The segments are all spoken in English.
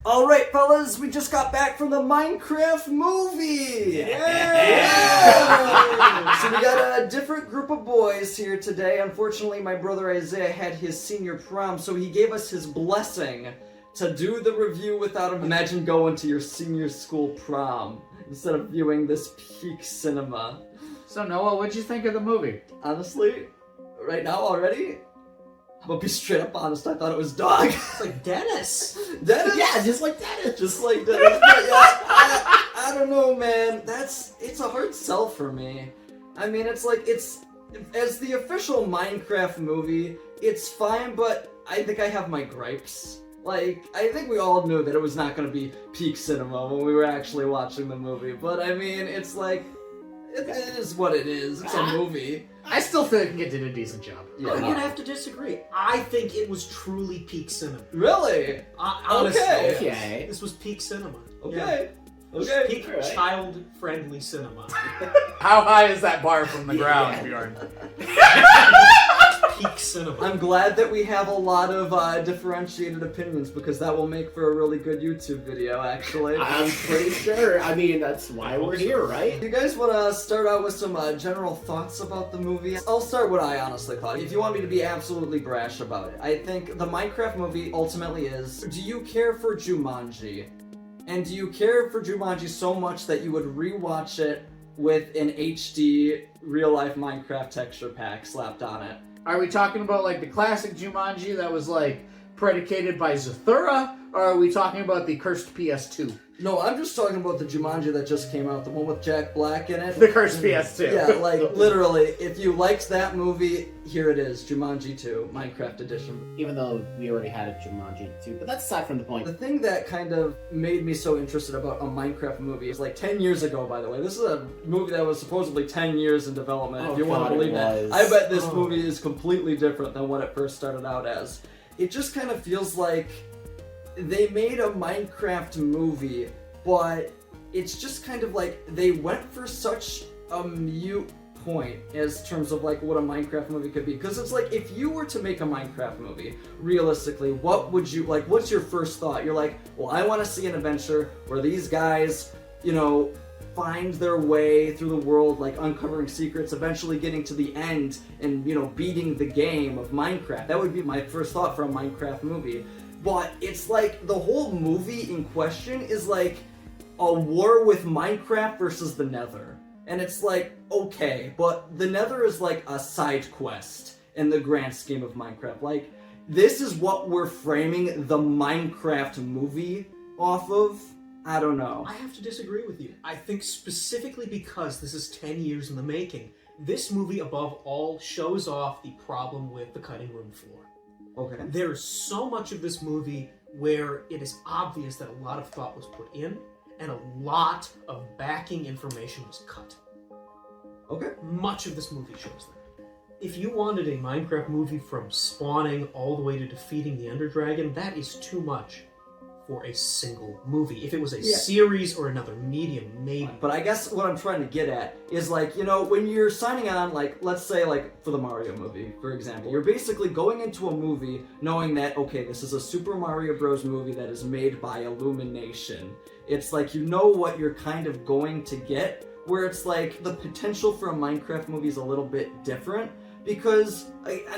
Alright, fellas, we just got back from the Minecraft movie! Yeah! So we got a different group of boys here today. Unfortunately, my brother Isaiah had his senior prom, so he gave us his blessing to do the review without him. Imagine going to your senior school prom instead of viewing this peak cinema. So Noah, what'd you think of the movie? Honestly, right now already, I'm gonna be straight up honest, I thought it was dog. It's like Dennis. Dennis? Yeah, just like Dennis. Just like Dennis. But yeah, I don't know, man. It's a hard sell for me. I mean, it's as the official Minecraft movie, it's fine, but I think I have my gripes. Like, I think we all knew that it was not gonna be peak cinema when we were actually watching the movie, but I mean, it's like, it is what it is. It's a movie. I still think it did a decent job. Yeah. I'm gonna have to disagree. I think it was truly peak cinema. Really? Honestly, Okay. this was peak cinema. Okay. Yeah. Okay. Peak child-friendly cinema. How high is that bar from the ground, Bjorn? Peak cinema. I'm glad that we have a lot of differentiated opinions because that will make for a really good YouTube video, actually. I'm pretty sure. I mean, that's why we're here, right? You guys want to start out with some general thoughts about the movie? I'll start what I honestly thought. If you want me to be absolutely brash about it, I think the Minecraft movie ultimately is, do you care for Jumanji? And do you care for Jumanji so much that you would rewatch it with an HD real-life Minecraft texture pack slapped on it? Are we talking about like the classic Jumanji that was like predicated by Zathura, or are we talking about the cursed PS2? No, I'm just talking about the Jumanji that just came out, the one with Jack Black in it. The cursed PS2. Yeah, like literally, if you liked that movie, here it is, Jumanji 2, Minecraft Edition. Even though we already had a Jumanji too, but that's aside from the point. The thing that kind of made me so interested about a Minecraft movie is like 10 years ago, by the way. This is a movie that was supposedly 10 years in development, if you want to believe that. I bet this movie is completely different than what it first started out as. It just kind of feels like they made a Minecraft movie, but it's just kind of like they went for such a mute point as terms of like what a Minecraft movie could be. Because it's like, if you were to make a Minecraft movie, realistically, what would you, like, what's your first thought? You're like, well, I want to see an adventure where these guys, you know, find their way through the world, like uncovering secrets, eventually getting to the end and, you know, beating the game of Minecraft. That would be my first thought for a Minecraft movie. But it's like the whole movie in question is like a war with Minecraft versus the Nether. And it's like, okay, but the Nether is like a side quest in the grand scheme of Minecraft. Like, this is what we're framing the Minecraft movie off of? I don't know. I have to disagree with you. I think specifically because this is 10 years in the making, this movie above all shows off the problem with the cutting room floor. Okay. There's so much of this movie where it is obvious that a lot of thought was put in, and a lot of backing information was cut. Okay. Much of this movie shows that. If you wanted a Minecraft movie from spawning all the way to defeating the Ender Dragon, that is too much for a single movie. If it was a series or another medium, maybe. But I guess what I'm trying to get at is, like, you know, when you're signing on, like, let's say, like, for the Mario movie, for example, you're basically going into a movie knowing that, okay, this is a Super Mario Bros. Movie that is made by Illumination. It's like, you know what you're kind of going to get, where it's like, the potential for a Minecraft movie is a little bit different. Because,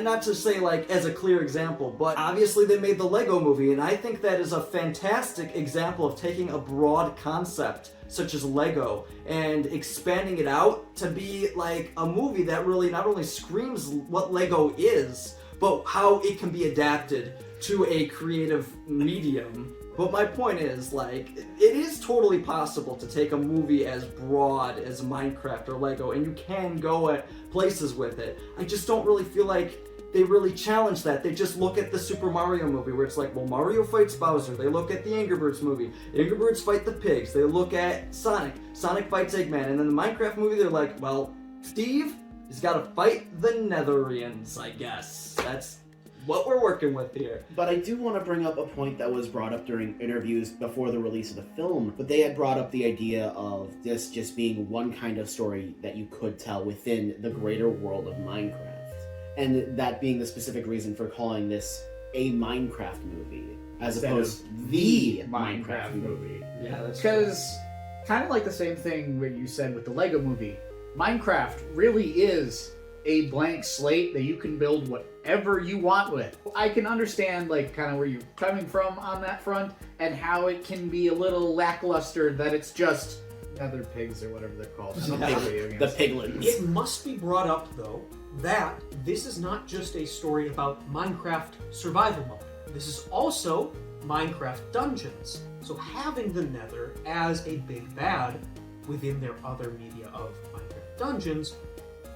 not to say like as a clear example, but obviously they made the Lego movie, and I think that is a fantastic example of taking a broad concept such as Lego and expanding it out to be like a movie that really not only screams what Lego is, but how it can be adapted to a creative medium. But my point is, like, it is totally possible to take a movie as broad as Minecraft or Lego, and you can go at places with it. I just don't really feel like they really challenge that. They just look at the Super Mario movie, where it's like, well, Mario fights Bowser. They look at the Angry Birds movie. The Angry Birds fight the pigs. They look at Sonic. Sonic fights Eggman. And then the Minecraft movie, they're like, well, Steve has got to fight the Netherians, I guess. That's what we're working with here. But I do want to bring up a point that was brought up during interviews before the release of the film, but they had brought up the idea of this just being one kind of story that you could tell within the greater world of Minecraft. And that being the specific reason for calling this a Minecraft movie. as instead opposed of to the Minecraft Minecraft movie. Yeah, that's Because, kind of like the same thing what you said with the Lego movie, Minecraft really is a blank slate that you can build whatever you want with. I can understand, like, kind of where you're coming from on that front, and how it can be a little lackluster that it's just other pigs or whatever they're called. I don't play video games. The piglins. It must be brought up, though, that this is not just a story about Minecraft survival mode. This is also Minecraft dungeons. So having the Nether as a big bad within their other media of Minecraft dungeons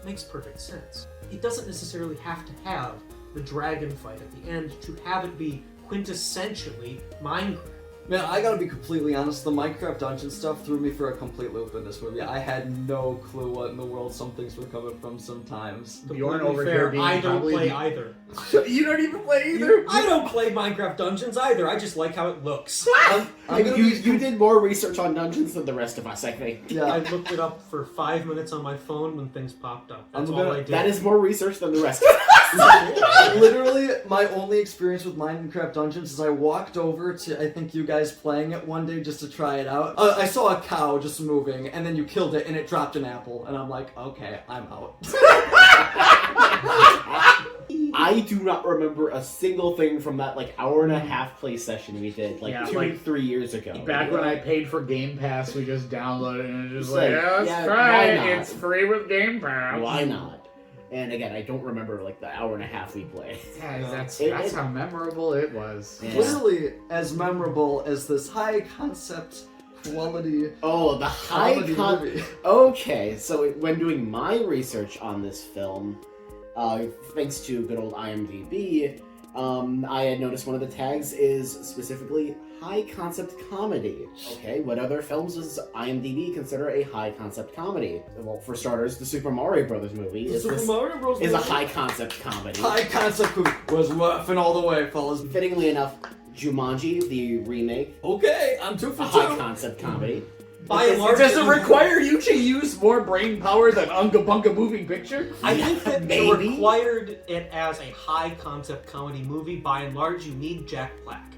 makes perfect sense. It doesn't necessarily have to have the dragon fight at the end to have it be quintessentially Minecraft. Man, I gotta be completely honest, the Minecraft dungeon stuff threw me for a complete loop in this movie. I had no clue what in the world some things were coming from sometimes. Bjorn Completely over fair. here being I don't probably play the- either. You don't even play either? I don't play Minecraft Dungeons either. I just like how it looks. I'm gonna You, be you did more research on dungeons than the rest of us, I think. Yeah. I looked it up for 5 minutes on my phone when things popped up. That's I'm all gonna- I did. That is more research than the rest of us. Literally, my only experience with Minecraft Dungeons is I walked over to, I think, you guys playing it one day just to try it out. I saw a cow just moving, and then you killed it, and it dropped an apple, and I'm like, okay, I'm out. I do not remember a single thing from that hour and a half play session we did Yeah, 3 years ago. Back when I paid for Game Pass, we just downloaded it and it was just It's like, like, yeah, let's yeah, try why it. not? It's free with Game Pass. Why not? And again, I don't remember the hour and a half we played. Yeah, that's It- how memorable it was. Yeah. Literally as memorable as this high concept quality Oh, the high comedy movie. Okay, so when doing my research on this film, thanks to good old IMDb, I had noticed one of the tags is specifically high concept comedy. Okay, what other films does IMDb consider a high concept comedy? Well, for starters, the Super Mario Brothers movie is a high concept comedy. High concept movie was laughing all the way, fellas. Fittingly enough, Jumanji, the remake, Okay, I'm 2 a for high 2. concept comedy. By and large, Does it require you to use more brain power than Unga Bunga Moving Picture? I think that they Maybe. required it as a high concept comedy movie. By and large, you need Jack Black.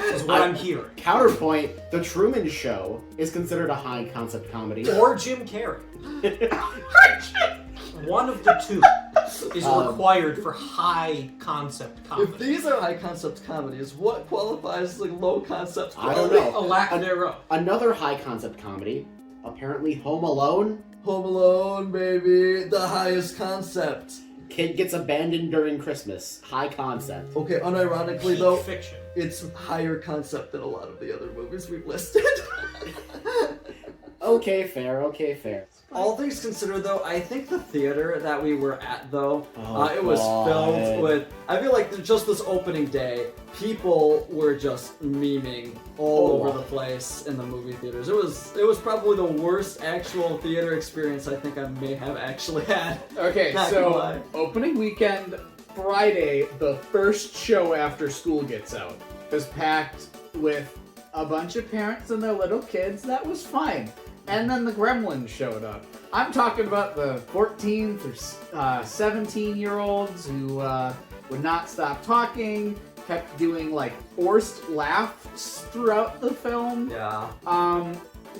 Is what I'm hearing. Counterpoint, The Truman Show is considered a high concept comedy. Or Jim Carrey. One of the two is required for high concept If comedy. these are high concept comedies, what qualifies as low concept I comedy? don't know. A lack thereof. Another high concept comedy, apparently Home Alone. Home Alone, baby, the highest concept. Kid gets abandoned during Christmas. High concept. Okay, unironically Peak though, fiction. it's higher concept than a lot of the other movies we've listed. Okay, fair. Okay, fair. All things considered, though, I think the theater that we were at, though, Oh, it was God. filled with. I feel like just this opening day, people were just memeing all Oh. over the place in the movie theaters. It was probably the worst actual theater experience I think I may have actually had. Okay, Not gonna so lie. opening weekend, Friday, the first show after school gets out, was packed with a bunch of parents and their little kids. That was fine. And then the Gremlins showed up. I'm talking about the 14 through 17-year-olds who would not stop talking, kept doing forced laughs throughout the film. Yeah.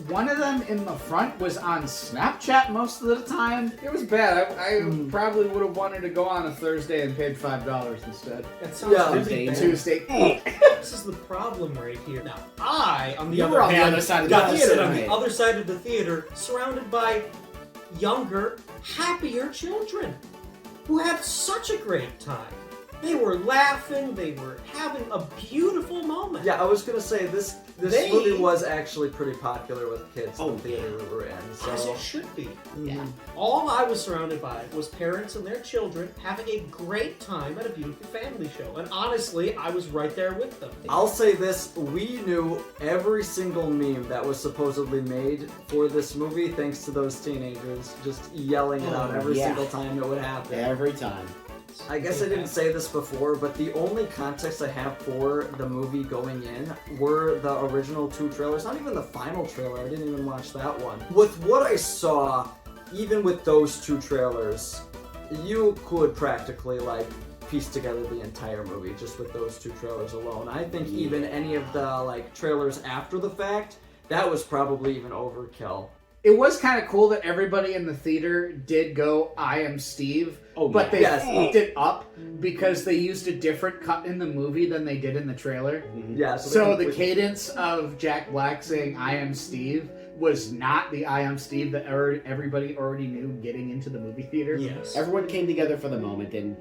One of them in the front was on Snapchat most of the time. It was bad. I probably would have wanted to go on a Thursday and paid $5 instead. That sounds Yeah. really bad. Tuesday. This is the problem right here. Now, I, on the You other were on the hand, other side of got the to sit theater, on the right? other side of the theater, surrounded by younger, happier children who had such a great time. They were laughing. They were having a beautiful moment. Yeah, I was gonna say this They- movie was actually pretty popular with kids in Oh, the theater we were in. As So it should be. Yeah. All I was surrounded by was parents and their children having a great time at a beautiful family show. And honestly, I was right there with them. I'll say this, we knew every single meme that was supposedly made for this movie thanks to those teenagers just yelling it out every yeah. single time it would happen. Every time. I guess I didn't say this before, but the only context I have for the movie going in were the original 2 trailers, not even the final trailer, I didn't even watch that one. With what I saw, even with those 2 trailers, you could practically piece together the entire movie just with those 2 trailers alone. I think even any of the like trailers after the fact, that was probably even overkill. It was kind of cool that everybody in the theater did go, I am Steve, but they fucked it up because they used a different cut in the movie than they did in the trailer. Yeah, so the cadence of Jack Black saying, I am Steve, was not the I am Steve that everybody already knew getting into the movie theater. Yes. Everyone came together for the moment, and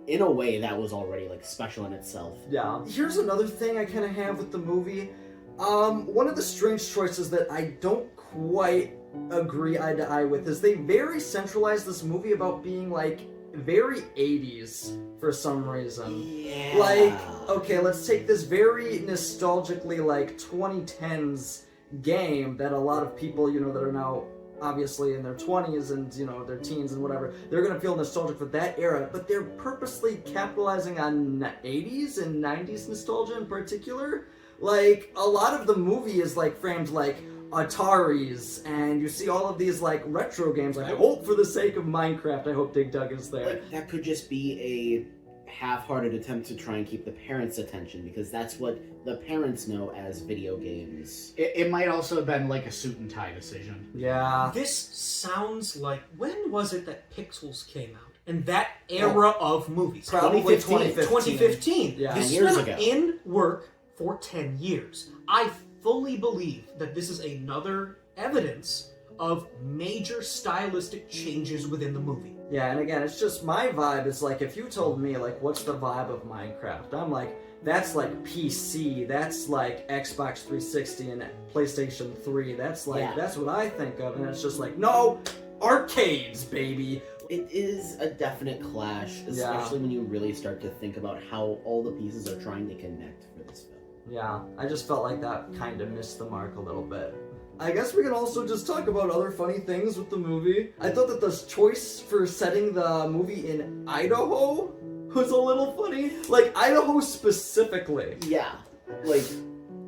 in a way that was already like special in itself. Yeah. Here's another thing I kind of have with the movie. One of the strange choices that I don't quite agree eye to eye with is they very centralized this movie about being like very 80s for some reason. Yeah. Like, okay, let's take this very nostalgically like 2010s game that a lot of people, you know, that are now obviously in their 20s and, you know, their teens and whatever, they're gonna feel nostalgic for that era, but they're purposely capitalizing on 80s and 90s nostalgia in particular. Like, a lot of the movie is like framed like Ataris, and you see all of these like retro games. Like, I hope for the sake of Minecraft, I hope Dig Dug is there. Like, that could just be a half-hearted attempt to try and keep the parents' attention, because that's what the parents know as video games. It might also have been like a suit and tie decision. Yeah. This sounds like, when was it that Pixels came out? And that era of movies. Probably 2015. Yeah. This 10 years has ago. been in work for 10 years. I fully believe that this is another evidence of major stylistic changes within the movie. Yeah, and again, it's just my vibe is like, if you told me, like, what's the vibe of Minecraft? I'm like, that's like PC, that's like Xbox 360 and PlayStation 3, that's like, that's what I think of, and it's just like, no, arcades, baby! It is a definite clash, especially when you really start to think about how all the pieces are trying to connect for this film. Yeah, I just felt like that kind of missed the mark a little bit. I guess we can also just talk about other funny things with the movie. I thought that the choice for setting the movie in Idaho was a little funny. Like, Idaho specifically. Yeah, like...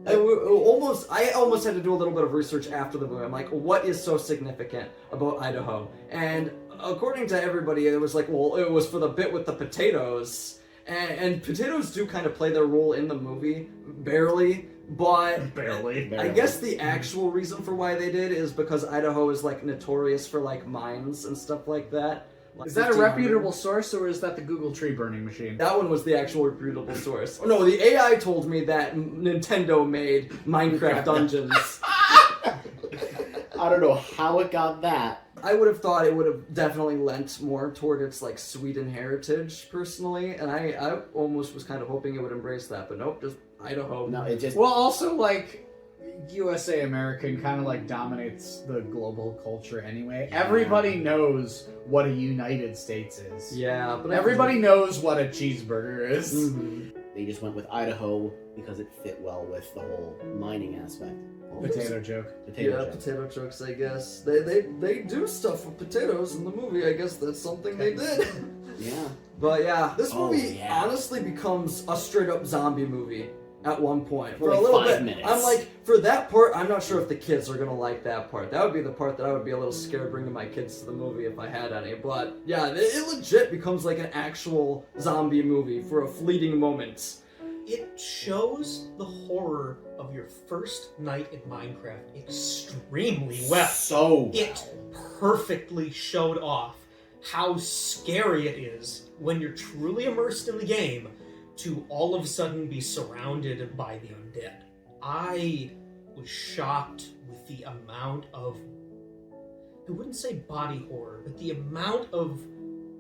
I almost had to do a little bit of research after the movie. I'm like, what is so significant about Idaho? And according to everybody, it was like, well, it was for the bit with the potatoes. And potatoes do kind of play their role in the movie, barely, but... Barely. I guess the actual reason for why they did is because Idaho is, like, notorious for, like, mines and stuff like that. Like, Is that a reputable source, or is that the Google tree burning machine? That one was the actual reputable source. Oh, no, the AI told me that Nintendo made Minecraft Dungeons. I don't know how it got that. I would have thought it would have definitely lent more toward its, like, Sweden heritage, personally, and I almost was kind of hoping it would embrace that, but nope, just Idaho. No, it just... Well, also, like, USA American kind of, like, dominates the global culture anyway. Yeah. Everybody knows what a United States is. Yeah, but Everybody knows what a cheeseburger is. Mm-hmm. They just went with Idaho because it fit well with the whole mining aspect. Potato joke. Potato joke. Potato jokes, I guess. They do stuff with potatoes in the movie. I guess that's something they did. Yeah. But yeah, this movie yeah. honestly becomes a straight up zombie movie at one point. For For like a little 5 bit. minutes. I'm like, for that part, I'm not sure if the kids are gonna like that part. That would be the part that I would be a little scared bringing my kids to the movie if I had any. But yeah, it legit becomes like an actual zombie movie for a fleeting moment. It shows the horror of your first night in Minecraft extremely well. So well. It perfectly showed off how scary it is when you're truly immersed in the game to all of a sudden be surrounded by the undead. I was shocked with the amount of, I wouldn't say body horror, but the amount of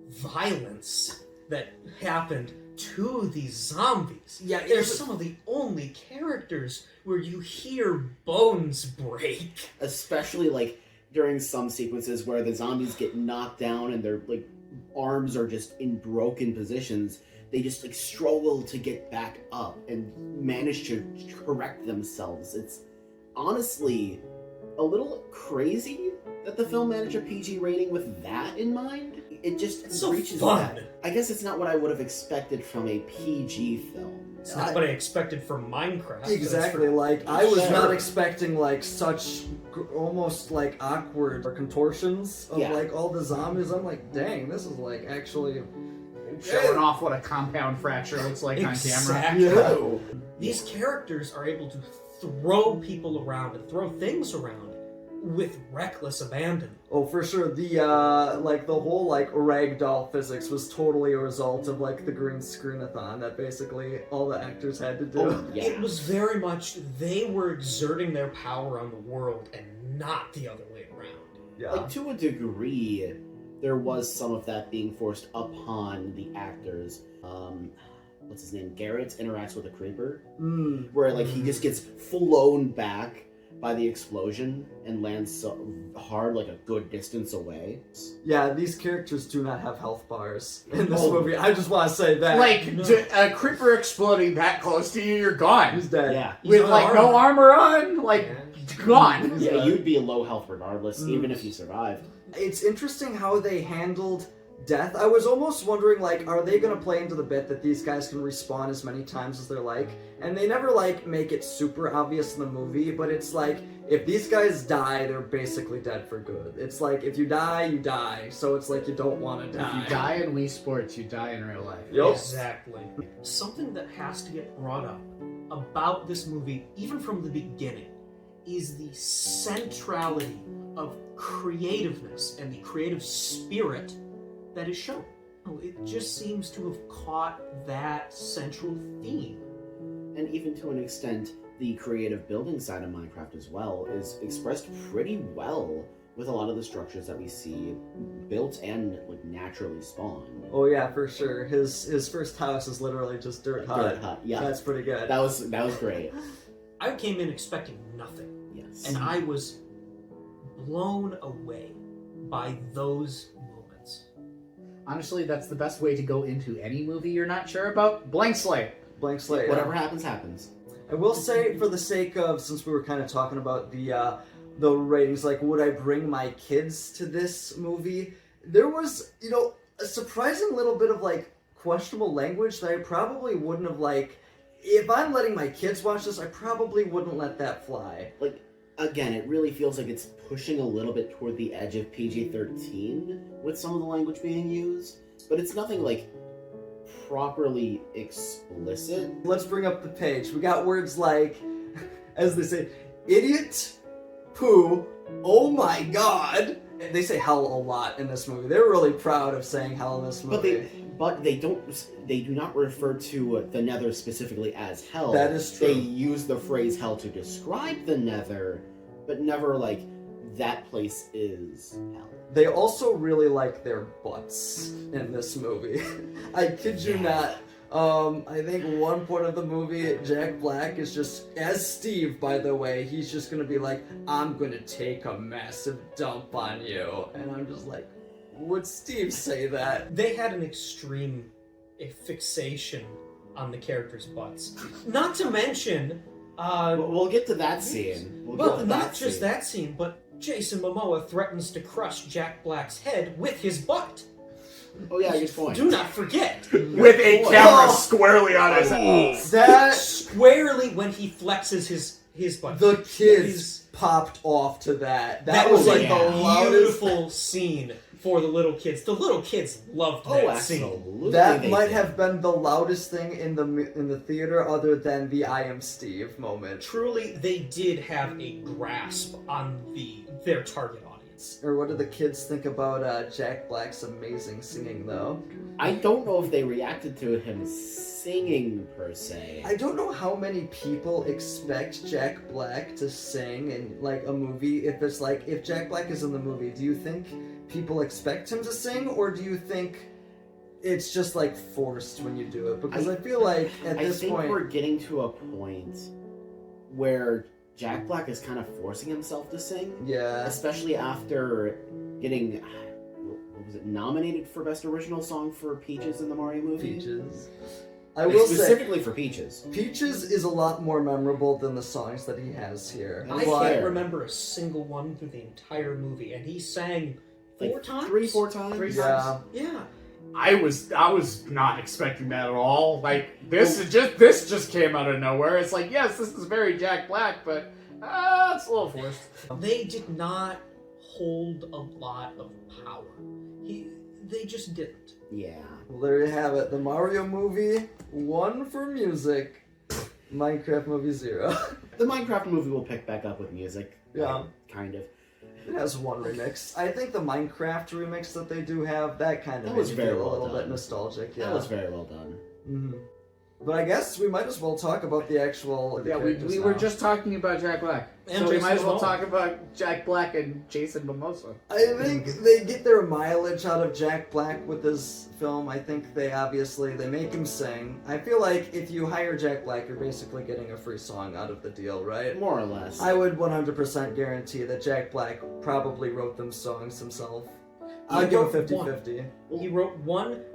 violence that happened to these zombies. Yeah, They're some of the only characters where you hear bones break. Especially like during some sequences where the zombies get knocked down and their like arms are just in broken positions. They just like struggle to get back up and manage to correct themselves. It's honestly a little crazy that the film managed a PG rating with that in mind. It just It's so reaches fun. that. I guess it's not what I would have expected from a PG film. It's not what I expected from Minecraft. Exactly, like, I was Sure. not expecting, like, such almost, like, awkward contortions of, Yeah. like, all the zombies. I'm like, dang, this is, like, actually showing off what a compound fracture looks like on camera. Exactly. No. These characters are able to throw people around and throw things around with reckless abandon. Oh, for sure. The the whole ragdoll physics was totally a result of the green screenathon that basically all the actors had to do. Oh, yeah. It was very much they were exerting their power on the world and not the other way around. Yeah. Like, to a degree, there was some of that being forced upon the actors. What's his name? Garett interacts with a creeper, where he just gets flown back by the explosion and lands so hard, a good distance away. Yeah, these characters do not have health bars in this movie. I just want to say that. A creeper exploding that close to you, you're gone. He's dead. Yeah. With no armor on, gone. Yeah, you'd be low health regardless, even if you survived. It's interesting how they handled death. I was almost wondering, are they going to play into the bit that these guys can respawn as many times as they're like? And they never, make it super obvious in the movie, but it's if these guys die, they're basically dead for good. It's if you die, you die. So it's you don't want to die. If you die in Wii Sports, you die in real life. Yep. Exactly. Something that has to get brought up about this movie, even from the beginning, is the centrality of creativeness and the creative spirit that is shown. It just seems to have caught that central theme. And even to an extent, the creative building side of Minecraft as well is expressed pretty well with a lot of the structures that we see built and naturally spawned. Oh yeah, for sure. His first house is literally just dirt hut. Dirt hut, yeah. That's pretty good. That was great. I came in expecting nothing, Yes. and I was blown away by those moments. Honestly, that's the best way to go into any movie you're not sure about. Blank slate. Blank slate. Whatever happens, happens. I will say, for the sake of, since we were kind of talking about the ratings, would I bring my kids to this movie? There was, a surprising little bit of questionable language that I probably wouldn't have if I'm letting my kids watch this, I probably wouldn't let that fly. Again, it really feels like it's pushing a little bit toward the edge of PG-13 with some of the language being used, but it's nothing properly explicit. Let's bring up the page. We got words as they say, idiot, poo, oh my god. They say hell a lot in this movie. They're really proud of saying hell in this movie. But they do not refer to the Nether specifically as hell. That is true. They use the phrase hell to describe the Nether, but never that place is hell. They also really like their butts in this movie. I kid you not. I think one point of the movie, Jack Black is just, as Steve, by the way, he's just gonna be I'm gonna take a massive dump on you. And I'm just would Steve say that? They had an extreme fixation on the characters' butts. Not to mention... we'll get to that scene. Not just that scene, but Jason Momoa threatens to crush Jack Black's head with his butt. Oh yeah, good point. Do not forget. With a camera squarely on his head. That Squarely when he flexes his butt. the kids popped off to that. That was a the loudest. beautiful scene for the little kids. The little kids loved that scene. Absolutely. That they might did. have been the loudest thing in the theater, other than the "I am Steve" moment. Truly, they did have a grasp on their target audience. Or what do the kids think about Jack Black's amazing singing, though? I don't know if they reacted to him singing per se. I don't know how many people expect Jack Black to sing in a movie. If it's if Jack Black is in the movie, do you think people expect him to sing, or do you think it's just forced when you do it? Because I feel at this think point we're getting to a point where Jack Black is kind of forcing himself to sing. yeah. Especially after getting, what was it, nominated for Best Original Song for Peaches in the Mario movie? Peaches. I will say, specifically for Peaches. Peaches is a lot more memorable than the songs that he has here. I But- can't remember a single one through the entire movie, and he sang four times? 3-4 times? 3 Yeah. times. Yeah. I was not expecting that at all. This just came out of nowhere. It's yes, this is very Jack Black, but it's a little forced. They did not hold a lot of power. they just didn't. Yeah. Well, there you have it. The Mario movie, 1 for music. Minecraft movie, 0. The Minecraft movie will pick back up with music. Yeah. Kind of. It has 1 remix. I think the Minecraft remix that they do have, that kind of That made was me very feel a well little done. bit nostalgic. Yeah. That was very well done. Mm-hmm. But I guess we might as well talk about the actual. Yeah, we were just talking about Jack Black. And so we Jason might as well Momoa. talk about Jack Black and Jason Mamosa. I think they get their mileage out of Jack Black with this film. I think they make him sing. I feel like if you hire Jack Black, you're basically getting a free song out of the deal, right? More or less. I would 100% guarantee that Jack Black probably wrote them songs himself. I'll give it 50-50. He wrote 1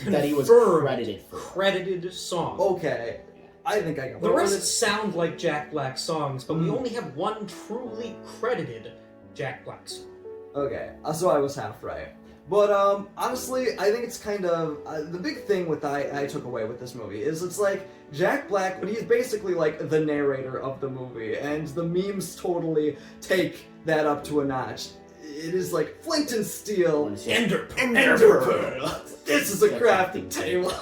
that he was confirmed credited for. song. Okay. I think I got The rest sound like Jack Black songs, but we only have 1 truly credited Jack Black song. Okay, so I was half right. But honestly, I think it's kind of the big thing with I took away with this movie is it's like Jack Black, but he's basically like the narrator of the movie, and the memes totally take that up to a notch. It is like flint and steel, Ender Pearl. This is a crafting table.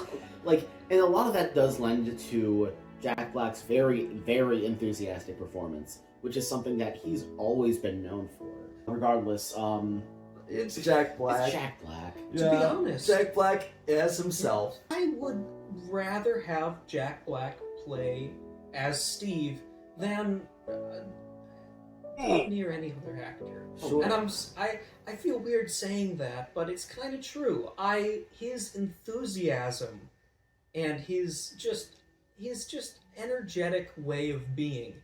Like, and a lot of that does lend to Jack Black's very, very enthusiastic performance, which is something that he's always been known for. Regardless, It's Jack Black. it's Jack Black. To be honest, Jack Black as himself. I would rather have Jack Black play as Steve than near any other actor. Sure. And I feel weird saying that, but it's kind of true. His enthusiasm and his just energetic way of being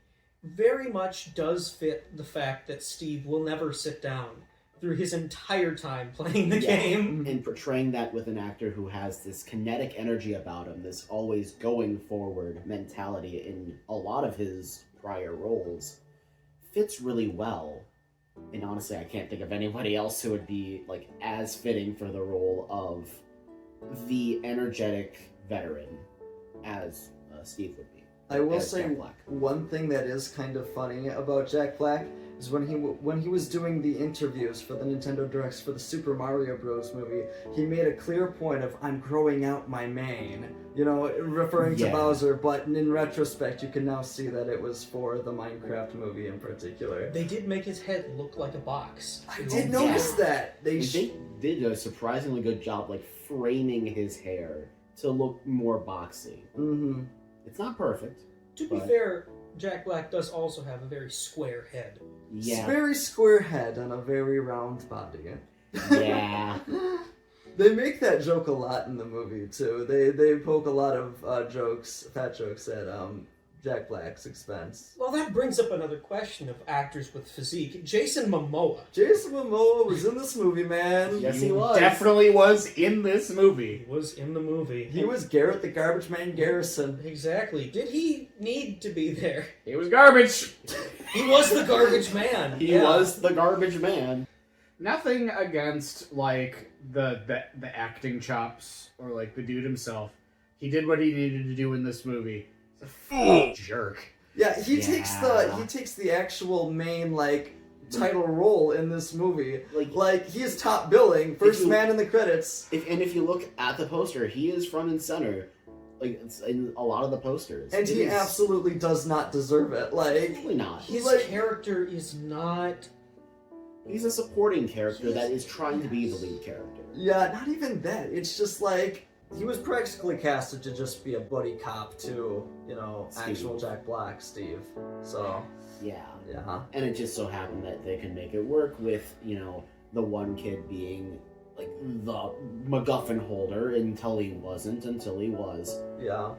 very much does fit the fact that Steve will never sit down through his entire time playing the game. And portraying that with an actor who has this kinetic energy about him, this always going forward mentality in a lot of his prior roles, fits really well. And honestly, I can't think of anybody else who would be like as fitting for the role of the energetic veteran as Steve would be. I will as say Jack Black. one thing that is kind of funny about Jack Black is when he was doing the interviews for the Nintendo Directs for the Super Mario Bros. Movie, he made a clear point of, I'm growing out my mane, referring to Yeah. Bowser, but in retrospect you can now see that it was for the Minecraft movie in particular. They did make his head look like a box. I did notice that. They did a surprisingly good job like framing his hair to look more boxy. Mm-hmm. It's not perfect. To be fair, Jack Black does also have a very square head. Yeah. Very square head on a very round body. Yeah. They make that joke a lot in the movie too. They poke a lot of fat jokes at Jack Black's expense. Well, that brings up another question of actors with physique. Jason Momoa. Jason Momoa was in this movie, man. Yes, he was. Definitely was in this movie. He was in the movie. He was Garrett the Garbage Man Garrison. Exactly. Did he need to be there? He was garbage. He was the garbage man. He was the garbage man. Nothing against like the acting chops or like the dude himself. He did what he needed to do in this movie. He's a fucking jerk. Yeah, he takes the actual main title role in this movie. Like he is top billing, first man in the credits. If you look at the poster, he is front and center. Like it's in a lot of the posters. And he absolutely does not deserve it. Absolutely not. His character is not... He's a supporting character that is trying to be the lead character. Yeah, not even that. It's just like he was practically casted to just be a buddy cop to, actual Jack Black, Steve. So Yeah. yeah. And it just so happened that they can make it work with, the one kid being like the MacGuffin holder until he wasn't, until he was. Yeah.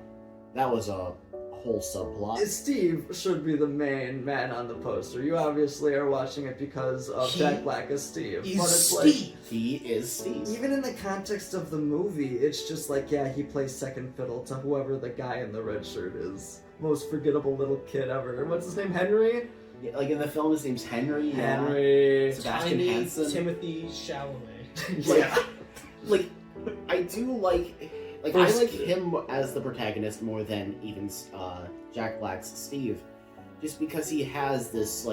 That was a whole subplot. Steve should be the main man on the poster. You obviously are watching it because of Jack Black as Steve. But it's Steve. He is Steve. even in the context of the movie, it's just like, yeah, he plays second fiddle to whoever the guy in the red shirt is. Most forgettable little kid ever. What's his name? Henry? Yeah, like in the film, his name's Henry. Yeah. Henry. Sebastian Tiny Henson. Timothy Chalamet. Yeah. Like, I do like I like him as the protagonist more than even Jack Black's Steve, just because he has this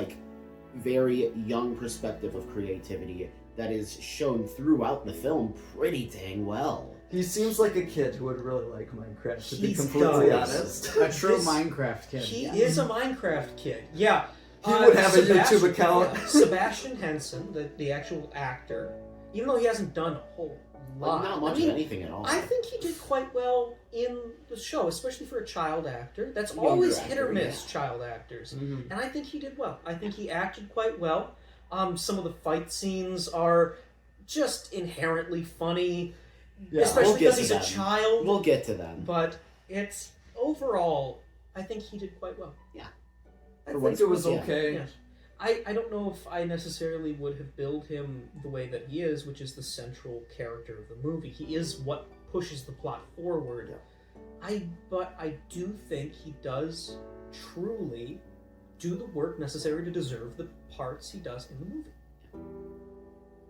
very young perspective of creativity that is shown throughout the film pretty dang well. He seems like a kid who would really like Minecraft, to be He completely does. honest. A true This- Minecraft kid. He is a Minecraft kid. Yeah. He would have a Sebastian- YouTube account. yeah, Sebastian Henson, the actual actor, even though he hasn't done a whole lot. Not much I mean, of anything at all. I think he did quite well in the show, especially for a child actor. That's Younger always actor, hit or miss, yeah. child actors. Mhm. And I think he did well. I think he acted quite well. Some of the fight scenes are just inherently funny, Yeah. especially We'll get because to he's a them. child. We'll get to them. But it's overall, I think he did quite well. I For think what's it was worth, yeah. okay. Yes. I don't know if I necessarily would have billed him the way that he is, which is the central character of the movie. He is what pushes the plot forward. But I do think he does truly do the work necessary to deserve the parts he does in the movie.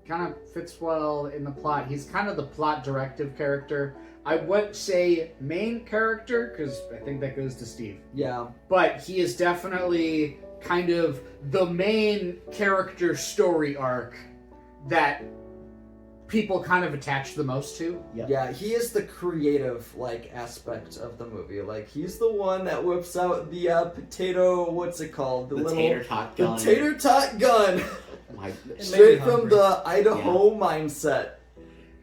Kind of fits well in the plot. He's kind of the plot directive character. I wouldn't say main character, because I think that goes to Steve. Yeah. But he is definitely kind of the main character story arc that people kind of attach the most to. Yep. Yeah, he is the creative, aspect of the movie. He's the one that whips out the potato, what's it called? The tater tot gun. The tater tot gun! My, Straight me from hungry. the Idaho mindset.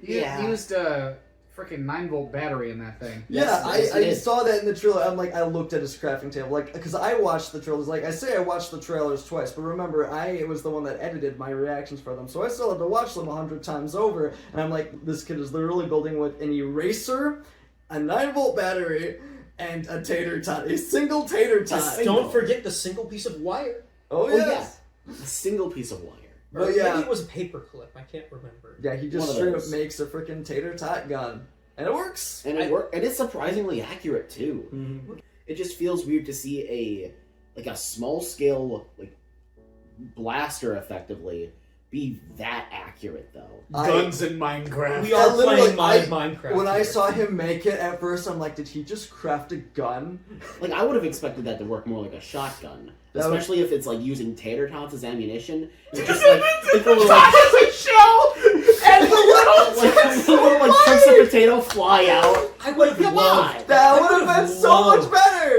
He Yeah. used a freaking 9-volt battery in that thing. Yeah, Yes, I it is. saw that in the trailer. I looked at his crafting table, because I watched the trailers. I say I watched the trailers twice, but remember, I was the one that edited my reactions for them, so I still had to watch them 100 times over. And I'm like, this kid is literally building with an eraser, a 9-volt battery, and a tater tot, a single tater tot. Don't forget the single piece of wire. Oh Oh, yes. yeah. A single piece of wire. Or But yeah. maybe it was a paper clip. I can't remember. Yeah, he One just of straight up those. makes a freaking tater tot gun, and it works. And it worked, and it's surprisingly accurate too. Mm-hmm. It just feels weird to see a small scale blaster effectively be that accurate though. Guns in Minecraft. We are literally- playing Minecraft. When I here. saw him make it at first, I'm like, did he just craft a gun? Like I would have expected that to work more like a shotgun, That would- especially if it's using tater tots as ammunition. It's just It's a little a shell, and the little chunks of potato fly out. I would have Come loved on! That I would have would've been so loved- much better!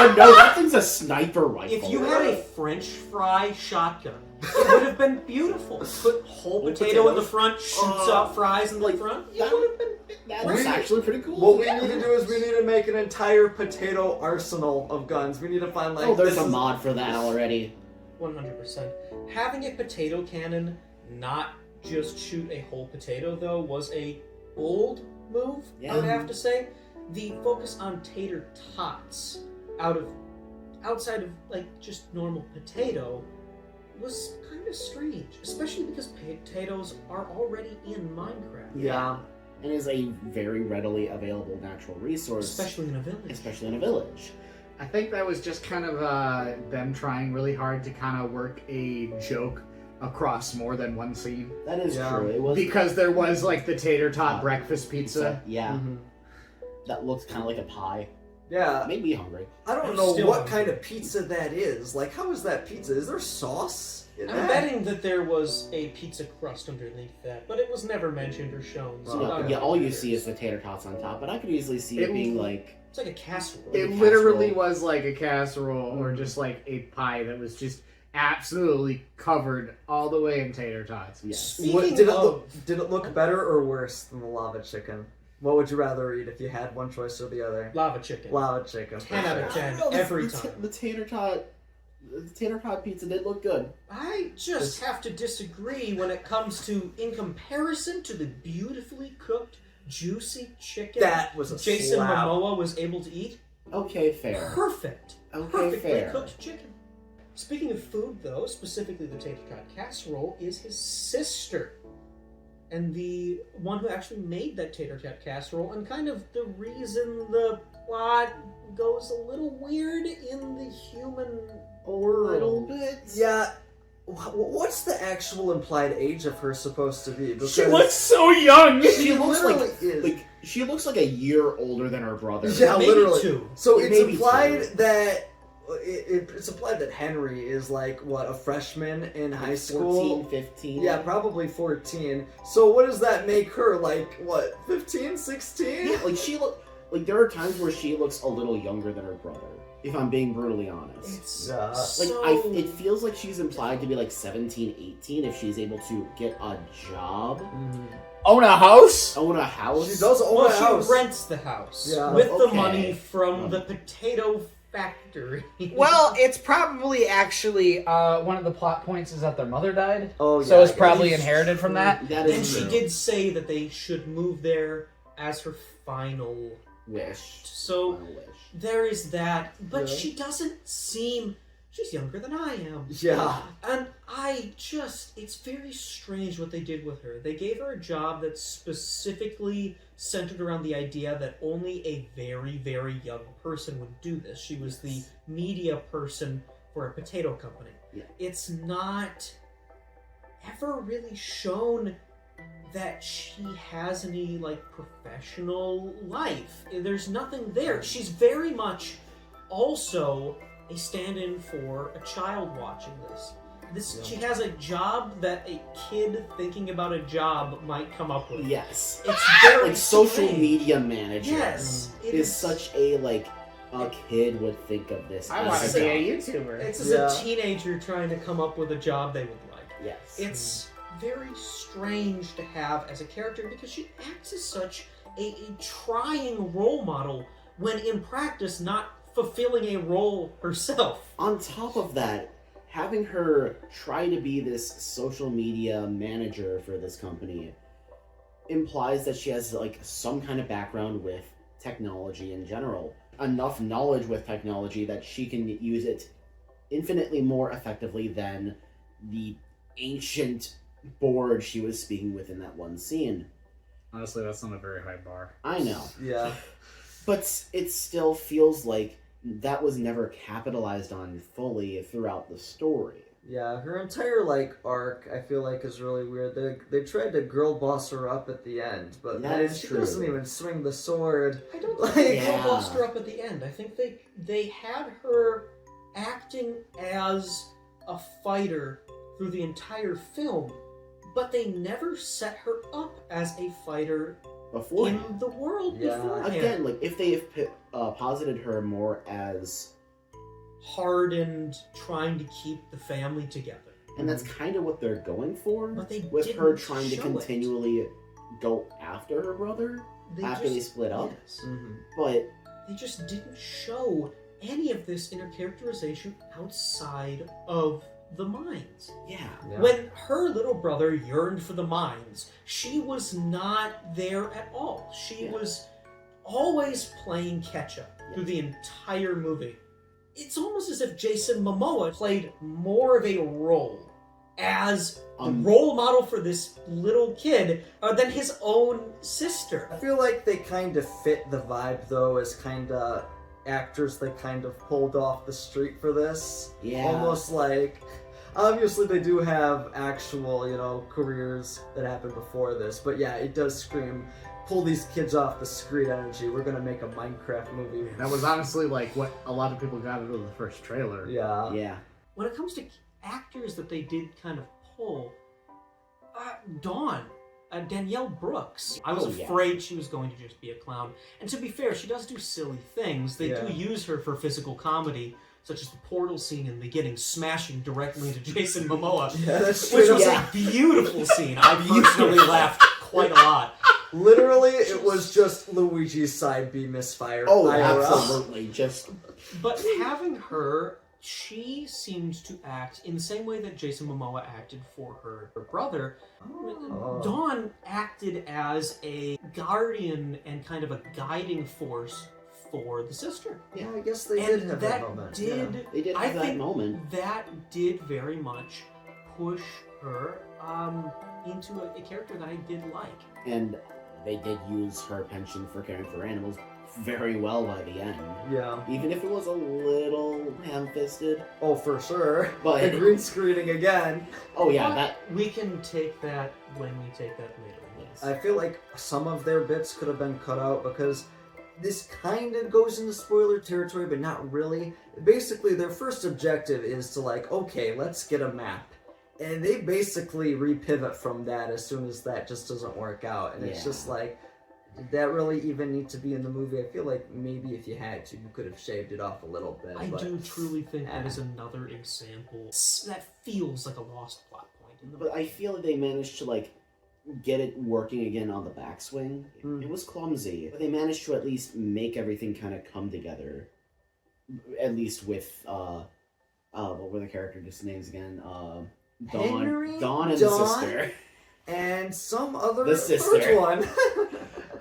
Oh no, that thing's a sniper rifle. If you had a French fry shotgun, it would have been beautiful. Put whole potato in the front, shoots out fries in the front. It that- would have been. that's actually pretty cool. What we need to do is we need to make an entire potato arsenal of guns. We need to find oh, there's this a is- mod for that already. 100%. Having a potato cannon not just shoot a whole potato, though, was a bold move, I would have to say. The focus on tater tots outside of just normal potato was kind of strange, especially because potatoes are already in Minecraft, Yeah. And is a very readily available natural resource, especially in a village. especially in a village. I think that was just kind of them trying really hard to kind of work a joke across more than one scene. That is Yeah. true. It was Because there was the tater tot breakfast pizza. Yeah, Mhm. that looked kind of like a pie. Yeah. Made me hungry. I don't I'm know still what hungry. kind of pizza that is. How is that pizza? Is there sauce in I'm that? betting that there was a pizza crust underneath that, but it was never mentioned or shown. So Well, I don't Yeah, know all what you it see is the tater tots on top, but I could easily see it It- being like It's like a casserole. It casserole. literally was like a casserole or just like a pie that was just absolutely covered all the way in tater tots. yes. Speaking What, did of, it look better or worse than the lava chicken? What would you rather eat if you had one choice or the other? lava chicken. Lava chicken. 10 out of I 10 don't know, every the time. The tater tot pizza did look good. I just have to disagree when it comes to, in comparison to the beautifully cooked, juicy chicken That was a Jason slap. Momoa was able to eat. Okay, fair. Perfect. Okay, Perfectly fair. cooked chicken. Speaking of food, though, specifically the tater tot casserole, is his sister. And the one who actually made that tater tot casserole, and kind of the reason the plot goes a little weird in the human A little world. bit. Yeah. What's the actual implied age of her supposed to be? She looks so young! She looks literally is. she looks like a year older than her brother. Yeah, Maybe literally. 2. So it's Maybe implied two. that it's implied that Henry is like what, a freshman in high 14, school, 15. Yeah, probably 14. So what does that make her, like, what, 15, 16? Yeah, like there are times where she looks a little younger than her brother. If I'm being brutally honest. It's Yeah. It feels like she's implied to be like 17, 18 if she's able to get a job, Own a house? own a house. She does own a house. She rents the house Yeah. with the Okay. money from the potato factory. Well, it's probably actually one of the plot points is that their mother died. Oh, yeah. So it's I probably guess. inherited from that. That and is she true. did say that they should move there as her final wish. So Final wish. there is that, but Yeah. she doesn't seem. She's younger than I am. Yeah. And it's very strange what they did with her. They gave her a job that's specifically centered around the idea that only a very, very young person would do this. She was the media person for a potato company. Yeah. It's not ever really shown that she has any, like, professional life. There's nothing there. She's very much also a stand-in for a child watching this. Yeah. She has a job that a kid thinking about a job might come up with. Yes. It's very Like social strange. media manager. Yes, it is such a kid would think of this. I as want to a be a job. YouTuber. It's as Yeah. a teenager trying to come up with a job they would like. Yes. It's very strange to have as a character because she acts as such a trying role model when in practice not fulfilling a role herself. On top of that, having her try to be this social media manager for this company implies that she has like some kind of background with technology in general. Enough knowledge with technology that she can use it infinitely more effectively than the ancient board she was speaking with in that one scene. Honestly, that's not a very high bar. I know. Yeah. But it still feels like that was never capitalized on fully throughout the story. Yeah, her entire, like, arc, I feel like, is really weird. They tried to girl boss her up at the end, but That man, is she true. doesn't even swing the sword. I don't Like- think they Yeah. lost her up at the end. I think they had her acting as a fighter through the entire film, but they never set her up as a fighter Before. in the world Yeah. beforehand. Again, like, if they have posited her more as... Hardened, trying to keep the family together. And that's kind of what they're going for, But they with her didn't trying to show continually go after her brother after they split up. Yes. Mm-hmm. But They just didn't show any of this inner characterization outside of the mines. yeah, Yeah. When her little brother yearned for the mines, she was not there at all. She Yeah. was always playing catch up through the entire movie. It's almost as if Jason Momoa played more of a role as a role model for this little kid than his own sister. I feel like they kind of fit the vibe, though, as kind of actors they kind of pulled off the street for this. Yeah. Almost like, obviously they do have actual, careers that happened before this, but yeah, it does scream, pull these kids off the street energy. We're gonna make a Minecraft movie. That was honestly like what a lot of people got out of the first trailer. Yeah. yeah. When it comes to actors that they did kind of pull, Dawn, Danielle Brooks, I was Oh, yeah. afraid she was going to just be a clown. And to be fair, she does do silly things. They Yeah. do use her for physical comedy, such as the portal scene in the beginning, smashing directly into Jason Momoa, Yeah, that's which straight was up. a beautiful scene. I personally laughed quite a lot. Literally, it was just Luigi's side B misfire. Oh, IRL. absolutely. Just But having her, she seemed to act in the same way that Jason Momoa acted for her brother. Oh. Dawn acted as a guardian and kind of a guiding force for the sister. Yeah, I guess they did And have that moment. did, they did I have that think moment. that did very much push her into a character that I did like. And they did use her penchant for caring for animals very well by the end. Yeah. Even if it was a little ham-fisted. Oh, for sure. But- The green screening again. Oh yeah, But that... we can take that when we take that later. Yes. I feel like some of their bits could have been cut out because this kind of goes into spoiler territory, but not really. Basically, their first objective is to like, okay, let's get a map. And they basically repivot from that as soon as that just doesn't work out. And it's just like, did that really even need to be in the movie? I feel like maybe if you had to, you could have shaved it off a little bit. I do truly think that is another example that feels like a lost plot point in the movie. But I feel like they managed to like get it working again on the backswing. It was clumsy, but they managed to at least make everything kind of come together. At least with what were the characters' names again? Dawn and the sister. And some other the sister. third one.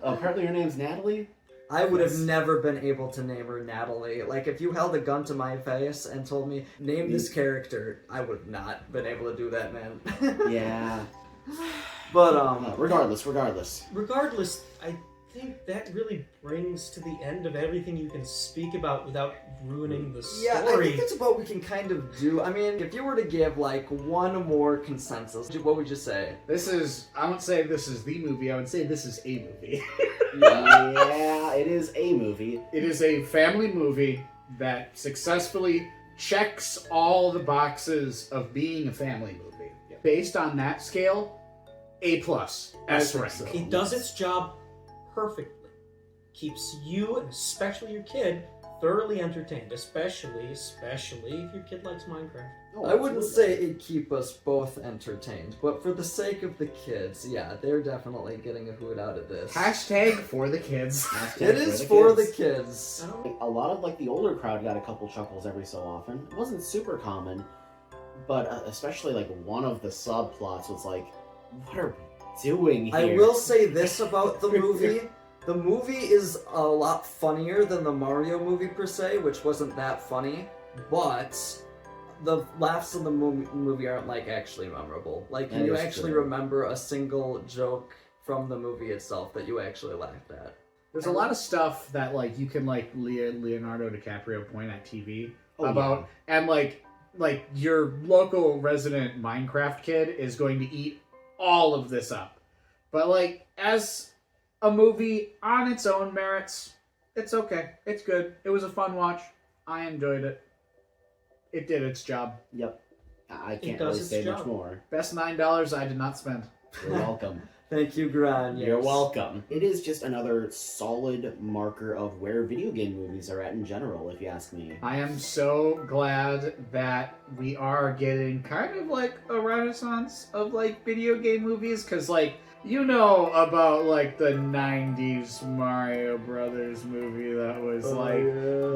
Apparently her name's Natalie? I would have never been able to name her Natalie. Like, if you held a gun to my face and told me, name this character, I would have not been able to do that, man. Yeah. But, regardless, I think that really brings to the end of everything you can speak about without ruining the story. yeah, I think that's about what we can kind of do. I mean, if you were to give, like, one more consensus, what would you say? I wouldn't say this is the movie, I would say this is a movie. Yeah, it is a movie. It is a family movie that successfully checks all the boxes of being a family movie. Based on that scale, A+. S rank. so. It does its job perfectly. Keeps you, and especially your kid, thoroughly entertained. Especially if your kid likes Minecraft. Oh, I wouldn't say it'd keep us both entertained, but for the sake of the kids, yeah, they're definitely getting a hoot out of this. Hashtag for the kids. It is for the kids. A lot of like the older crowd got a couple chuckles every so often. It wasn't super common, but especially like one of the subplots was like, what are we doing here? I will say this about the movie. The movie is a lot funnier than the Mario movie per se, which wasn't that funny, but the laughs in the movie aren't like actually memorable. Like, can you actually remember a single joke from the movie itself that you actually laughed at? There's a lot of stuff that like you can like Leonardo DiCaprio point at TV about, and like your local resident Minecraft kid is going to eat all of this up. But like as a movie on its own merits, it's okay. It's good. It was a fun watch. I enjoyed it. It did its job. Yep. I can't really say much more. Best $9 I did not spend. You're welcome. Thank you, Ghran. You're welcome. It is just another solid marker of where video game movies are at in general, if you ask me. I am so glad that we are getting kind of like a renaissance of like video game movies, because like, you know about like the 90s Mario Brothers movie that was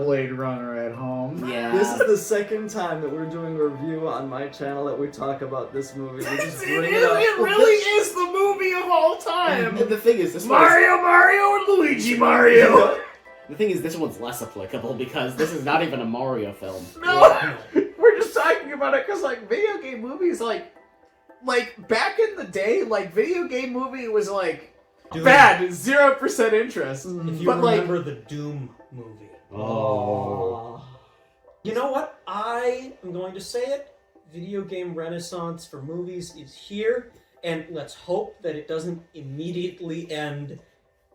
Blade Runner at home. Yeah. This is the second time that we're doing a review on my channel that we talk about this movie. We just bring it up. It really is the movie of all time. And the thing is, this Mario and Luigi Mario. The thing is, this one's less applicable because this is not even a Mario film. No, we're just talking about it because like video game movies like back in the day, like video game movie was like bad, 0% interest. If you remember the Doom movie. Oh. You know what? I am going to say it. Video game renaissance for movies is here, and let's hope that it doesn't immediately end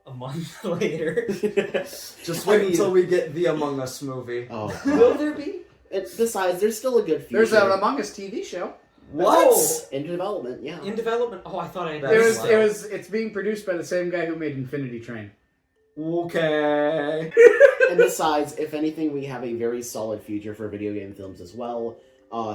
a month later. Just wait until we get the Among Us movie. Oh. Will there be? Besides, there's still a good future. There's an Among Us TV show. What? Oh, in development, yeah. in development. Oh, I thought I had It's being produced by the same guy who made Infinity Train. Okay. And besides, if anything, we have a very solid future for video game films as well.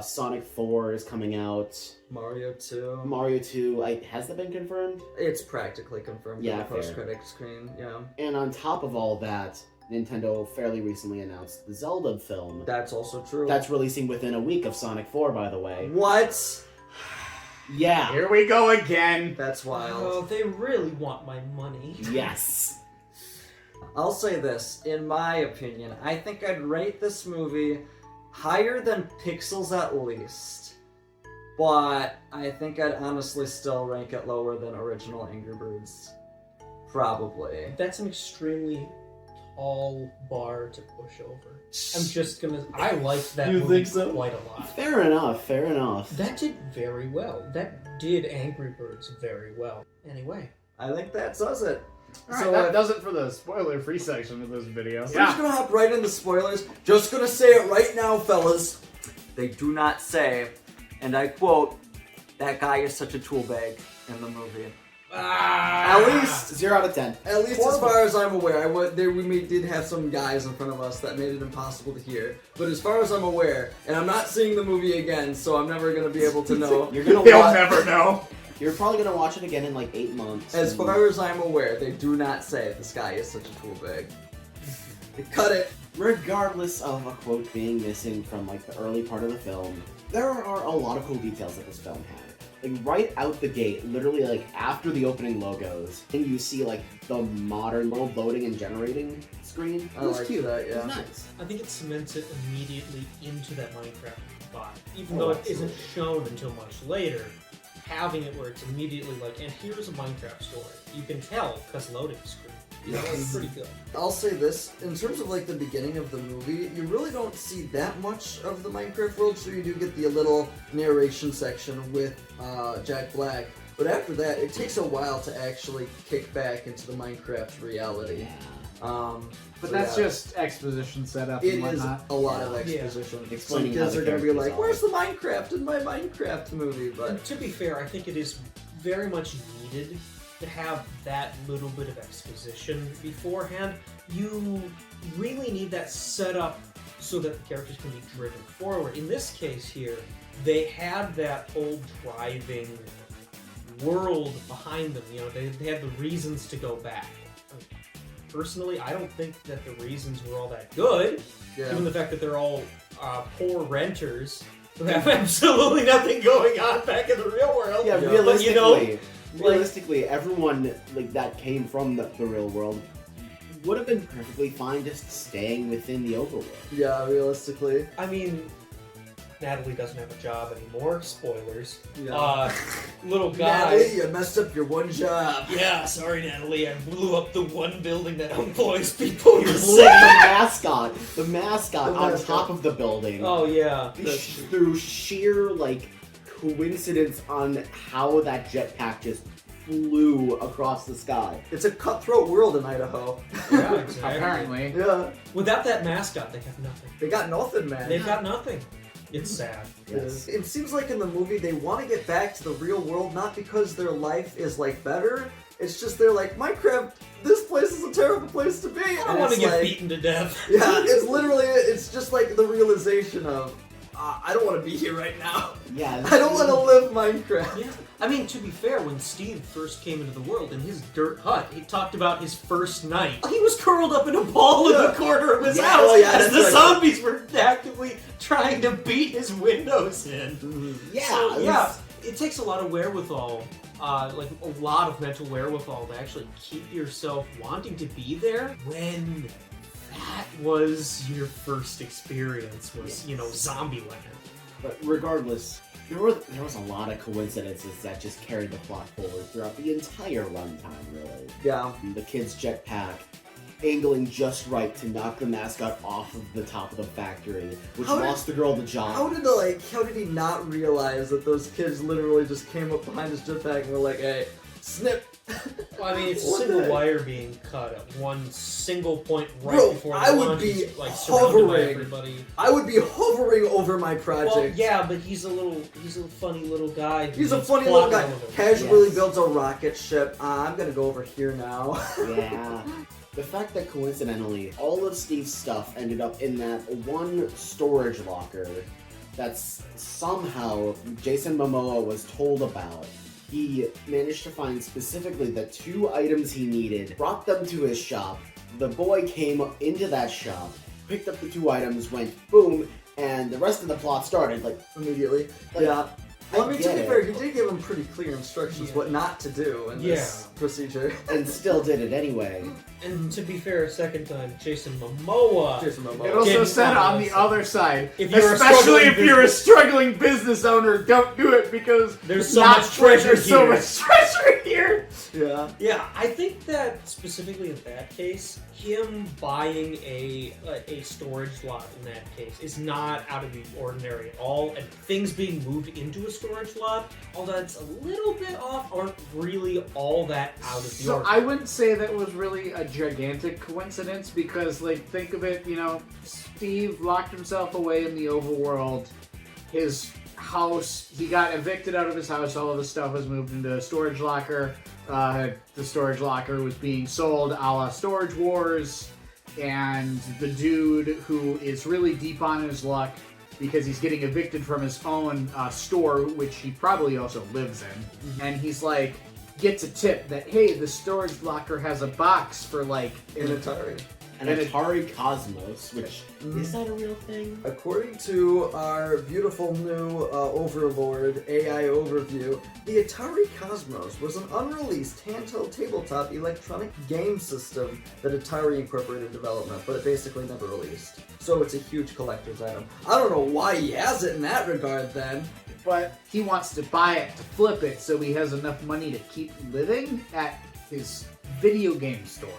Sonic 4 is coming out. Mario 2. Mario 2, has that been confirmed? It's practically confirmed in the fair. post-credit screen, yeah. And on top of all that, Nintendo fairly recently announced the Zelda film. That's also true. That's releasing within a week of Sonic 4, by the way. What? Yeah. Here we go again. That's wild. Oh, they really want my money. Yes. I'll say this, in my opinion, I think I'd rate this movie higher than Pixels at least. But I think I'd honestly still rank it lower than original Angry Birds. Probably. That's an extremely tall bar to push over. I'm just gonna... I liked that movie quite a lot. Fair enough, fair enough. That did very well. That did Angry Birds very well. Anyway. I think that does it. Alright, So, that does it for the spoiler-free section of this video. We're just gonna hop right into spoilers. Just gonna say it right now, fellas. They do not say, and I quote, "That guy is such a tool bag" in the movie. At least 0 out of 10. At least as far as I'm aware, we did have some guys in front of us that made it impossible to hear. But as far as I'm aware, and I'm not seeing the movie again, so I'm never going to be able to know. They'll never know. You're probably going to watch it again in like 8 months. As far as I'm aware, they do not say this guy is such a tool bag. They cut it. Regardless of a quote being missing from like the early part of the film, there are a lot of cool details that this film had. Like right out the gate, literally like after the opening logos, and you see like the modern little loading and generating screen. I like cute. that, yeah. It was nice. I think it cements it immediately into that Minecraft vibe. Even though it isn't shown until much later, having it where it's immediately like, and here's a Minecraft story. You can tell because loading screen. You know, it's pretty good. I'll say this, in terms of like the beginning of the movie, you really don't see that much of the Minecraft world, so you do get the little narration section with Jack Black. But after that, it takes a while to actually kick back into the Minecraft reality. But that's just exposition setup It and is whatnot. a lot of exposition. Some Explaining kids how are the going to be characters like, "Where's the Minecraft in my Minecraft movie?" But And to be fair, I think it is very much needed to have that little bit of exposition beforehand. You really need that setup so that the characters can be driven forward. In this case here, they had that whole driving world behind them. You know, they had the reasons to go back. Personally, I don't think that the reasons were all that good, given the fact that they're all poor renters who have absolutely nothing going on back in the real world. Yeah, But, you know, realistically, everyone like that came from the real world would have been perfectly fine just staying within the overworld. yeah, realistically. I mean, Natalie doesn't have a job anymore. Spoilers. Yeah. Little guy. Natalie, you messed up your one job. Yeah, sorry, Natalie. I blew up the one building that employs people. You're The sick. mascot on mascot. top of the building. Oh yeah. Through sheer like coincidence on how that jetpack just flew across the sky. It's a cutthroat world in Idaho. Yeah, exactly. Apparently. Yeah, Without that mascot, they have nothing. they got nothing, man. They've got nothing. It's sad. Yes. It seems like in the movie they want to get back to the real world, not because their life is like better. It's just they're like, Minecraft, this place is a terrible place to be. I don't want to get beaten to death. Yeah, it's literally, it's just like the realization of, I don't want to be here right now. Yeah. I don't want to live Minecraft. Yeah. I mean, to be fair, when Steve first came into the world in his dirt hut, he talked about his first night. He was curled up in a ball in the corner of his Yeah, house oh, yeah, as that's the right. zombies were actively trying to beat his windows in. Yeah. So, it yeah, was- it takes a lot of wherewithal, like a lot of mental wherewithal to actually keep yourself wanting to be there when that was your first experience, was, you know, Zombieland. But regardless, there was a lot of coincidences that just carried the plot forward throughout the entire runtime, really. Yeah. The kid's jetpack angling just right to knock the mascot off of the top of the factory, which How did- lost the girl the job. How did he not realize that those kids literally just came up behind his jetpack and were like, "Hey, snip." Well, I mean, it's a What the single heck? wire being cut at one single point right Bro, before the I would launch. be He's, like, surrounded by hovering. everybody. I would be hovering over my project. Well, yeah, but he's a funny little guy. who He's a needs funny plot little guy. relevance. Casually Yes. builds a rocket ship. I'm gonna go over here now. Yeah. The fact that coincidentally, all of Steve's stuff ended up in that one storage locker that's somehow Jason Momoa was told about. He managed to find specifically the 2 items he needed, brought them to his shop. The boy came into that shop, picked up the 2 items, went boom, and the rest of the plot started. Like, Immediately. Like, Yeah. Well, I mean, to get be it. fair, he did give him pretty clear instructions Yeah. what not to do in this procedure. and still did it anyway. And to be fair, second time, Jason Momoa. Jason Momoa. It also Didn't said on want the to other side, If you're a especially struggling if you're a struggling business owner, don't do it because There's so not much treasure there's so here. much treasure here. Yeah. Yeah, I think that specifically in that case, him buying a storage lot in that case is not out of the ordinary at all, and things being moved into a storage lot, although it's a little bit off, aren't really all that out of the So ordinary. I wouldn't say that was really a gigantic coincidence because, like, think of it, Steve locked himself away in the overworld. His house, he got evicted out of his house, all of his stuff was moved into a storage locker. The storage locker was being sold a la Storage Wars, and the dude who is really deep on his luck because he's getting evicted from his own store, which he probably also lives in, and he's like, gets a tip that, hey, the storage locker has a box for like In Atari. An Atari Cosmos, which is that a real thing? According to our beautiful new Overlord AI overview, the Atari Cosmos was an unreleased handheld tabletop electronic game system that Atari incorporated development, but it basically never released. So it's a huge collector's item. I don't know why he has it in that regard then. but he wants to buy it to flip it so he has enough money to keep living at his video game store.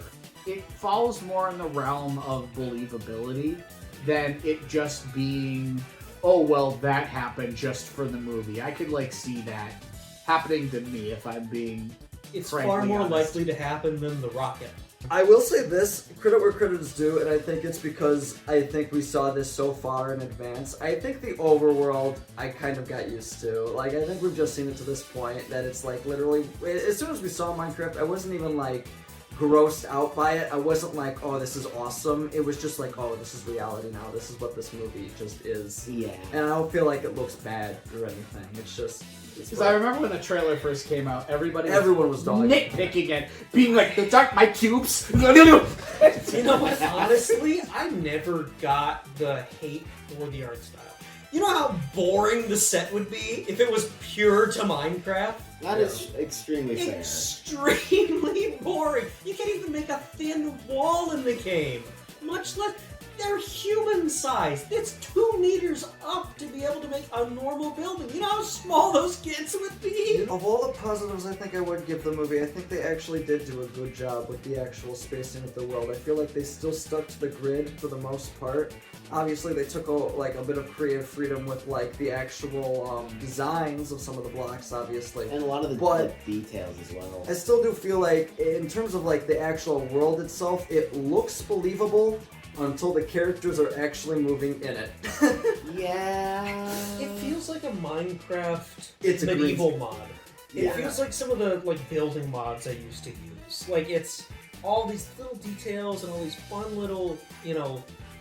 It falls more in the realm of believability than it just being, oh, well, that happened just for the movie. I could, see that happening to me if I'm being It's frankly far more honest. likely to happen than the rocket. I will say this, credit where credit is due, and I think it's because I think we saw this so far in advance. I think the overworld, I kind of got used to. I think we've just seen it to this point, that it's literally, as soon as we saw Minecraft, I wasn't even grossed out by it. I wasn't like, oh, this is awesome. It was just like, oh, this is reality now. This is what this movie just is. Yeah. And I don't feel like it looks bad or anything. It's just... Because I remember when the trailer first came out, Everyone was dogging nitpicking it, being like, "Those aren't my cubes." You know what? Honestly, I never got the hate for the art style. You know how boring the set would be if it was pure to Minecraft? That is extremely fair. Extremely boring. You can't even make a thin wall in the game. Much less, they're human sized. It's 2 meters up to be able to make a normal building. You know how small those kids would be? Of all the positives I think I would give the movie, I think they actually did do a good job with the actual spacing of the world. I feel like they still stuck to the grid for the most part. Obviously, they took a bit of creative freedom with the actual designs of some of the blocks, obviously. And a lot of the details as well. I still do feel like, in terms of the actual world itself, it looks believable until the characters are actually moving in it. Yeah. It feels like a Minecraft It's a medieval mod. It Yeah. feels like some of the building mods I used to use. It's all these little details and all these fun little,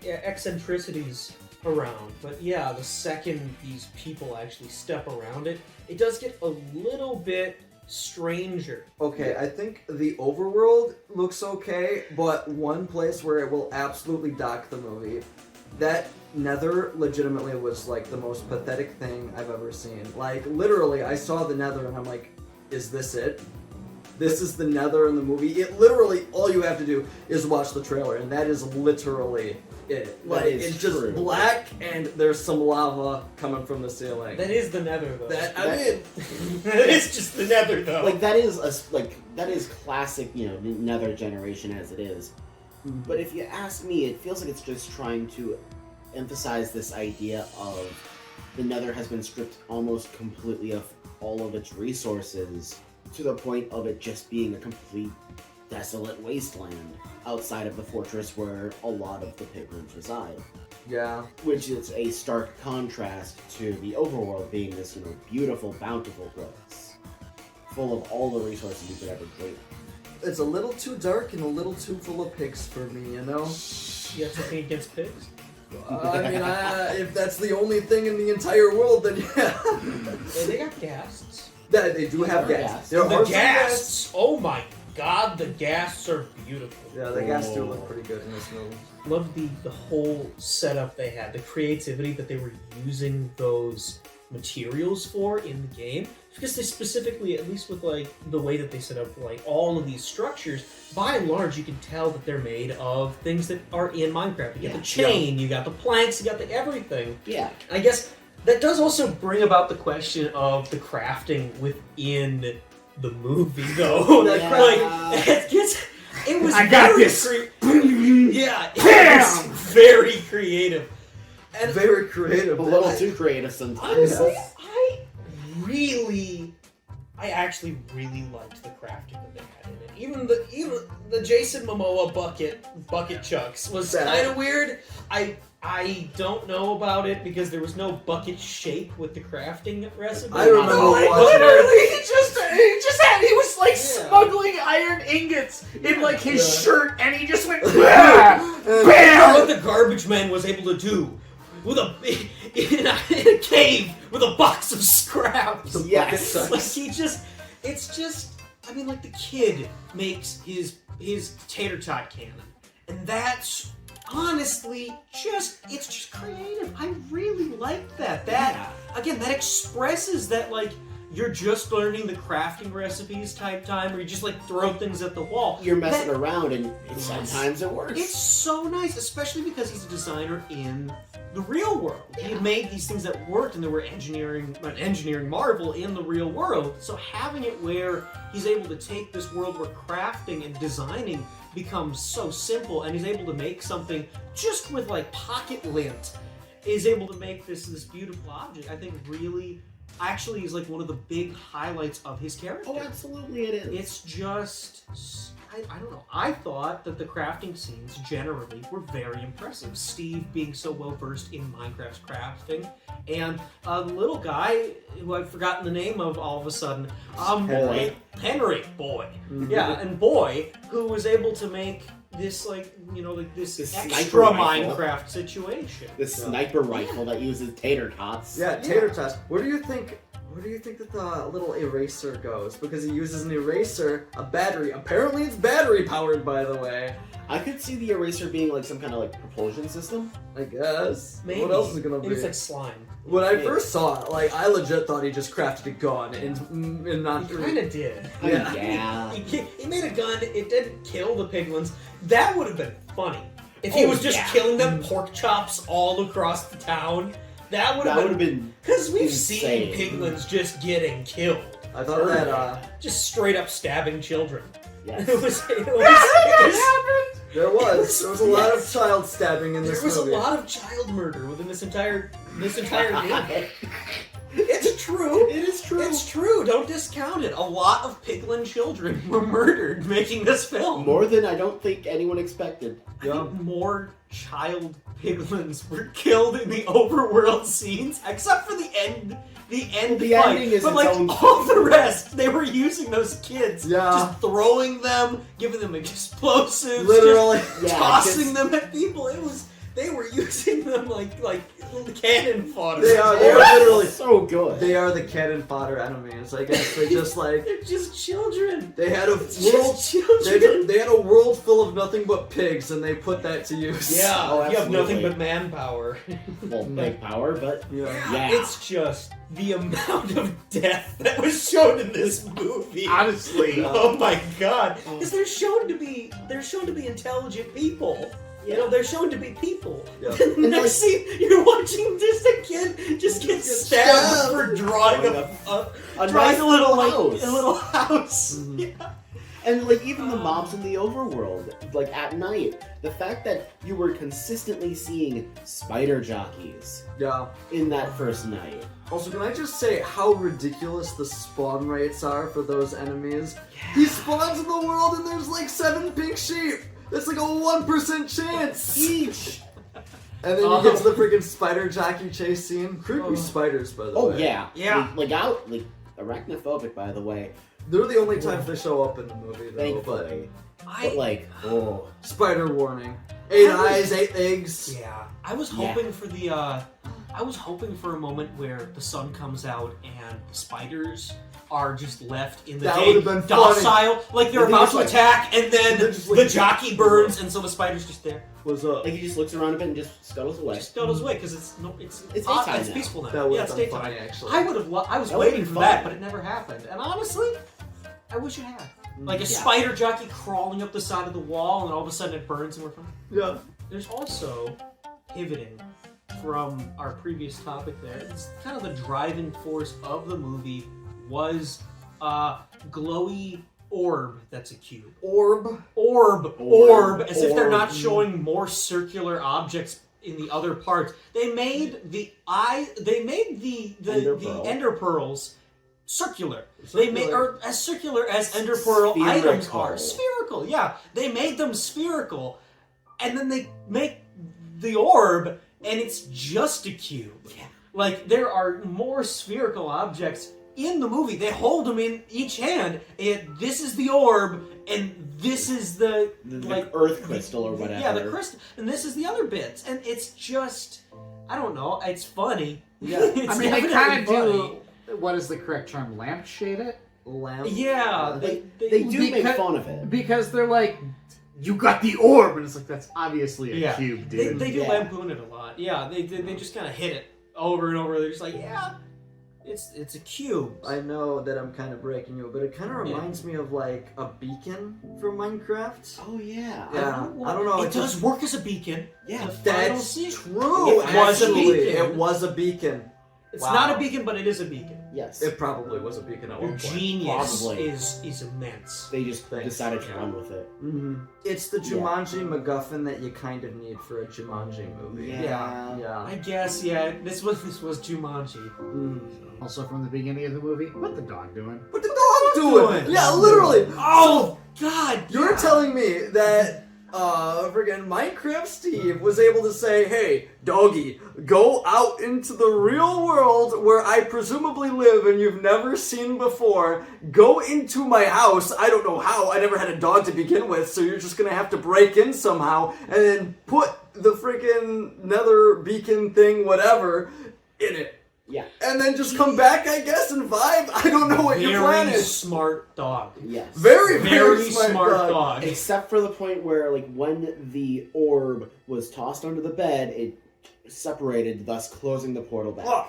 eccentricities around. But yeah, the second these people actually step around it, it does get a little bit stranger. Okay, I think the overworld looks okay, but one place where it will absolutely dock the movie, that Nether legitimately was the most pathetic thing I've ever seen. Literally, I saw the Nether and I'm like, is this it? This is the Nether in the movie? It literally, all you have to do is watch the trailer, and that is literally it. That is it's just true. black and there's some lava coming from the ceiling. That is the Nether, though. That It's just the Nether, though. that is classic, Nether generation as it is. But if you ask me, it feels like it's just trying to emphasize this idea of the Nether has been stripped almost completely of all of its resources to the point of it just being a complete desolate wasteland outside of the fortress where a lot of the piglins reside. Yeah. Which is a stark contrast to the overworld being this, beautiful, bountiful place, full of all the resources you could ever dream. It's a little too dark and a little too full of pigs for me, You have something against pigs? If that's the only thing in the entire world, then yeah. Hey, they got ghasts. They do have There are gas. ghasts. There The are some ghasts! Oh my god, the ghasts are beautiful. Yeah, the gas do look pretty good in this movie. Love the whole setup they had, the creativity that they were using those materials for in the game. Because they specifically, at least with the way that they set up all of these structures, by and large you can tell that they're made of things that are in Minecraft. You got the chain, you got the planks, you got the everything. Yeah. I guess that does also bring about the question of the crafting within the movie though. Yeah. Like it was I got very this. yeah, it was very creative. And Very creative. A little too creative sometimes. honestly, I actually really liked the crafting that they had in it. Even the Jason Momoa bucket chucks was Sad. kind of weird. I don't know about it because there was no bucket shape with the crafting recipe. I remember Like, watching literally, he was like Yeah. smuggling iron ingots in like his Yeah. shirt, and he just went bam, bam. What the garbage man was able to do with in a cave with a box of scraps. The Yes. bucket Like chucks. it's just. I mean, like the kid makes his tater tot cannon, and that's honestly it's just creative. I really like that. That again, that expresses that like you're just learning the crafting recipes type time, where you just like throw things at the wall. You're messing That- around, and sometimes it works. It's so nice, especially because he's a designer in the real world. He had made these things that worked, and there were an engineering marvel in the real world. So having it where he's able to take this world where crafting and designing becomes so simple, and he's able to make something just with like pocket lint, is able to make this beautiful object. I think really, actually, is like one of the big highlights of his character. Oh, absolutely, it is. It's just, I don't know. I thought that the crafting scenes generally were very impressive. Steve being so well versed in Minecraft's crafting, and the little guy who I've forgotten the name of all of a sudden, Henry. Henry, boy, Mhm. yeah, and boy who was able to make this this This extra sniper rifle. Minecraft situation. This sniper rifle that uses tater tots. Yeah, tater tots. Where do you think that the little eraser goes? Because he uses an eraser, a battery. Apparently it's battery powered, by the way. I could see the eraser being like some kind of like propulsion system. I guess. Maybe. What else is it gonna Maybe be? it's like slime. When I Maybe. first saw it, like I legit thought he just crafted a gun and not. He kind of did. Yeah. Yeah. He made a gun. It didn't kill the piglins. That would have been funny if he Oh, was just yeah. killing them pork chops all across the town. That would That would have have been been. because we've insane. seen piglins just getting killed, I thought that just straight up stabbing children. Yes. It was there was a lot of Yes. child stabbing in this there was movie. a lot of child murder within this entire movie. It's true. It is true. It's true. Don't discount it. A lot of piglin children were murdered making this film. More than I don't think anyone expected. I think more child piglins were killed in the overworld scenes, except for the end. The end The fight. ending is but its like own all the rest, they were using those kids, Yeah. just throwing them, giving them explosives, Literally. just Yeah, tossing just- them at people. They were using them like cannon fodder. They are literally. So good. They are the cannon fodder enemies. I guess they just like They're just children. they had a It's world. just children. They had a world full of nothing but pigs, and they put that to use. Yeah, Oh, you have nothing absolutely. but manpower. Well, big power, but Yeah. yeah. It's just the amount of death that was shown in this movie. Honestly, Oh my god! Because they're shown to be intelligent people. You know, they're shown to be people. Yeah. And the And next scene, you're watching just a kid just get stabbed stabbed. for drawing A drawing nice a little house. a little house. Mhm. Yeah. And like even the mobs in the overworld, like at night, the fact that you were consistently seeing spider jockeys Yeah. in that first night. Also, can I just say how ridiculous the spawn rates are for those enemies? He spawns in the world and there's like 7 pink sheep. That's like a 1% chance Each. And then you get to the freaking spider jockey chase scene. Creepy Oh. spiders, by the Oh way. yeah. Yeah. Like arachnophobic, by the way. They're the only times they show up in the movie, though. Thankfully. But like, But spider warning. 8 I was- eyes, 8 legs. Yeah, I was Yeah. hoping for I was hoping for a moment where the sun comes out and the spiders are just left in the That day would've been docile, like they're And about just to like- attack, and then they're just the like- jockey burns, and so the spider's just there, What's up? like he just looks around a bit and just scuttles away. just scuttles away because it's It's daytime it's now. peaceful now. That would Yeah, have it's been daytime. funny, actually. I would have. I was That would've waiting been for fun. that, but it never happened. And honestly, I wish it had. Like a Yeah. spider jockey crawling up the side of the wall, and all of a sudden it burns, and we're fine. Yeah. There's also, pivoting from our previous topic there, it's kind of the driving force of the movie was glowy orb that's a cube. Orb. Orb, as if they're Orb. not showing more circular objects in the other parts. They made the Ender pearl. ender pearls circular. They made or as circular as ender pearl items are. Spherical, yeah. They made them spherical, and then they make the orb, and it's just a cube. Yeah. Like, there are more spherical objects in the movie. They hold them in each hand, and this is the orb, and this is the earth crystal or whatever. Yeah, the crystal, and this is the other bits, and it's just, I don't know, it's funny. Yeah. It's I mean, they definitely kind of funny. do, what is the correct term, lampshade it? Lamp. Yeah, They do make Because- fun of it. Because they're like, you got the orb, and it's like, that's obviously a Yeah. cube, They dude. do Yeah. lampoon it a lot. Yeah, they just kind of hit it over and over. They're just like, yeah, it's a cube. I know that I'm kind of breaking you, but it kind of reminds me of like a beacon from Minecraft. Oh yeah. Yeah, I don't know. It does work as a beacon. Yeah. The final That's scene- true. It was a actually. beacon. It was a beacon. It's Wow. not a beacon, but it is a beacon. Yes. It probably was a beacon at Your one point. genius Probably. is immense. They just Thanks. decided to Yeah. run with it. Mhm. It's the Jumanji MacGuffin that you kind of need for a Jumanji movie. Yeah. Yeah. I guess, yeah. This was Jumanji. Mm. Also from the beginning of the movie, what the dog doing? What the dog doing? doing? Yeah, literally. Oh God! You're yeah. telling me that friggin' Minecraft Steve was able to say, hey, doggy, go out into the real world where I presumably live and you've never seen before. Go into my house. I don't know how. I never had a dog to begin with, so you're just gonna have to break in somehow and then put the freaking nether beacon thing, whatever, in it. Yeah. And then just come back, I guess, and vibe. I don't know what your plan Very is. smart dog. Yes. Very, Very smart dog. Except for the point where, like, when the orb was tossed under the bed, it separated, thus closing the portal back. Oh,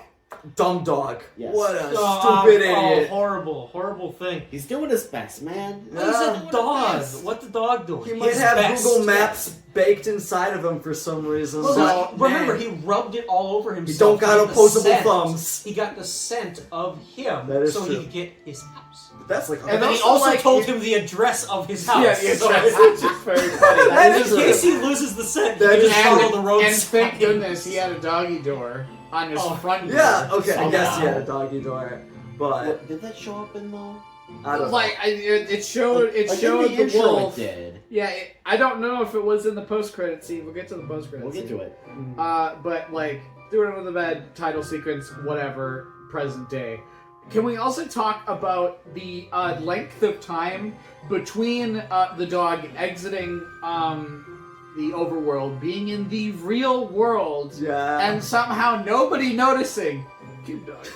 dumb dog. Yes. What a stupid idiot. Horrible thing. He's doing his best, man. He's a dog. best. What the dog doing? He might His have best. Google Maps baked inside of him for some reason. Well, but remember, man, he rubbed it all over he himself. don't got to get the opposable scent. thumbs. He got the scent of him, That is so true. he could get his house. That's like, And then he also told him the address of his house. Yeah, the so address, which is very funny. That in is case he loses the scent, he That can is just true. follow the road. And thank goodness he had a doggy door on his front door. Yeah, okay, I Somehow. guess he had a doggy door, but What, did that show up in the... I don't Like it showed Like, showed in the intro wolf. It did. Yeah, I don't know if it was in the post-credit scene. We'll get to the post-credit We'll scene. get to it. But like, threw it under the bed, title sequence, whatever, present day. Can we also talk about the length of time between the dog exiting the overworld, being in the real world, yeah. and somehow nobody noticing? Cute dog.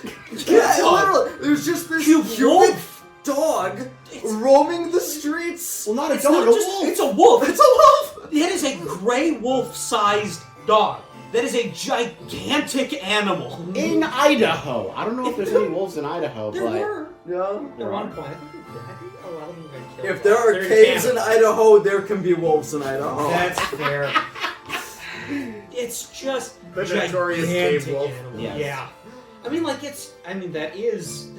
Yeah, literally, there's just this Cute cubic wolf. dog roaming the streets. Well, not a It's dog, not a just, wolf. it's a wolf. It's a wolf. That is a gray wolf-sized dog. That is a gigantic animal. In Idaho. I don't know if there's any wolves in Idaho, There but... were. Yeah. At one point, I think a lot of them got killed. If there are They're caves in Canada. Idaho, there can be wolves in Idaho. That's fair. It's just The notorious gigantic cave wolf. animal. Yes. Yeah. I mean, like, that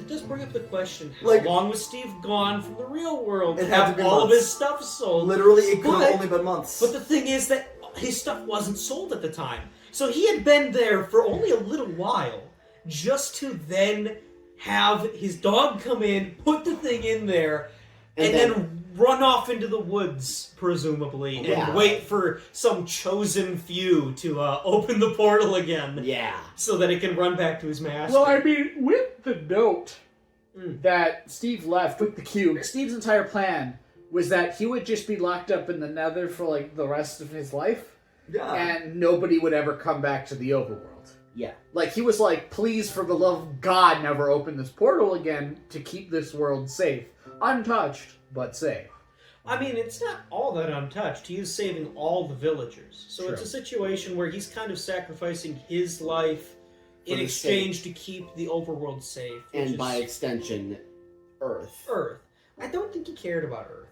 does bring up the question, how Like- long was Steve gone from the real world It to had to have be all of months. his stuff sold? Literally, it could have But- only been months. But the thing is that his stuff wasn't sold at the time. So he had been there for only a little while, just to then have his dog come in, put the thing in there, and then run off into the woods, presumably, and Yeah. wait for some chosen few to open the portal again, Yeah. so that it can run back to his master. Well, I mean, with the note Mm. that Steve left with the cube, Steve's entire plan was that he would just be locked up in the Nether for like the rest of his life, yeah. and nobody would ever come back to the overworld. Yeah. Like, he was like, please, for the love of God, never open this portal again to keep this world safe. Untouched, but safe. I mean, it's not all that untouched. He is saving all the villagers. So True. it's a situation where he's kind of sacrificing his life For in the exchange to keep the overworld safe. which And is by extension, Earth. Earth. I don't think he cared about Earth.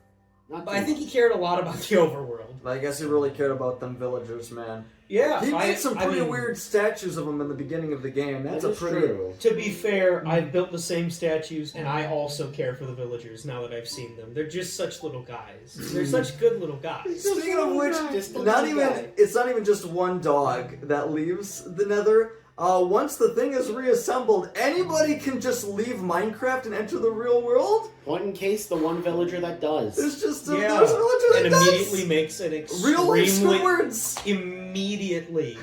Not But too I think he much. cared a lot about the overworld. I guess he really cared about them villagers, man. Yeah, He made some pretty mean, weird statues of them in the beginning of the game. That's That a is pretty. true. To be fair, I've built the same statues, and I also care for the villagers now that I've seen them. They're just such little guys. They're such good little guys. Speaking of which, Just a not little even guy. it's not even just one dog that leaves the Nether. Once the thing is reassembled, anybody can just leave Minecraft and enter the real world. Point in case the one villager that does. There's just a, Yeah, there's a villager that and does. immediately makes an Real life extremely Squidwards. immediately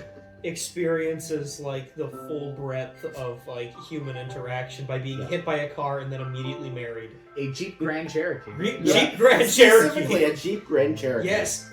experiences like the full breadth of like human interaction by being hit by a car and then immediately married. A Jeep Grand Cherokee. Jeep Grand Specifically Cherokee. a Jeep Grand Cherokee. Yes,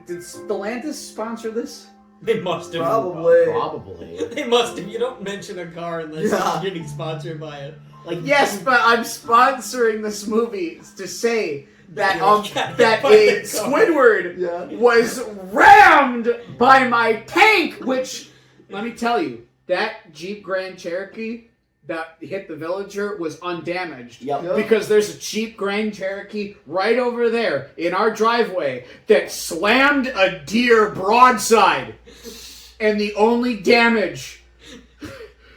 Did Stellantis sponsor this? they must have. Probably. Probably. They must have. You don't mention a car unless Yeah. you're getting sponsored by it. Like Yes, but I'm sponsoring this movie to say that Yeah, that by a the car. Squidward Yeah. was rammed by my tank, which, let me tell you, that Jeep Grand Cherokee that hit the villager was undamaged. Yep. Yep. Because there's a Jeep Grand Cherokee right over there in our driveway that slammed a deer broadside. And the only damage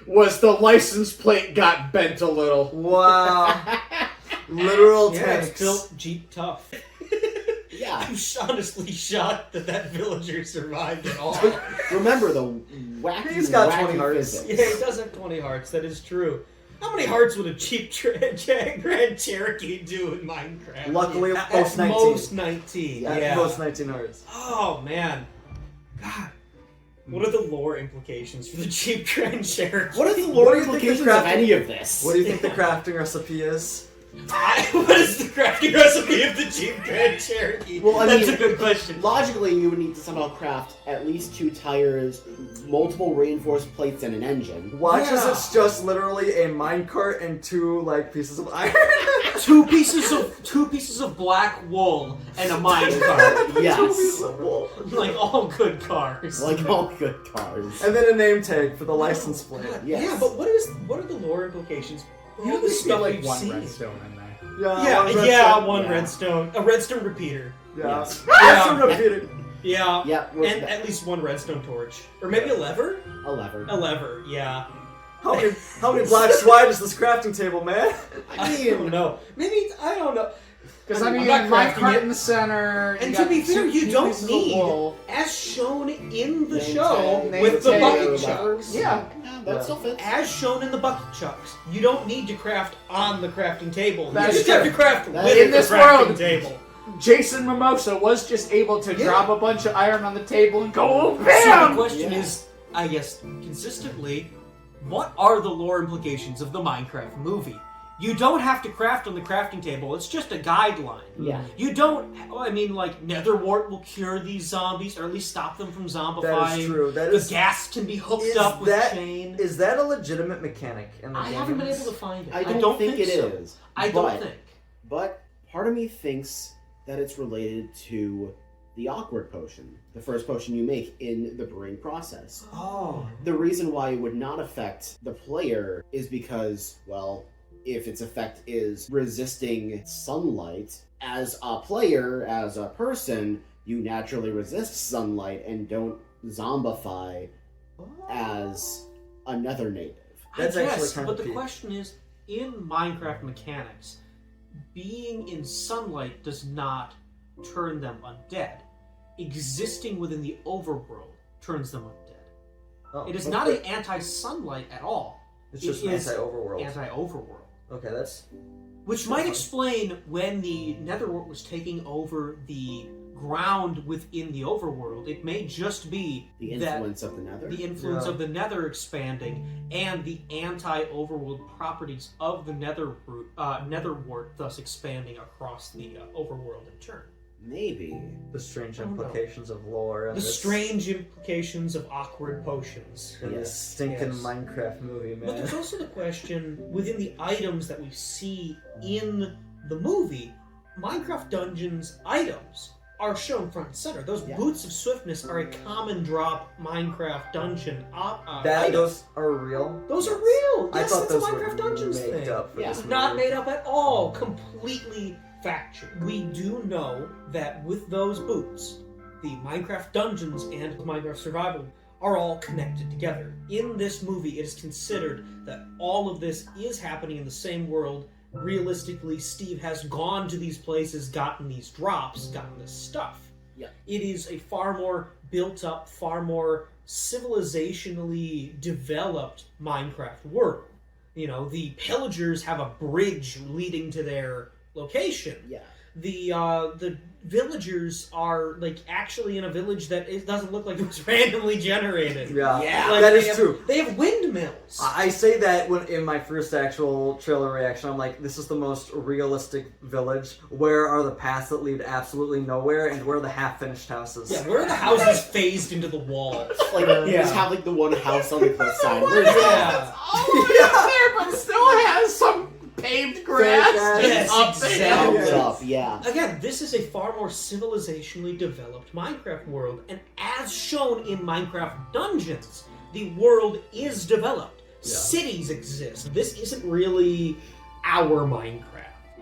was the license plate got bent a little. Wow. Literal Yeah, tanks. it's built Jeep tough. Yeah. I'm honestly shocked that villager survived at all. Remember the wacky, He's got wacky 20 hearts. physics. Yeah, he does have 20 hearts. That is true. How many hearts would a Jeep Grand Cherokee do in Minecraft? Luckily, At most 19. most 19. At Yeah. most 19 hearts. Oh man. God. What are the lore implications for the Jeep Grand Cherokee? What are the What lore do you think the implications of crafting- any of this? What do you think the crafting recipe is? What is the crafting recipe of the Jeep Grand Cherokee? Well, I That's mean, a good question. Logically, you would need to somehow craft at least 2 tires, multiple reinforced plates, and an engine. Watch as Yeah. it's just literally a minecart and 2 like pieces of iron. Two pieces of black wool and a minecart. Yes. 2 pieces of wool. Like all good cars. Like all good cars. And then a name tag for the license plate. Yes. Yeah, but what are the lore implications? You All the just feel stuff like we've one seen. redstone in there. One Yeah. redstone. A redstone repeater. Yeah. Yes. That's a repeated. Yeah. Yeah, And at least one redstone torch. Or maybe a lever? a lever. A lever, yeah. How many blocks wide is this crafting table, man? I don't know. Maybe, I don't know. Because I'm I mean, not my crafting cart it. in the center. And you to got be fair, two you don't pieces of need, wool. as shown in the Name show, tag, with the tag, bucket levers. chucks. Yeah. That still fits. As shown in the bucket chucks, you don't need to craft on the crafting table. That's you just have to true. craft That- with In the this crafting world. table. Jason Mamosa was just able to Yeah. drop a bunch of iron on the table and go, oh, So the bam! question Yeah. is, I guess, consistently, what are the lore implications of the Minecraft movie? You don't have to craft on the crafting table. It's just a guideline. Yeah. You don't. I mean, like Netherwart will cure these zombies, or at least stop them from zombifying. That is true. That The is. gas can be hooked Is up with that- chain. Is that a legitimate mechanic in the I games? haven't been able to find it. I don't think it so. is. I don't think. But part of me thinks that it's related to the awkward potion, the first potion you make in the brewing process. Oh. The reason why it would not affect the player is because, well, if its effect is resisting sunlight, as a player, as a person, you naturally resist sunlight and don't zombify as another native. That's I actually guess, kind but of the peak. question is, in Minecraft mechanics, being in sunlight does not turn them undead. Existing within the overworld turns them undead. Oh, It is okay. not an anti-sunlight at all. It's just it an is anti-overworld. Anti-overworld. Okay, that's. Which might explain when the Netherworld was taking over the ground within the overworld. It may just be The that influence of the nether. the influence Yeah. of the Nether expanding and the anti-overworld properties of the Netherwort thus expanding across the overworld in turn. Maybe. The strange I don't know. implications of lore and The this, strange implications of awkward potions. in this Yes. stinking Yes. Minecraft movie, But man. there's also the question, within the items that we see in the movie, Minecraft Dungeons items are shown front and center. Those Yeah. Boots of Swiftness are a common drop Minecraft Dungeon That item. those are real. Those are real! I Yes, thought that's a those Minecraft were Dungeons made thing. up for Yeah. this Not movie. made up at all. Completely factual. We do know that with those boots, the Minecraft dungeons and Minecraft survival are all connected together. In this movie, it is considered that all of this is happening in the same world. Realistically, Steve has gone to these places, gotten these drops, gotten this stuff. Yeah. It is a far more built up, far more civilizationally developed Minecraft world. You know, the pillagers have a bridge leading to their location. Yeah. The villagers are like actually in a village that it doesn't look like it was randomly generated. Yeah, Like, that they is have- true. They have windmills. I say that when in my first actual trailer reaction, I'm like, this is the most realistic village. Where are the paths that lead absolutely nowhere, and where are the half-finished houses? Yeah, where are the houses phased into the wall? Like, you just have like the one house on the cliffside. Where's Yeah. Oh, there, but it still has some paved grass. Yes, up exactly. there. up? Yeah. Again, this is a far more civilizationally developed Minecraft world, and as shown in Minecraft Dungeons, the world is developed. Yeah. Cities exist. This isn't really our Minecraft.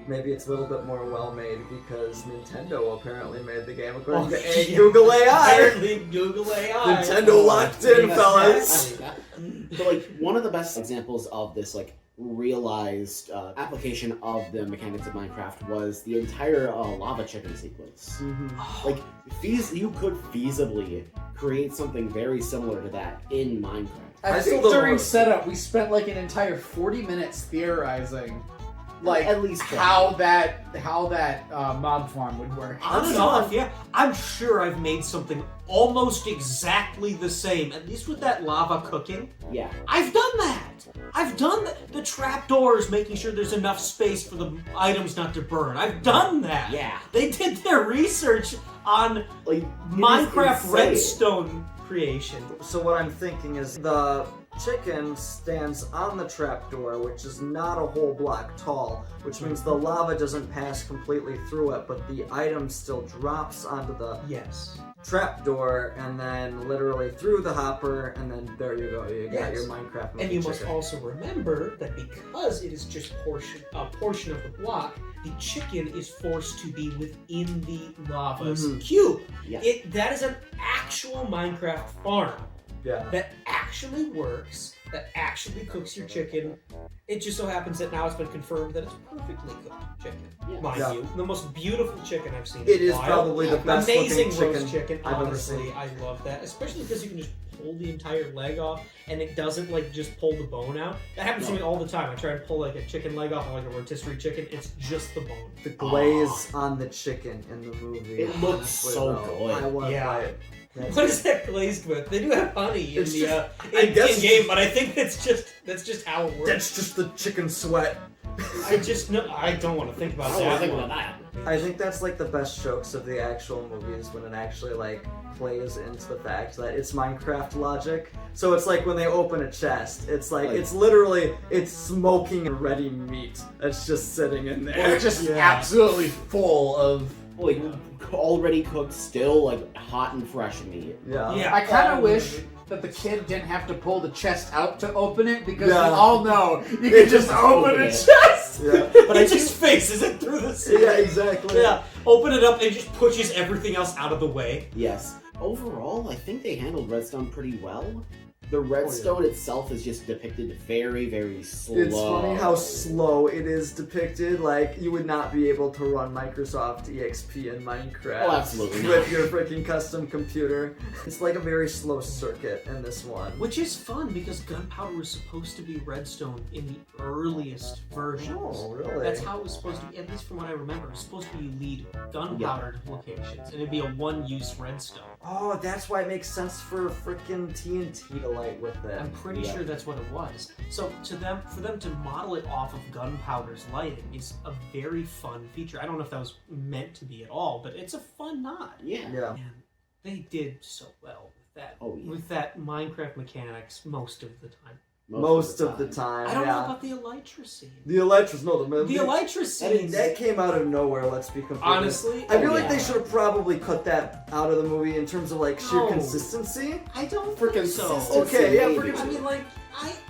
Maybe it's a little bit more well-made because Nintendo apparently made the game according to yeah. Google AI. Apparently, Google AI. Nintendo locked in, fellas. But like one of the best examples of this like realized application of the mechanics of Minecraft was the entire lava chicken sequence. Like you could feasibly create something very similar to that in Minecraft. I still think don't during know. setup, we spent like an entire 40 minutes theorizing, like At least how that mob farm would work. On and off, yeah. I'm sure I've made something almost exactly the same, at least with that lava cooking. Yeah. I've done that! I've done the trapdoors, making sure there's enough space for the items not to burn. I've done that! Yeah. They did their research on Like Minecraft insane. redstone creation. So what I'm thinking is the chicken stands on the trapdoor, which is not a whole block tall, which means the lava doesn't pass completely through it, but the item still drops onto the Yes. trapdoor and then literally through the hopper, and then there you go. You got Yes. your Minecraft And you chicken. must also remember that because it is just a portion of the block, the chicken is forced to be within the lava's cube. Yeah. That is an actual Minecraft farm Yeah. that actually works, that actually cooks your chicken. It just so happens that now it's been confirmed that it's perfectly cooked chicken. Yeah. Mind Yeah. you, the most beautiful chicken I've seen. It in a is while. probably the best Amazing looking roast chicken. I've ever Honestly, seen. I love that, especially because you can just pull the entire leg off, and it doesn't like just pull the bone out. That happens to me all the time. I try to pull like a chicken leg off, like a rotisserie chicken. It's just the bone. The glaze on the chicken in the movie. It looks honestly, so though, good. I want to Yeah. buy it. What is that glazed with? They do have honey in It's the just- I in guess game, but I think that's just how it works. That's just the chicken sweat. I just know I don't want to think about I don't want that. to think one. about that. I think that's like the best jokes of the actual movies when it actually like plays into the fact that it's Minecraft logic. So it's like when they open a chest, it's like it's literally it's smoking ready meat that's just sitting in there. Or just absolutely full of. Like already cooked, still like hot and fresh meat. Yeah. Yeah. I kind of wish that the kid didn't have to pull the chest out to open it because Yeah. we all know you can just open a it. chest. Yeah. But it just faces it through the ceiling. Yeah, exactly. Yeah, open it up and just pushes everything else out of the way. Yes. Overall, I think they handled Redstone pretty well. The redstone itself is just depicted very, very slow. It's funny how slow it is depicted. Like, you would not be able to run Microsoft EXP in Minecraft Oh, absolutely not. with your freaking custom computer. It's like a very slow circuit in this one. Which is fun because gunpowder was supposed to be redstone in the earliest versions. Oh, really? That's how it was supposed to be, at least from what I remember. It was supposed to be you lead gunpowder locations, and it'd be a one-use redstone. Oh, that's why it makes sense for freaking TNT to light with it. I'm pretty sure that's what it was. So for them to model it off of gunpowder's lighting is a very fun feature. I don't know if that was meant to be at all, but it's a fun nod. Yeah. Yeah. And they did so well with that. Oh, yeah. With that Minecraft mechanics most of the time. Most of the time, I don't know yeah. about the elytra scene. The Elytras, no, The elytra scene. that came out of nowhere, let's be completely Honestly, I feel Oh, like yeah. they should have probably cut that out of the movie in terms of like sheer No. consistency. I don't For think so. consistency, Okay, yeah, maybe. I mean, like,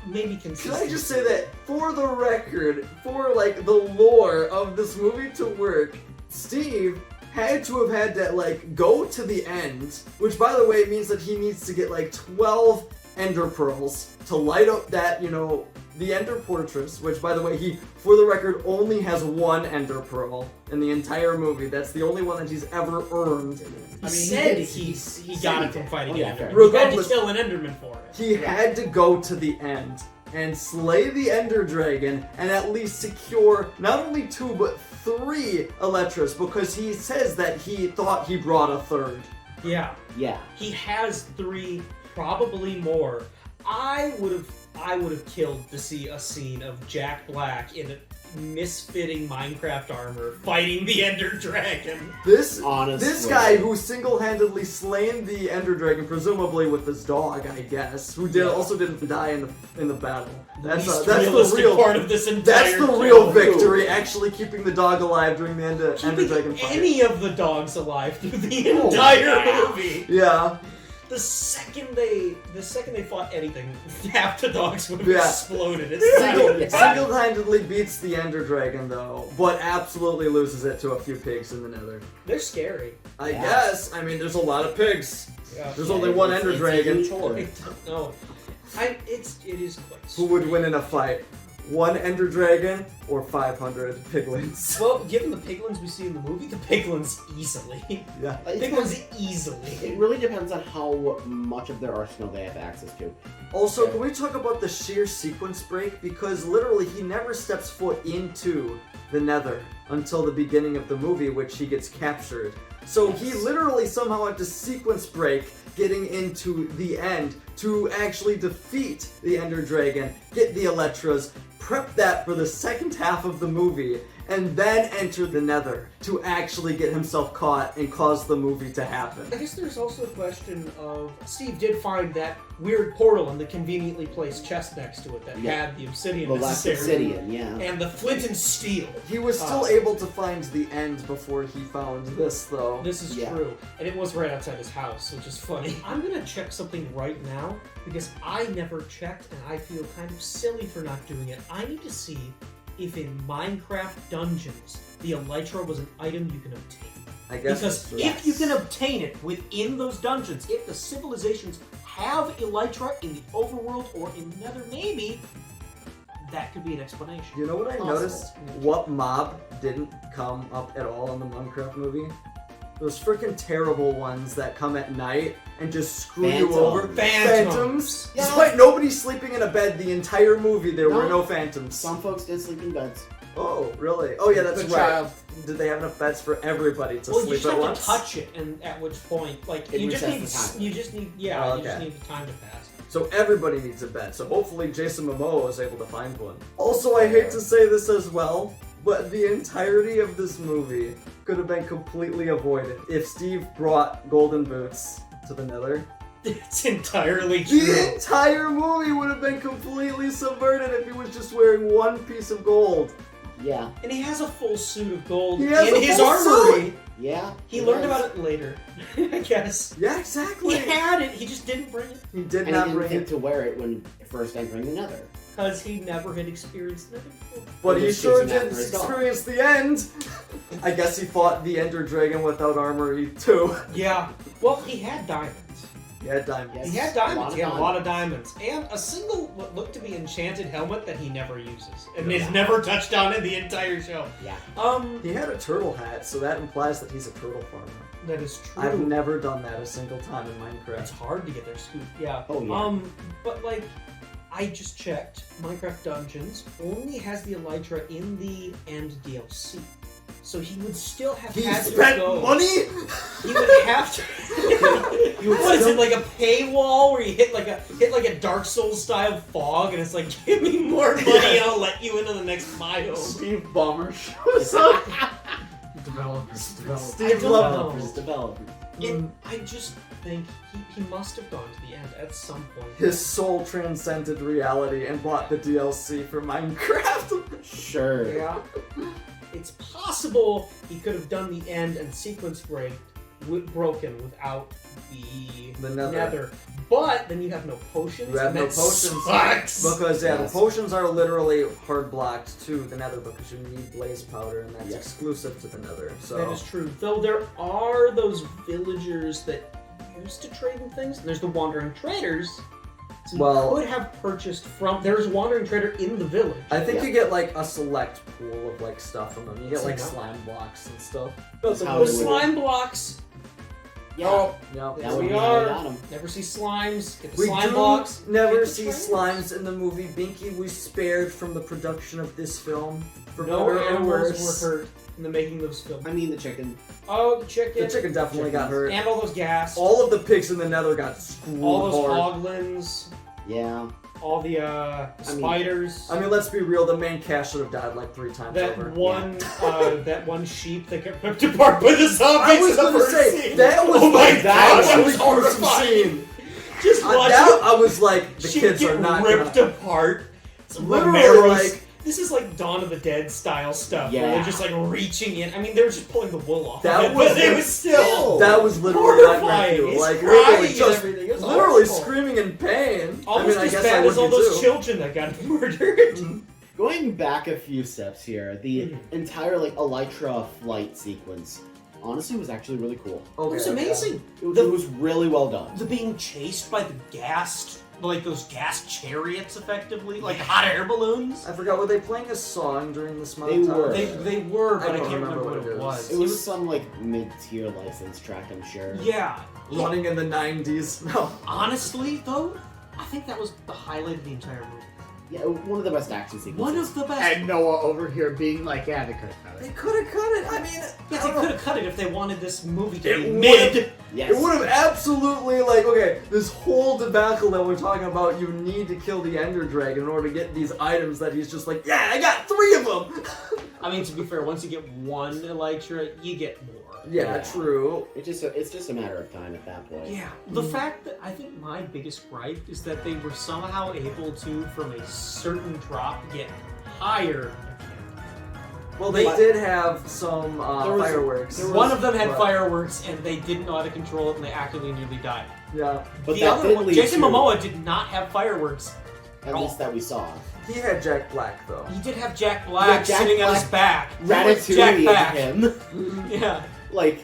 maybe Can consistency. I just say that for the record, for like the lore of this movie to work, Steve had to have had to, like, go to the end, which, by the way, means that he needs to get, like, 12 ender pearls to light up that, you know, the ender fortress, which, by the way, he, for the record, only has one ender pearl in the entire movie. That's the only one that he's ever earned. He said he got it from fighting yeah, Enderman. fair. He had to kill an Enderman for it. He had to go to the end and slay the ender dragon and at least secure not only 2 but 3 Elytras, because he says that he thought he brought a third. Yeah. Yeah. He has 3, probably more. I would have killed to see a scene of Jack Black in a misfitting Minecraft armor fighting the Ender Dragon. This Honestly. guy who single-handedly slain the ender dragon, presumably with his dog, I guess, who also didn't die in the battle. That's the real part of this entire That's the film. real victory, actually keeping the dog alive during the ender dragon fight. Any of the dogs alive through the entire movie. Yeah. The second they fought anything, half the dogs would have Yeah. exploded. It's Single-handedly beats the ender dragon though, but absolutely loses it to a few pigs in the nether. They're scary. I guess. I mean, there's a lot of pigs. Yeah. There's only one ender dragon. No, it is quite. Who would win in a fight? One ender dragon or 500 piglins? Well, given the piglins we see in the movie, the piglins easily. Yeah. Piglins easily. It really depends on how much of their arsenal they have access to. Also, can we talk about the sheer sequence break? Because literally he never steps foot into the nether until the beginning of the movie, which he gets captured. So he literally somehow had to sequence break getting into the end to actually defeat the ender dragon, get the Elytras, prep that for the second half of the movie, and then enter the nether to actually get himself caught and cause the movie to happen. I guess there's also a question of Steve did find that weird portal and the conveniently placed chest next to it that had the obsidian The last necessary. obsidian, yeah. And the flint and steel. He was still able to find the end before he found this, though. This is true. And it was right outside his house, which is funny. I'm gonna check something right now because I never checked and I feel kind of silly for not doing it. I need to see if in Minecraft dungeons the Elytra was an item you can obtain. I guess. Because if you can obtain it within those dungeons, if the civilizations have Elytra in the overworld or in Nether, maybe that could be an explanation. You know what I noticed? What mob didn't come up at all in the Minecraft movie? Those freaking terrible ones that come at night and just screw you over. Phantoms. Yeah. Despite nobody sleeping in a bed the entire movie, there were no phantoms. Some folks did sleep in beds. Oh, really? Oh, yeah, that's Good right. child. Did they have enough beds for everybody to Well, you sleep just at have once? to touch it, and at which point, like, It you just resets the time. need, you just need the time to pass. So everybody needs a bed. So hopefully Jason Momoa was able to find one. Also, I hate to say this as well, but the entirety of this movie could have been completely avoided if Steve brought golden boots to the nether. It's entirely true. The entire movie would have been completely subverted if he was just wearing one piece of gold. Yeah. And he has a full suit of gold He has in a his full armory. suit! Yeah. He learned about it later, I guess. Yeah, exactly. He had it, he just didn't bring it. He did And not he didn't bring think it. to wear it when first entering the nether. Because he never had experienced Nether before. But He he was sure chasing after did his dog. experience the end. I guess he fought the Ender Dragon without armor too. Yeah. Well, he had diamonds. He had diamonds. Yes. He had diamonds. He had a diamonds. lot of diamonds. And a single, what looked to be enchanted helmet that he never uses. And is never touched on in the entire show. Yeah. He had a turtle hat, so that implies that he's a turtle farmer. That is true. I've never done that a single time in It's Minecraft. hard to get their scoop. Yeah. Oh, yeah. But like, I just checked. Minecraft Dungeons only has the Elytra in the end DLC. So he would still have He had spent to go. money? He would have to. What is it, like a paywall where you hit like a Dark Souls style fog, and it's like, give me more money, and I'll let you into the next biome. Steve Ballmer shows up. Developers. Steve don't Love. know. Developers. I just think he must have gone to the end at some point. His soul transcended reality and bought the DLC for Minecraft. Sure. Yeah. It's possible he could have done the end and sequence break broken without the nether. But then you have no potions. You have and no that potions sucks. because the Yes. potions are literally hard blocked to the nether because you need blaze powder and that's exclusive to the nether. So That is true. Though there are those villagers that used to trade in things. There's the wandering traders. So you could have purchased from. There's a wandering trader in the village. I think you get like a select pool of like stuff from them. You get like Yeah. slime blocks and stuff. how The it would- slime blocks. Yeah. Yeah. Yes, That would we be how they are. got 'em. Never see slimes. Get the We slime do blocks. never get the see trainers. slimes in the movie. Binky was spared from the production of this film. For No better or animals worse. were hurt in the making of this film. I mean, the chicken. Oh, the chicken. The chicken definitely got hurt. And all those gas. All of the pigs in the nether got screwed all those hard. hoglins. Yeah. All the spiders. I mean, let's be real. The main cast should have died like 3 times that over. one, that one sheep that got ripped apart by the zombies. I was in the gonna first say scene. that was Oh my like God, that that was was gruesome horrifying. scene. Just watching That I was like, the sheep kids get are not ripped gonna... apart. It's Literally, Romero's. like- This is like Dawn of the Dead style stuff. Where Yeah. they're just like reaching in. I mean, they were just pulling the wool off. That of it, was- but it was still. That was literally horrifying. nightmare fuel. It's Like crying literally and just everything. It was literally awful. screaming in pain. Almost I as guess bad I as would all be those too. children that got murdered. Going back a few steps here, the entire like elytra flight sequence honestly was actually really cool. Okay, It was okay. amazing. It was really well done. The being chased by the gassed, like those gas chariots, effectively, like hot air balloons. I forgot, were they playing a song during this They montage? were. They were, but I, don't can't remember remember what what it it was. is. It was some like mid-tier license track, I'm sure. Yeah. Running in the 90s. No. Honestly, though, I think that was the highlight of the entire movie. Yeah, one of the best action sequences. One of the best. And Noah over here being like, yeah, they could have done They it. could have cut it. I mean, Yeah, they could have cut it if they wanted this movie to It be would've- mid. Yes. It would have absolutely, like, okay, this whole debacle that we're talking about, you need to kill the Ender Dragon in order to get these items that he's just like, yeah, I got 3 of them! I mean, to be fair, once you get one elytra, you get more. Yeah, true. It's just a matter of time at that point. Yeah, the fact that I think my biggest gripe is that they were somehow able to, from a certain drop, get higher. Well, they did have some was- fireworks. there was- One of them had but- fireworks, and they didn't know how to control it, and they actively nearly died. Yeah. But The that other did one, lead Jason to- Momoa did not have fireworks. At least that we saw. He had Jack Black, though. He did have Jack Black Jack sitting on Black- his back. Ratatouille Jack Black. him. Yeah. Like,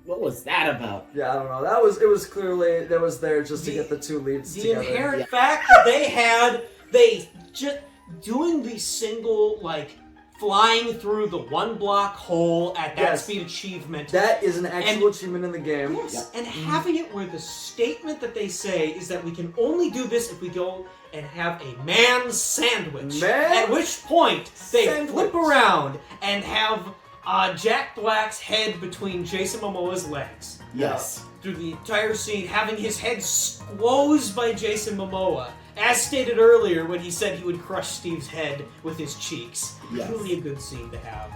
what was that about? Yeah, I don't know. It was clearly, that was there just to get the 2 leads The together. inherent Yeah. fact that they just doing the single, like, flying through the 1 block hole at that Yes. speed achievement. That is an actual And- achievement in the game. Yes, and having it where the statement that they say is that we can only do this if we go and have a man sandwich. Man At which point they sandwich. flip around and have Jack Black's head between Jason Momoa's legs. Yes. Through the entire scene, having his head squozed by Jason Momoa. As stated earlier when he said he would crush Steve's head with his cheeks. Yes. Really a good scene to have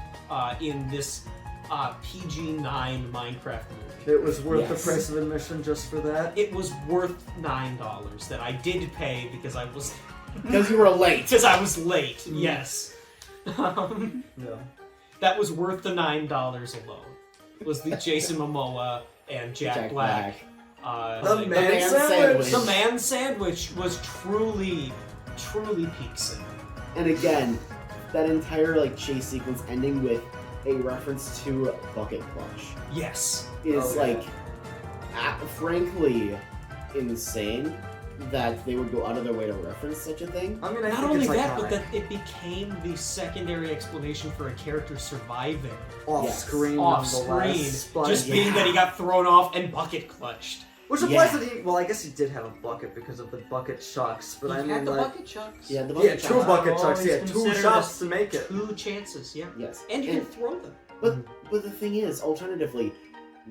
in this PG-9 Minecraft movie. It was worth the Yes. price of admission just for that. It was worth $9 that I did pay because I was Because you were late. late. Yes, Yeah. that was worth the $9 alone. Was the Jason Momoa and Jack Black. The like, man man sandwich. sandwich. the man sandwich was truly peak cinema. And again, that entire like chase sequence ending with a reference to Bucket Clutch Yes. is Okay. like, frankly, insane that they would go out of their way to reference such a thing. I mean, I Not think only it's that, iconic. but that it became the secondary explanation for a character surviving off Yes. screen, off screen, nonetheless, but- just being that he got thrown off and bucket clutched. Which implies Yeah. that he, well, I guess he did have a bucket because of the bucket chucks, but I mean, like, bucket chucks. Yeah, the he had bucket 2 chucks. bucket Oh, chucks, he he's had 2 considered shots a- to make it. 2 chances, yeah. Yes. And you can throw them. But the thing is, alternatively,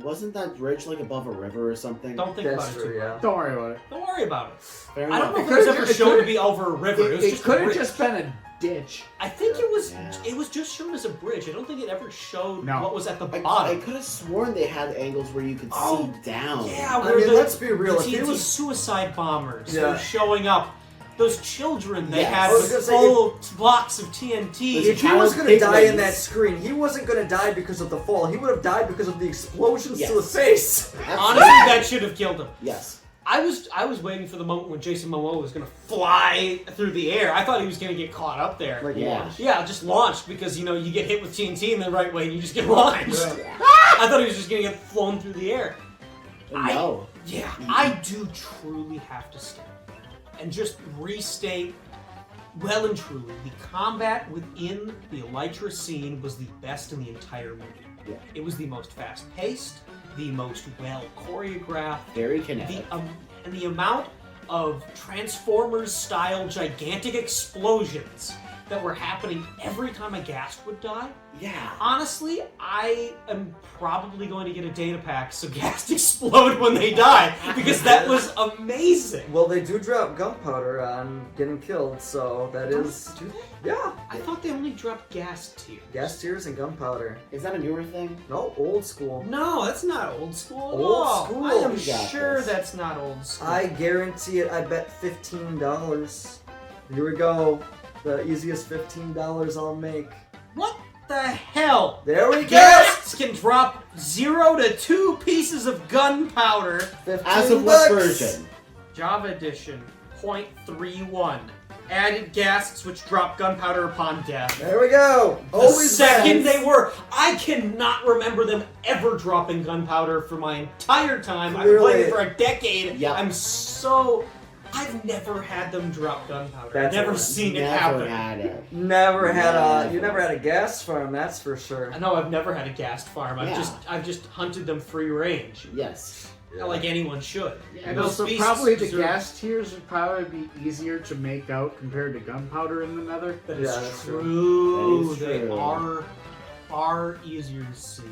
wasn't that bridge like above a river or something? Don't think That's about it true, too yeah. much. Don't worry about it. Don't worry about it. Fair I don't enough. know if it was could've- ever it shown to could've- be over a river. It was It just a could have bridge. just been a ditch. I think it was. Yeah. It was just shown as a bridge. I don't think it ever showed No. what was at the I bottom. could have sworn they had angles where you could Oh, see down. Yeah, I where mean, the, let's be real, the if he TNT was- suicide bombers Yeah. were showing up those children they Yes. had I was with gonna say, full blocks of TNT. If he was going to die in that piglins. screen, he wasn't going to die because of the fall. He would have died because of the explosions to the Yes. face. Honestly, that should have killed him. Yes. I was waiting for the moment when Jason Momoa was gonna fly through the air. I thought he was gonna get caught up there. Like, Yeah. Yeah, just launched because you get hit with TNT in the right way and you just get launched. Yeah. I thought he was just gonna get flown through the air. No. I do truly have to state and just restate well and truly the combat within the Elytra scene was the best in the entire movie. Yeah. It was the most fast-paced, the most well choreographed, Very kinetic. and the amount of Transformers-style gigantic explosions that were happening every time a ghast would die. Yeah. Honestly, I am probably going to get a data pack so ghast explode when they die because that was amazing. Well, they do drop gunpowder on getting killed, so that is... Do they? Yeah. I thought they only dropped gas tears. Gas tears and gunpowder. Is that a newer thing? No, old school. No, that's not old school at Old all. school. I am We got sure this. that's not old school. I guarantee it. I bet $15. Here we go. The easiest $15 I'll make. What the hell? There we go! Ghasts can drop 0 to 2 pieces of gunpowder. 15 As of what bucks. version? Java Edition 0.31. Added ghasts which drop gunpowder upon death. There we go. The Always second best. they were, I cannot remember them ever dropping gunpowder for my entire time. I've been playing it for a decade. Yep. I've never had them drop gunpowder. That's I've never right. seen it Never happen. had it. You Never. never had a gas farm, that's for sure. I know I've never had a ghast farm. Yeah. I've just hunted them free range. Yes. Like anyone should. And Those also, beasts probably the deserve- gas tiers would probably be easier to make out compared to gunpowder in the nether. That Yeah, is that's true. That is They true. are far easier to see.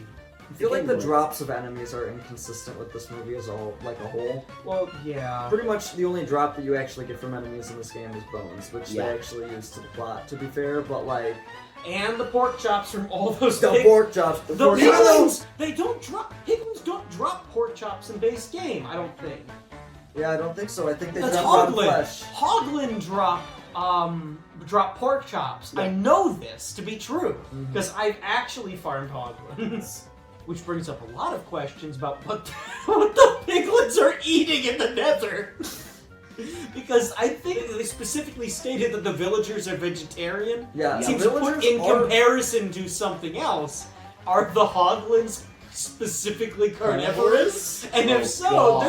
I feel like the drops of enemies are inconsistent with this movie as a whole. Well, yeah. Pretty much the only drop that you actually get from enemies in this game is bones, which Yeah. they actually use to the plot, to be fair, but like... And the pork chops from all those The pig- pork chops. The pork chops. piglins! They don't drop. Piglins don't drop pork chops in base game. I don't think. Yeah, I don't think so. I think they That's drop raw Hoglin. flesh. Hoglin drop pork chops. Yeah. I know this to be true Mhm. because I've actually farmed hoglins, which brings up a lot of questions about what the piglins are eating in the nether. Because I think they specifically stated that the villagers are vegetarian. Yeah, Seems to put villagers in are- comparison to something else. Are the hoglins specifically carnivorous? And if so, God.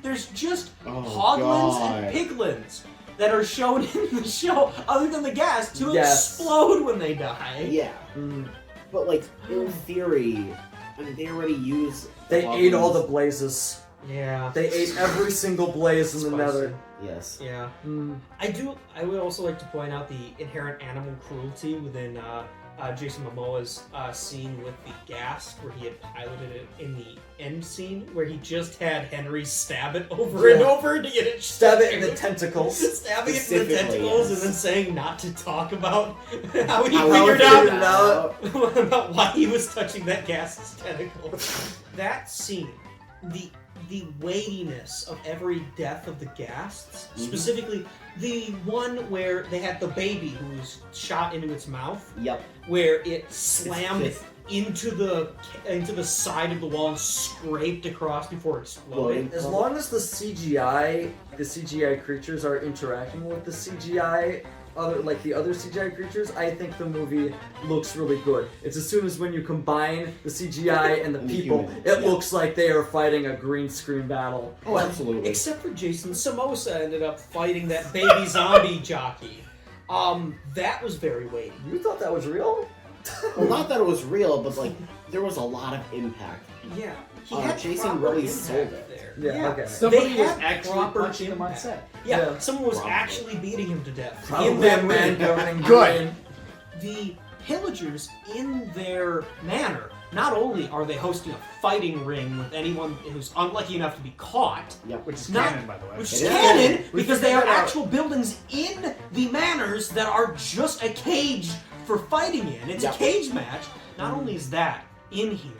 there's just Oh, hoglins God. and piglins that are shown in the show, other than the gas, to Yes. explode when they die. Yeah. Mm. But, like, in theory, I mean, they already use... They ate all the blazes. Yeah. They ate every single blaze in the Spicy. nether. Yes. Yeah. Mm. I would also like to point out the inherent animal cruelty within Jason Momoa's scene with the gas, where he had piloted it in the end scene, where he just had Henry stab it over and Yeah. over to get it Stab it in the shot. tentacles. Stabbing it in the Specifically, tentacles yes. and then saying not to talk about how he How figured he figured out it out. about why he was touching that gas's tentacle. That scene, the weightiness of every death of the ghasts, Mhm. specifically the one where they had the baby who was shot into its mouth, Yep. where it slammed It's- into the side of the wall and scraped across before exploding. As long as the CGI creatures are interacting with the CGI, the other CGI creatures, I think the movie looks really good. It's as soon as when you combine the CGI and the And the people, humans, it yeah. looks like they are fighting a green screen battle. Oh, absolutely. Except for Jason Samosa ended up fighting that baby zombie jockey. That was very weighty. You thought that was real? Well, not that it was real, but, like, there was a lot of impact. Yeah, he had Jason proper really impact sold there. there. Yeah, okay. Somebody They was had actually proper punching him on impact. set. Yeah, Yeah. someone was Probably. actually beating him to death. In Probably a that man movie. covered in Good. green. The pillagers, in their manner, not only are they hosting a fighting ring with anyone who's unlucky enough to be caught, Yep. Which is Not- canon, by the way. which It is is canon canon. We because they figured are that out. actual buildings in the manors that are just a cage for fighting in. It's Yep. a cage match. Not only is that in here,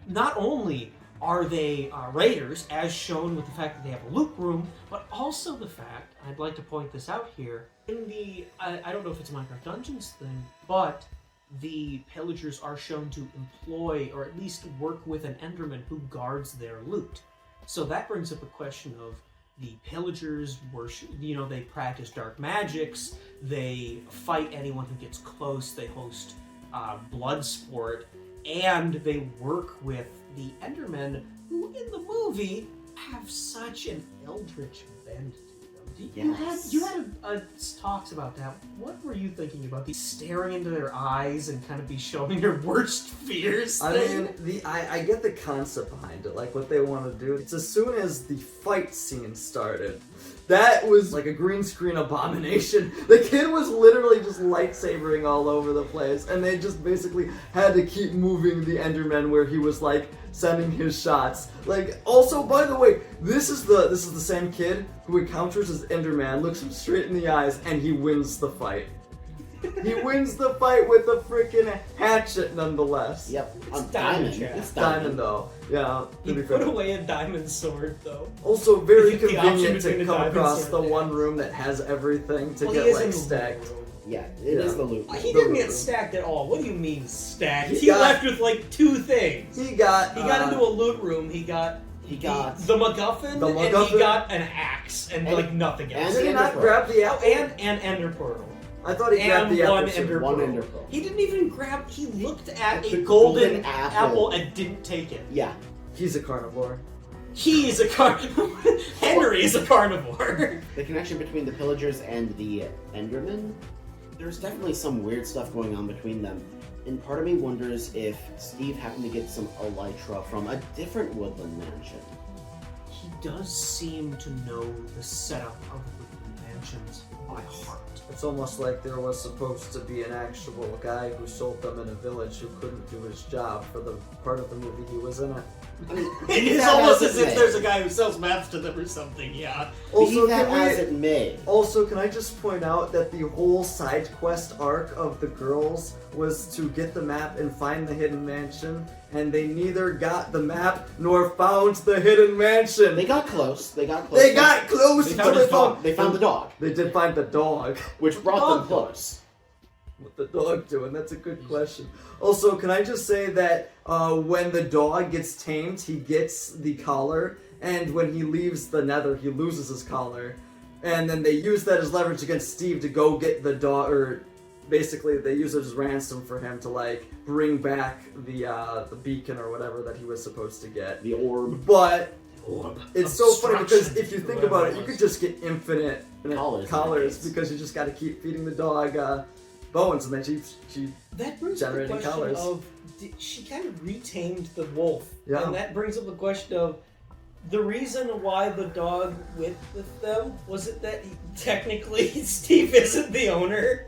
not only Are they raiders, as shown with the fact that they have a loot room, but also the fact, I'd like to point this out here, in the, I don't know if it's a Minecraft Dungeons thing, but the pillagers are shown to employ, or at least work with an Enderman who guards their loot. So that brings up a question of the pillagers they practice dark magics, they fight anyone who gets close, they host blood sport, and they work with the Endermen, who in the movie have such an eldritch bend to them. You had talks about that. What were you thinking about these staring into their eyes and kind of be showing their worst fears? I mean, I get the concept behind it, like what they want to do. It's as soon as the fight scene started, that was like a green screen abomination. The kid was literally just lightsabering all over the place, and they just basically had to keep moving the Enderman where he was like sending his shots. Like, also, by the way, this is the same kid who encounters his Enderman, looks him straight in the eyes, and he wins the fight. He wins the fight with a freaking hatchet, nonetheless. Yep. It's diamond. It's Diamond, though. Yeah. He put away a diamond sword, though. Also, very The option convenient between to the come diamond across sword the and one axe. room that has everything to Well, get he is like in the stacked. loot room. Yeah, it is the loot. He The didn't loot get room. stacked at all. What do you mean stacked? He He got- left with like 2 things. He got into a loot room. He got the MacGuffin, and he MacGuffin. got an axe and like nothing else. Did he Ender not pearl. grab the Oh, apple? and Ender Pearl. I thought he grabbed and the one apple. Ender One Pearl. Ender Pearl. He didn't even grab. He looked at The a golden golden apple. and didn't take it. Yeah. He's a carnivore. He is a Henry is a carnivore. The connection between the pillagers and the Endermen, there's definitely some weird stuff going on between them. And part of me wonders if Steve happened to get some elytra from a different woodland mansion. He does seem to know the setup of the mansions by heart. It's almost like there was supposed to be an actual guy who sold them in a village who couldn't do his job for the part of the movie he was in it. I mean, It's that almost as as it if may. there's a guy who sells maps to them or something, yeah. Also, Be that can as we, it may. also, can I just point out that the whole side quest arc of the girls was to get the map and find the hidden mansion, and they neither got the map nor found the hidden mansion. They got close. They got close. They got close They until found they his dog. found. They found the dog, They did find the dog. which brought them close. What the dog doing? That's a good question. Also, can I just say that when the dog gets tamed, he gets the collar, and when he leaves the nether, he loses his collar. And then they use that as leverage against Steve to go get the dog, or basically they use it as ransom for him to like bring back the beacon or whatever that he was supposed to get. The orb. But it's so funny because Obstruction, if you think whatever about it, it you was. could just get infinite Collars because you just got to keep feeding the dog bones, and then she That brings up the generating question colors. of, she kind of retamed the wolf. Yeah. And that brings up the question of, the reason why the dog went with them, was it that technically Steve isn't the owner?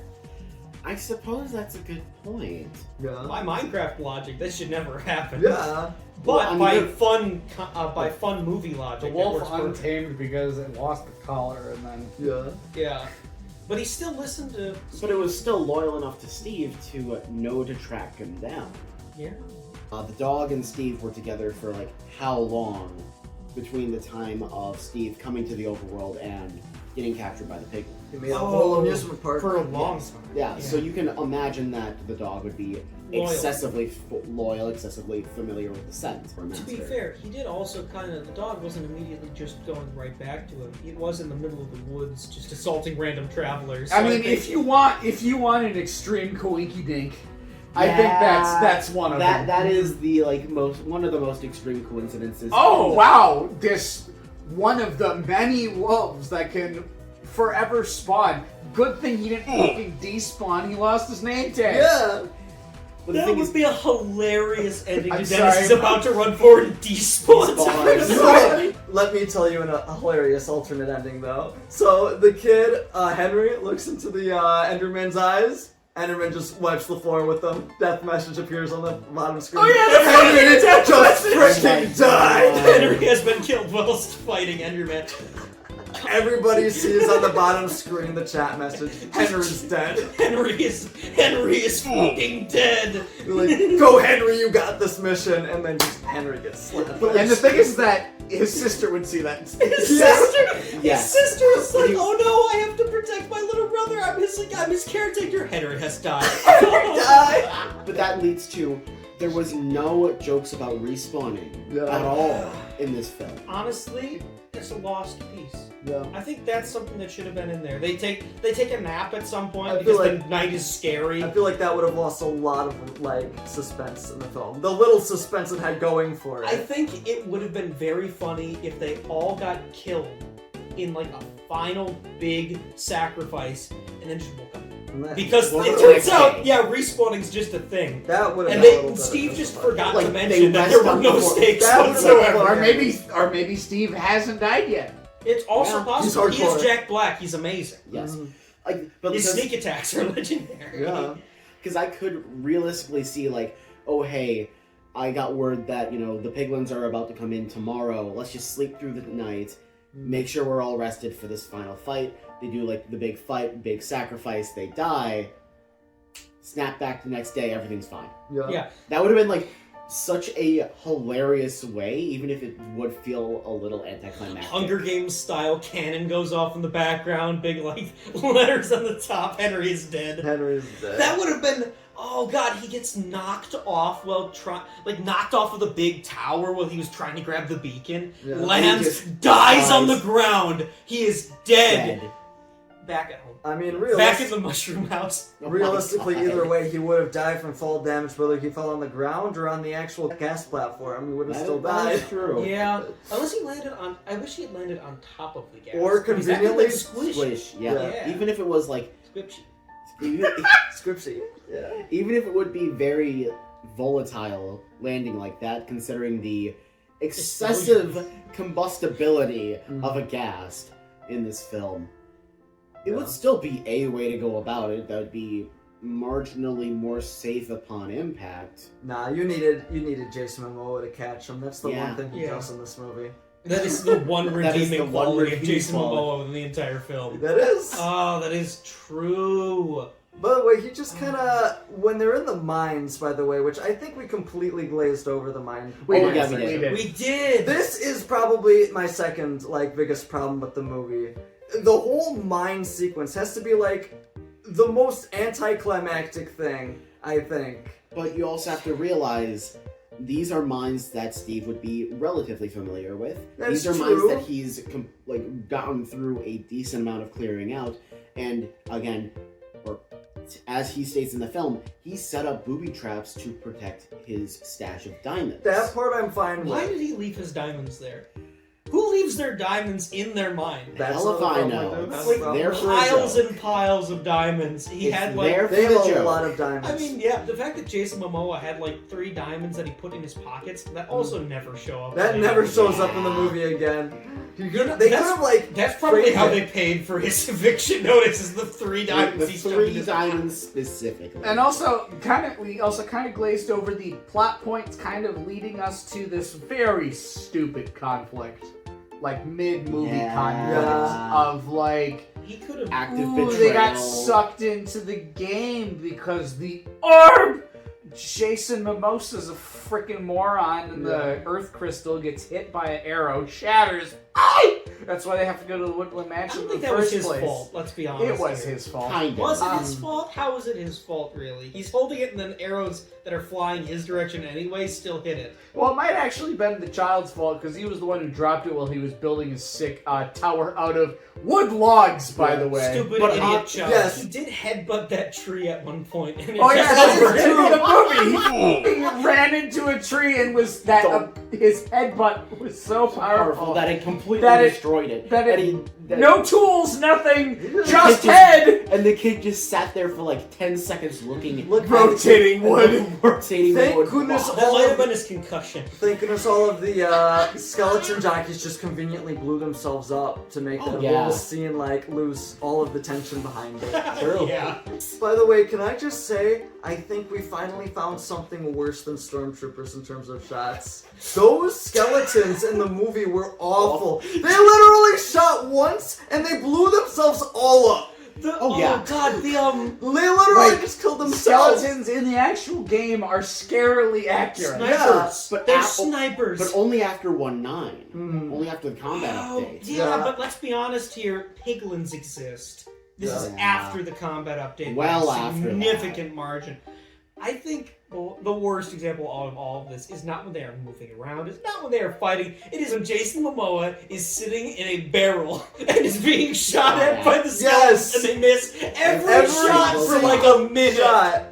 I suppose that's a good point. yeah. By Minecraft logic, that should never happen. Yeah. But Well, I mean, by fun movie The logic, it wolf works perfect. untamed because it lost the collar, and then Yeah. Yeah. But he still listened to... But it was still loyal enough to Steve to know to track him down. Yeah. The dog and Steve were together for like how long between the time of Steve coming to the overworld and getting captured by the pig? He made a whole amusement park. For a long time. Yeah, so you can imagine that the dog would be Loyal. excessively loyal, excessively familiar with the scent for a To master. be fair, he did also kind of... The dog wasn't immediately just going right back to him. It was in the middle of the woods, just assaulting random travelers. So I mean, think- if you want an extreme coinky dink, I think that's one of them. That is the one of the most extreme coincidences. Oh wow! This one of the many wolves that can forever spawn. Good thing he didn't fucking despawn. He lost his name tag. Yeah. But the That thing would is, be a hilarious ending I'm to Dennis sorry. is about to run forward and despawn. Despawn. Let me tell you a hilarious alternate ending, though. So the kid, Henry, looks into the Enderman's eyes. Enderman just wipes the floor with them. Death message appears on the bottom screen. Oh, yeah, that's right, Henry death just message. freaking died! Henry has been killed whilst fighting Enderman. Everybody sees on the bottom screen the chat message, Henry's dead. Henry is fucking dead. You're like, go Henry, you got this mission, and then just Henry gets slapped. And the thing is that his sister would see that. Yes. His sister is like, oh no, I have to protect my little brother. I'm his caretaker. Henry has died. But that leads to, there was no jokes about respawning at all in this film. Honestly, it's a lost piece. Yeah. I think that's something that should have been in there. They take a nap at some point I because feel like- the night is scary. I feel like that would have lost a lot of, like, suspense in the film. The little suspense it had going for it. I think it would have been very funny if they all got killed in like a final big sacrifice and then just woke up. Because Well, it the turns next out, day. yeah, respawning's just a thing. That would have And been a little better Steve than just the fuck. forgot Like, to they mention that rest there were on no before- stakes that would've whatsoever. Or maybe Steve hasn't died yet. It's also Yeah, possible. he's He is hardcore. Jack Black. He's amazing. Yes. Mhm. But His because- sneak attacks are legendary. Yeah. Because I could realistically see, like, oh, hey, I got word that, the piglins are about to come in tomorrow. Let's just sleep through the night, make sure we're all rested for this final fight. They do, like, the big fight, big sacrifice, they die. Snap back the next day, everything's fine. Yeah. That would have been, like, such a hilarious way, even if it would feel a little anticlimactic. Hunger Games style cannon goes off in the background, big like letters on the top. Henry is dead. Henry's dead. That would have been. Oh god, he gets knocked off knocked off of the big tower while he was trying to grab the beacon. Yeah. Lands, He just dies on dies. the ground. He is dead. Back at home. I mean, Back in the mushroom house. Oh my realistically, God. either way, he would have died from fall damage, whether he fell on the ground or on the actual gas platform. He would have still That is died. true. Yeah, unless he landed on. I wish he had landed on top of the gas. Or Because that would've conveniently been squishy. Squish, yeah. Yeah. Even if it was, like... Squishy. Even, Scripsy. Yeah. even if it would be very volatile landing like that, considering the excessive combustibility of a gas in this film, it would still be a way to go about it that would be marginally more safe upon impact. Nah, you needed Jason Momoa to catch him. That's the Yeah. one thing he Yeah. does in this movie. That is the one That is redeeming the one quality of redeeming Jason quality. Momoa in the entire film. That is. Oh, that is true. By the way, he just kind of, when they're in the mines, by the way, which I think we completely glazed over the mine. Oh, yeah, mine we section. did. We did. This is probably my second, biggest problem with the movie. The whole mine sequence has to be, the most anticlimactic thing, I think. But you also have to realize these are mines that Steve would be relatively familiar with. That's These are true. mines that he's gotten through a decent amount of clearing out. And again, as he states in the film, he set up booby traps to protect his stash of diamonds. That part I'm fine Why with. did he leave his diamonds there? Who leaves their diamonds in their mine? That's Hell if another I problem know. I It's don't like there for a piles joke. and piles of diamonds. He It's had there They for have the a joke. lot of diamonds. I mean, yeah, the fact that Jason Momoa had 3 diamonds that he put in his pockets, that also never show up. that in never any- shows up in the movie again. They could that's- have, That's probably framed how it. they paid for his eviction notice, is the 3 diamonds The he shoved in 3 his diamonds specifically. And we also kind of glazed over the plot points, kind of leading us to this very stupid conflict, mid-movie Yeah. conflict of He could have. Active ooh, betrayal. they got sucked into the game because the orb. Jason Mimosa's a freaking moron, and the Earth crystal gets hit by an arrow, shatters. That's why they have to go to the Woodland I Mansion don't in think the that was first his place. fault, let's be honest. It was here. his fault. Kind of. Was it his Um, fault? How is it his fault, really? He's holding it, and then arrows that are flying his direction anyway still hit it. Well, it might actually been the child's fault because he was the one who dropped it while he was building his sick tower out of wood logs, by the way. Stupid But, idiot child. yes. He did headbutt that tree at one point, and it Oh yeah, just that's over. the end of the movie. He ran into a tree and was his headbutt was so powerful that it completely That it- destroyed it. that it- And he- that- no tools, nothing, the just kid head. And the kid just sat there for 10 seconds looking Rotating wood. rotating Thank wood. goodness block. That might have been his concussion. Thank goodness all of the skeleton jockeys just conveniently blew themselves up to make that yeah. whole scene lose all of the tension behind it. Yeah. By the way, can I just say, I think we finally found something worse than stormtroopers in terms of shots. Those skeletons in the movie were awful. They literally shot one once, and they blew themselves all up. God, They literally just killed themselves. Skeletons in the actual game are scarily accurate. snipers. But They're Apple- snipers. But only after 1.9. Only after the combat update. Yeah, but let's be honest here. Piglins exist. This is Yeah. after the combat update. Well by a after significant margin. I think the worst example of all of this is not when they are moving around. It's not when they are fighting. It is when Jason Momoa is sitting in a barrel and is being shot at by the skeletons, and they miss every shot for like a minute.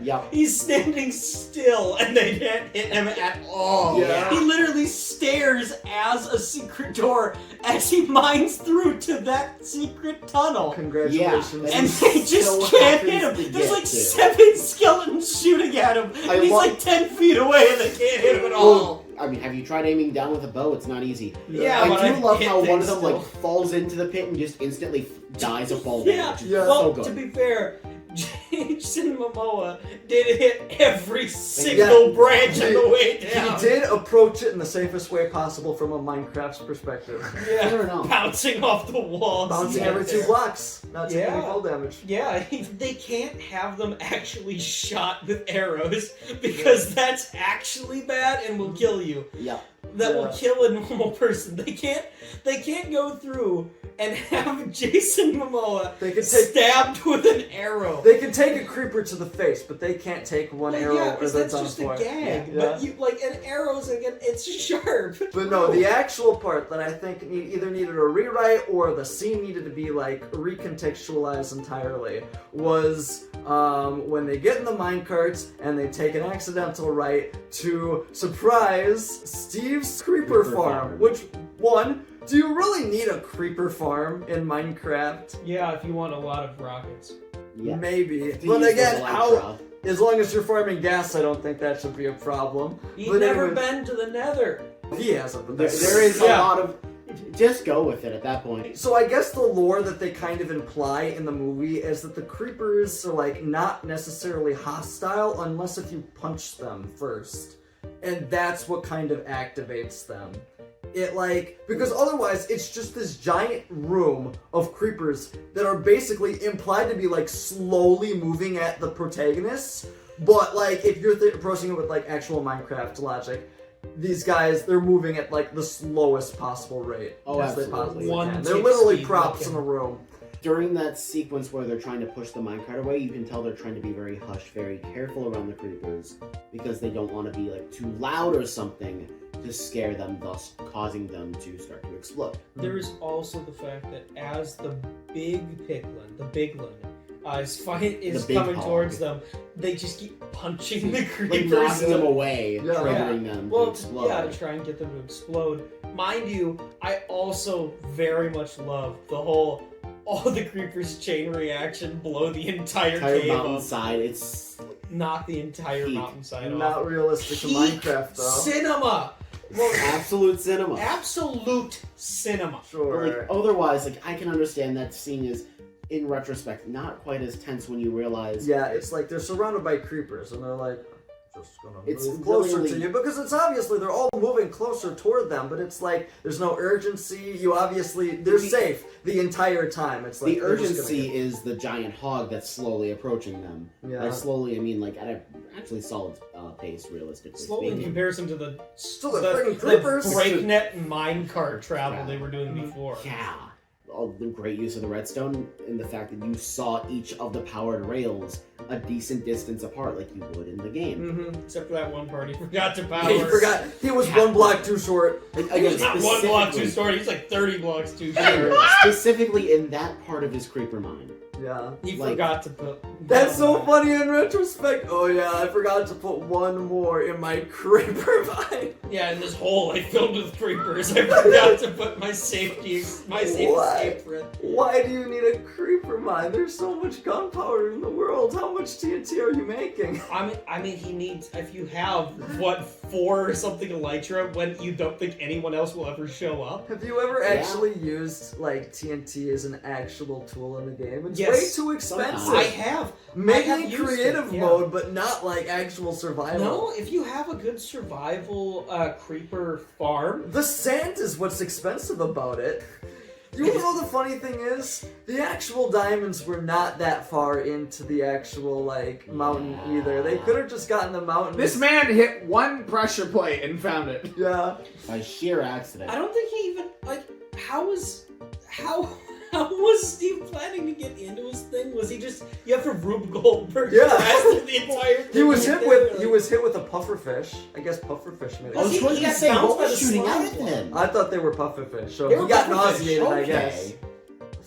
Yep. He's standing still and they can't hit him at all. Yeah. He literally stares as a secret door as he mines through to that secret tunnel. Congratulations. Yeah. And they just so can't hit happens him. to There's get like to. 7 skeletons shooting at him. And he's like 10 feet away and they can't hit him at all. I mean, have you tried aiming down with a bow? It's not easy. Yeah, but I do love hit how one of things them still. like falls into the pit and just instantly dies of fall Yeah, damage. It's yeah. Well, so good. to be fair, Jason Momoa did hit every single branch on the way down. He did approach it in the safest way possible from a Minecraft's perspective. Yeah, Fair enough. bouncing off the walls. Bouncing Yeah. every 2 blocks, not taking Yeah. any fall damage. Yeah, they can't have them actually shot with arrows because that's actually bad and will kill you. Yeah. That will Yeah. kill a normal person. They can't go through and have Jason Momoa They could take stabbed with an arrow. They can take a creeper to the face, but they can't take one Well, arrow yeah, or because that's that's on just a point. gag. Yeah. But you like an arrow's again, it's sharp. But no, the actual part that I think either needed a rewrite or the scene needed to be like recontextualized entirely was when they get in the minecarts and they take an accidental right to surprise Steve's creeper farm. Which, one, do you really need a creeper farm in Minecraft? Yeah, if you want a lot of rockets. Yeah. Maybe. To But use again, the how? Electra. As long as you're farming gas, I don't think that should be a problem. You've But never anyway- been to the Nether. He hasn't. But There that's- is a Yeah. lot of. Just go with it at that point. So I guess the lore that they kind of imply in the movie is that the creepers are like not necessarily hostile unless if you punch them first. And that's what kind of activates them. It like, because otherwise it's just this giant room of creepers that are basically implied to be like slowly moving at the protagonists. But like if you're approaching it with like actual Minecraft logic, these guys, they're moving at like the slowest possible rate Oh, as they absolutely. possibly One can. They're tick literally speed props looking. in a room. During that sequence where they're trying to push the minecart away, you can tell they're trying to be very hush, very careful around the creepers because they don't want to be like too loud or something to scare them, thus causing them to start to explode. There is also the fact that as the big piglin, is The big coming hog. towards them, they just keep punching the Like creepers. knocking them away, Yeah. triggering them to Well, explode. yeah, to try and get them to explode. Mind you, I also very much love the whole all the creepers chain reaction blow the entire Entire cave up, mountainside, it's knock the entire Peak. mountainside off. Not realistic in Peak Minecraft though. cinema. Well, absolute cinema. absolute cinema. But Sure. like otherwise, like I can understand that scene is, in retrospect, not quite as tense when you realize. Yeah, it's like they're surrounded by creepers and they're like just gonna It's move closer really- to you because it's obviously they're all moving closer toward them, but it's like there's no urgency. You obviously they're safe the entire time. It's like The they're just urgency gonna is the giant hog that's slowly approaching them. Yeah. By slowly, I mean like at a actually solid pace, realistically Slowly in speaking. comparison to the friggin' creepers. breakneck minecart travel they were doing Mm-hmm. before. Yeah. All the great use of the redstone and the fact that you saw each of the powered rails a decent distance apart like you would in the game. Mm-hmm. Except for that one part he forgot to power. He forgot he was one block too short. And He was not one block too specifically- short, he's like 30 blocks too and short. specifically in that part of his creeper mine. Yeah. He Like- forgot to put... That's so funny in retrospect. Oh yeah, I forgot to put one more in my creeper vine. Yeah, in this hole I filled with creepers, I forgot to put my safe What? escape for it. Why do you need a creeper mine? There's so much gunpowder in the world. How much TNT are you making? I mean, he needs, if you have, what, 4 or something elytra when you don't think anyone else will ever show up? Have you ever Yeah. actually used like TNT as an actual tool in the game? It's Yes. way too expensive. Sometimes. I have. Maybe I have in used creative it, yeah. mode, but not like actual survival. No, if you have a good survival creeper farm, The sand is what's expensive about it. You know the funny thing is, the actual diamonds were not that far into the actual, like, mountain either. They could have just gotten the mountain. This man hit one pressure plate and found it. Yeah. By sheer accident. I don't think he even, like, how was Steve planning to get into his thing? Was he just, you have to Rube Goldberg Yeah. the entire thing? He was hit with a pufferfish. I guess pufferfish made it. I was going to got say, bounced what by was the shooting slime at one. him? I thought they were pufferfish, so They he were got pufferfish, nauseated, I Okay. guess.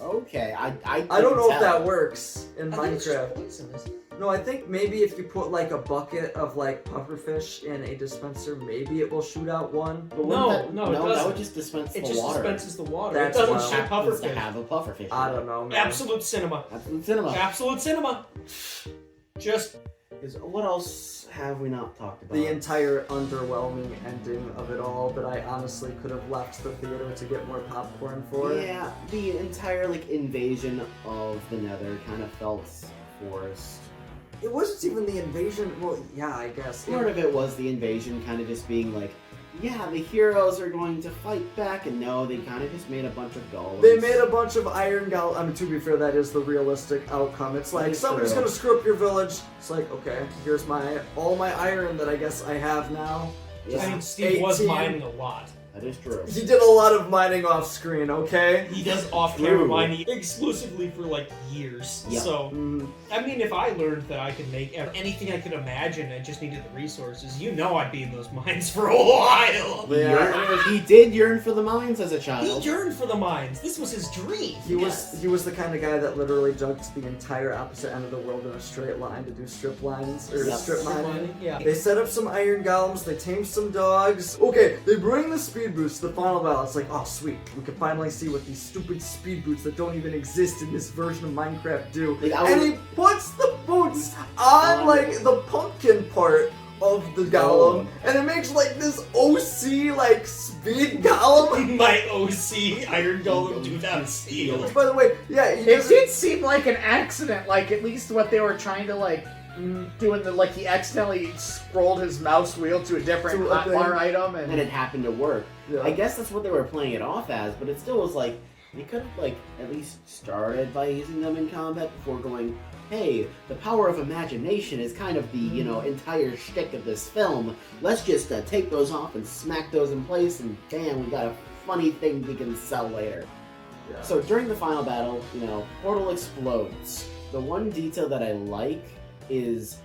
Okay, I I don't know couldn't if tell. that works in I think it's just Minecraft. poison, isn't it? No, I think maybe if you put like a bucket of like pufferfish in a dispenser, maybe it will shoot out one. But wouldn't No, that, no, it that doesn't. would just dispense It the just water. dispenses the water. That's it doesn't wild. shoot Happens to pufferfish. have a pufferfish. I don't know, man. Absolute cinema. Absolute cinema. Absolute cinema. Just What else have we not talked about? The entire underwhelming ending of it all that I honestly could have left the theater to get more popcorn for. Yeah, the entire like invasion of the Nether kind of felt forced. It wasn't even the invasion. Well, yeah, I guess. Part of it was the invasion kind of just being like, yeah, the heroes are going to fight back, and no, they kind of just made a bunch of golems. They made a bunch of iron golems. I mean, to be fair, that is the realistic outcome. It's like, It's somebody's true. gonna screw up your village. It's like, okay, here's all my iron that I guess I have now. Yeah, I mean, Steve was 18. mining a lot. that is true. He did a lot of mining off screen, okay? He does off-camera True. mining exclusively for like years. Yeah. So, Mm, I mean, if I learned that I could make anything I could imagine, I just needed the resources. You know, I'd be in those mines for a while. Yeah. He did yearn for the mines as a He child. yearned for the mines. This was his dream. he was the kind of guy that literally jumped to the entire opposite end of the world in a straight line to do strip lines or Yep. strip mining. Yeah. They set up some iron golems, they tamed some dogs. Okay, they bring the speed boots to the final battle. It's like, oh sweet, we can finally see what these stupid speed boots that don't even exist in this version of Minecraft do. Like, And he puts the boots on like the pumpkin part of the golem, and it makes like this OC like speed golem. My OC Iron Golem 2000 By the way, yeah, he It doesn't- did seem like an accident, like at least what they were trying to like doing the like he accidentally scrolled his mouse wheel to a different To a thing. hotbar item And it happened to work. Yeah. I guess that's what they were playing it off as, but it still was like, they could have like at least started by using them in combat before going, hey, the power of imagination is kind of the, you know, entire shtick of this film. Let's just take those off and smack those in place, and bam, we got a funny thing we can sell later. Yeah. So during the final battle, you know, portal explodes. The one detail that I like is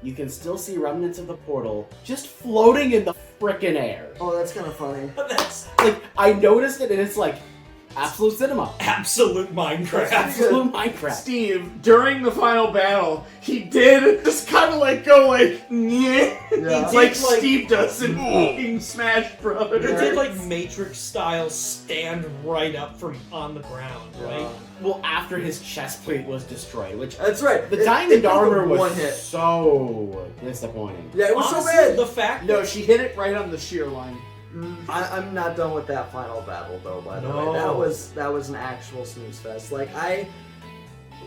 you can still see remnants of the portal just floating in the frickin' air. Oh, that's kind of funny. That's Like, I noticed it and it's like, absolute cinema. absolute Minecraft. Absolute Minecraft. Steve, during the final battle, he did just kind of like go like, yeah, Yeah. like like- Steve does in fucking Smash Brothers. It did like Matrix style stand right up from on the ground, right? Well, after his chest plate was destroyed, which That's right. the It diamond took armor was one hit. so disappointing. Yeah, it was Honestly, so bad. the fact No, she hit it right on the shear line. I'm not done with that final battle though. By the No. way, that was an actual snooze fest. Like I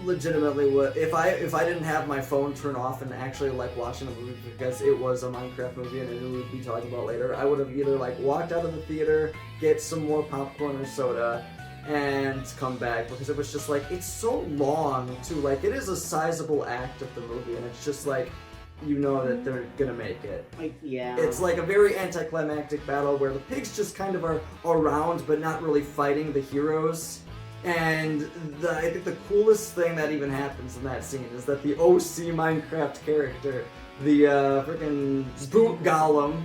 legitimately would if I didn't have my phone turn off and actually like watching the movie because it was a Minecraft movie and I knew we'd be talking about later, I would have either like walked out of the theater, get some more popcorn or soda, and come back because it was just like it's so long too. Like it is a sizable act of the movie and it's just like you know that they're gonna make it. Like, yeah. It's like a very anticlimactic battle where the pigs just kind of are around but not really fighting the heroes. And I think the coolest thing that even happens in that scene is that the OC Minecraft character, the freaking boot golem,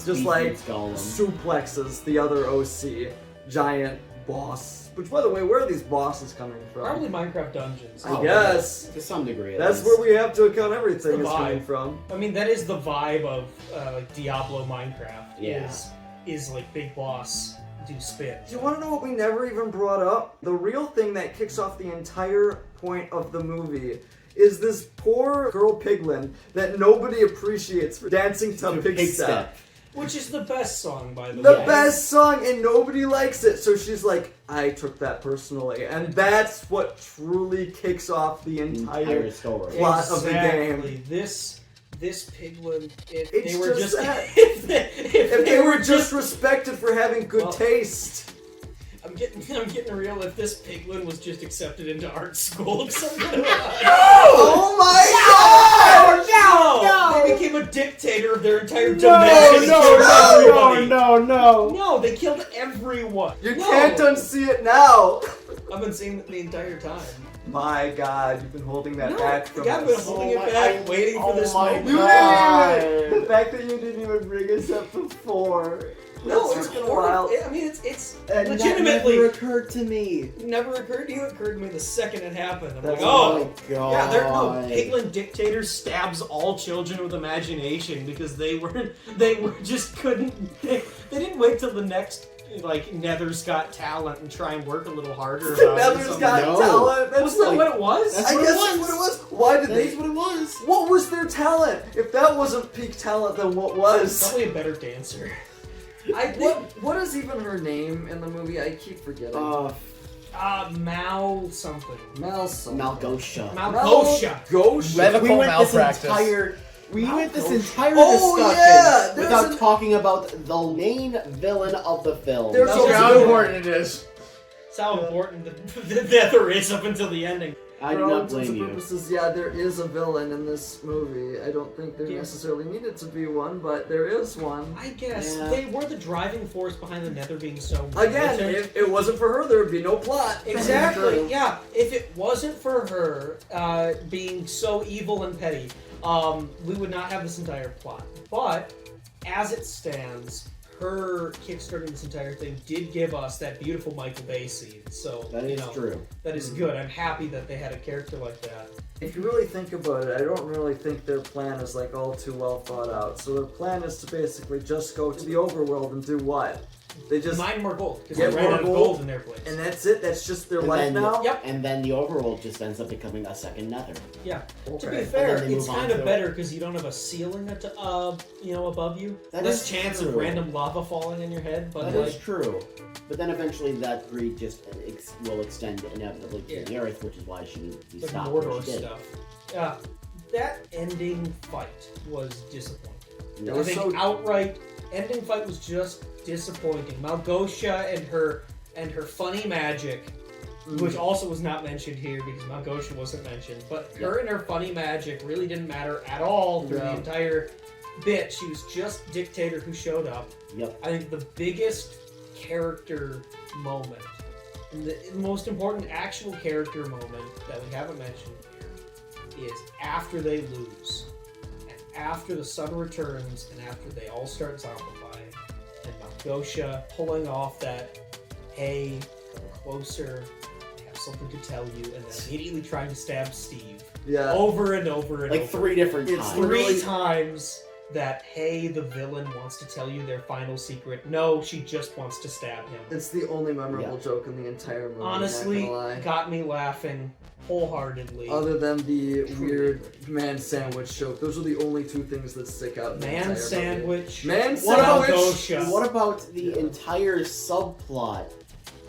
just like suplexes the other OC giant boss. Which, by the way, where are these bosses coming from? probably Minecraft dungeons. I guess. To some degree. That's where we have to account everything The is coming vibe. from. I mean, that is the vibe of like Diablo Minecraft. Yeah. Is like big boss do spin. Do you want to know what we never even brought up? The real thing that kicks off the entire point of the movie is this poor girl piglin that nobody appreciates for dancing to Pig Step. Which is the best song, by the The way. best song, and nobody likes it. So she's like, I took that personally. And that's what truly kicks off the entire story. plot of the game. This piglin, if It's they were just just that. if If they were just respected for having good Well, taste. I'm getting real. If this piglin was just accepted into art school, Oh my God! No! They became a dictator of their entire dimension. No! They killed everyone. You can't unsee it now. I've been seeing it the entire time. My God, you've been holding that back from I've been us. holding it back, waiting for this moment. You didn't even. The fact that you didn't even bring us up before. No, That's it's been a while. I mean, it's That legitimately never occurred to me. never occurred to you. It occurred to me the second it happened. I'm That's like, oh, my God. yeah. No, Piglin dictator stabs all children with imagination because they just couldn't. They didn't wait till the next. Like Nether's Got Talent and try and work a little harder. About Nether's Got No. Talent. That's Wasn't that like, what it was? That's I what guess it that's was. what it was. Why did That they? is what it was. What was their talent? If that wasn't peak talent, then what was? Probably a better dancer. What is even her name in the movie? I keep forgetting. Mal something. Mel something. Malgosha. Malgosha. Malgosha. Medical malpractice. We went this entire Oh, discussion yeah, there's without talking about the main villain of the film. There's That's also- how important it is. It's how important the Nether is up until the ending. I do For all not intents blame and you. purposes, yeah, there is a villain in this movie. I don't think there necessarily needed to be one, but there is one. I guess Yeah. they were the driving force behind the Nether being so Again, militant. if it wasn't for her, there would be no plot. Exactly. True. Yeah. If it wasn't for her being so evil and petty, we would not have this entire plot. But as it stands, her kickstarting this entire thing did give us that beautiful Michael Bay scene. So That is true. That is good. I'm happy that they had a character like that. If you really think about it, I don't really think their plan is like all too well thought out. So their plan is to basically just go to the overworld and do what? They just Mine more gold because Get they ran more out of gold, gold in their place. and that's it. That's just their And life then- now. Yep. And then the overworld just ends up becoming a second Nether. Yeah. To Okay. be And fair, then they it's move on kind of to- better because you don't have a ceiling above you. That Less is chance true. of random lava falling on your head. But That like, is true. But then eventually that greed just will extend inevitably to Yeah. the earth, which is why she it's like stopped where Mordor she did. stuff. Yeah. That ending fight was disappointing. It I was think so outright ending fight was just disappointing. Malgosha and her funny magic, which also was not mentioned here because Malgosha wasn't mentioned, but her and her funny magic really didn't matter at all through the entire bit. She was just dictator who showed up. Yep. I think the biggest character moment, and the most important actual character moment that we haven't mentioned here, is after they lose, and after the sun returns, and after they all start zombifying, and Malgosha pulling off that, hey, come closer, I have something to tell you, and then immediately trying to stab Steve. yeah. Over and over and Like over. 3 different It's times. literally- 3 times that, hey, the villain wants to tell you their final secret. No, she just wants to stab him. It's the only memorable joke in the entire movie. Honestly, not gonna lie. got me laughing wholeheartedly. Other than the weird man sandwich joke, those are the only 2 things that stick out. In the Man entire sandwich. Movie. Man What about, sandwich. Malgosha. what about the entire subplot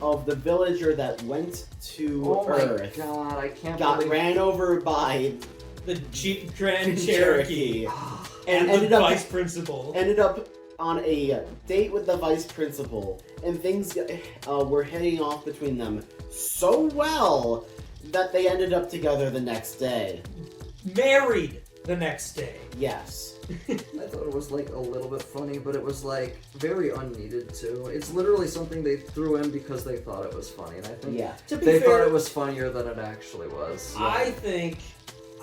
of the villager that went to Oh my Earth, God! I can't got believe. ran over by, The Grand Cherokee. And ended the up- vice principal. ended up on a date with the vice principal, and things were hitting off between them so well that they ended up together the next day. Married the next day. Yes. I thought it was like a little bit funny, but it was like very unneeded too. It's literally something they threw in because they thought it was funny, and I think Yeah. To be they fair, thought it was funnier than it actually was. I think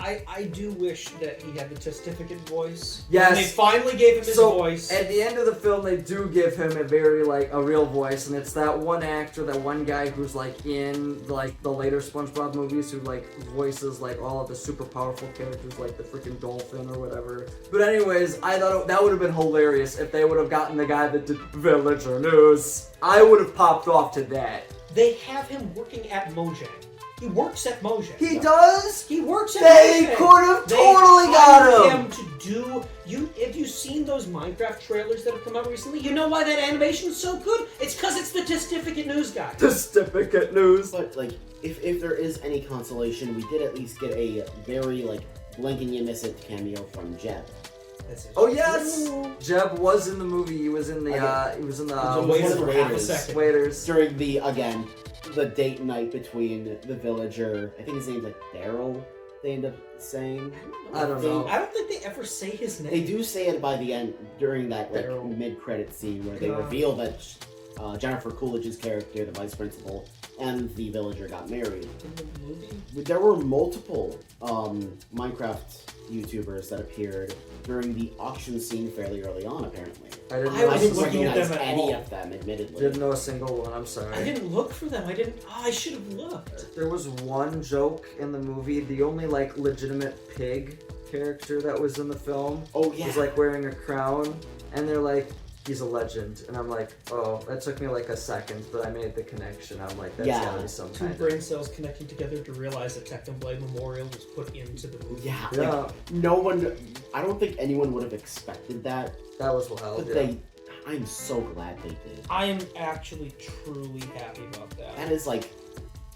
I do wish that he had the testificate voice. Yes. And they finally gave him his So, voice. At the end of the film, they do give him a very, like, a real voice, and it's that one actor, that one guy who's, like, in, like, the later SpongeBob movies who, like, voices, like, all of the super powerful characters, like the freaking dolphin or whatever. But anyways, I thought that would have been hilarious if they would have gotten the guy that did Villager News. I would have popped off to that. They have him working at Mojang. He works at Mojang. He does? He works at They Mojang. could have They totally got hired him. to do Have you seen those Minecraft trailers that have come out recently? You know why that animation is so good? It's because it's the Testificate News guy. Testificate News. But, like, if there is any consolation, we did at least get a very, like, blink and you miss it cameo from Jeb. That's it. Oh yes, Jeb was in the movie. He was in the. He was in the. He was Waiters one of the for half a waiters. second. Waiters. During the date night between the villager, I think his name's like Daryl, they end up saying. I don't know. I don't think they ever say his name. They do say it by the end, during that like Daryl. mid-credit scene where they Yeah. reveal that Jennifer Coolidge's character, the vice principal, and the villager got married. In the movie? There were multiple Minecraft YouTubers that appeared during the auction scene fairly early on, apparently. I didn't I know. I was didn't looking at recognize them at any all. of them, admittedly. Didn't know a single one. I'm sorry. I didn't look for them. I didn't. Oh, I should have looked. There was one joke in the movie. The only like legitimate pig character that was in the film Oh yeah. was like wearing a crown, and they're like, he's a legend, and I'm like, oh, that took me like a second, but I made the connection. I'm like, that's Yeah. gotta be some Two kind brain cells connecting together to realize that Technoblade Memorial was put into the movie. Yeah. of. Yeah, Like, no one. I don't think anyone would have expected that, that was wild. but Yeah. they. I'm so glad they did. I am actually truly happy about that. That is like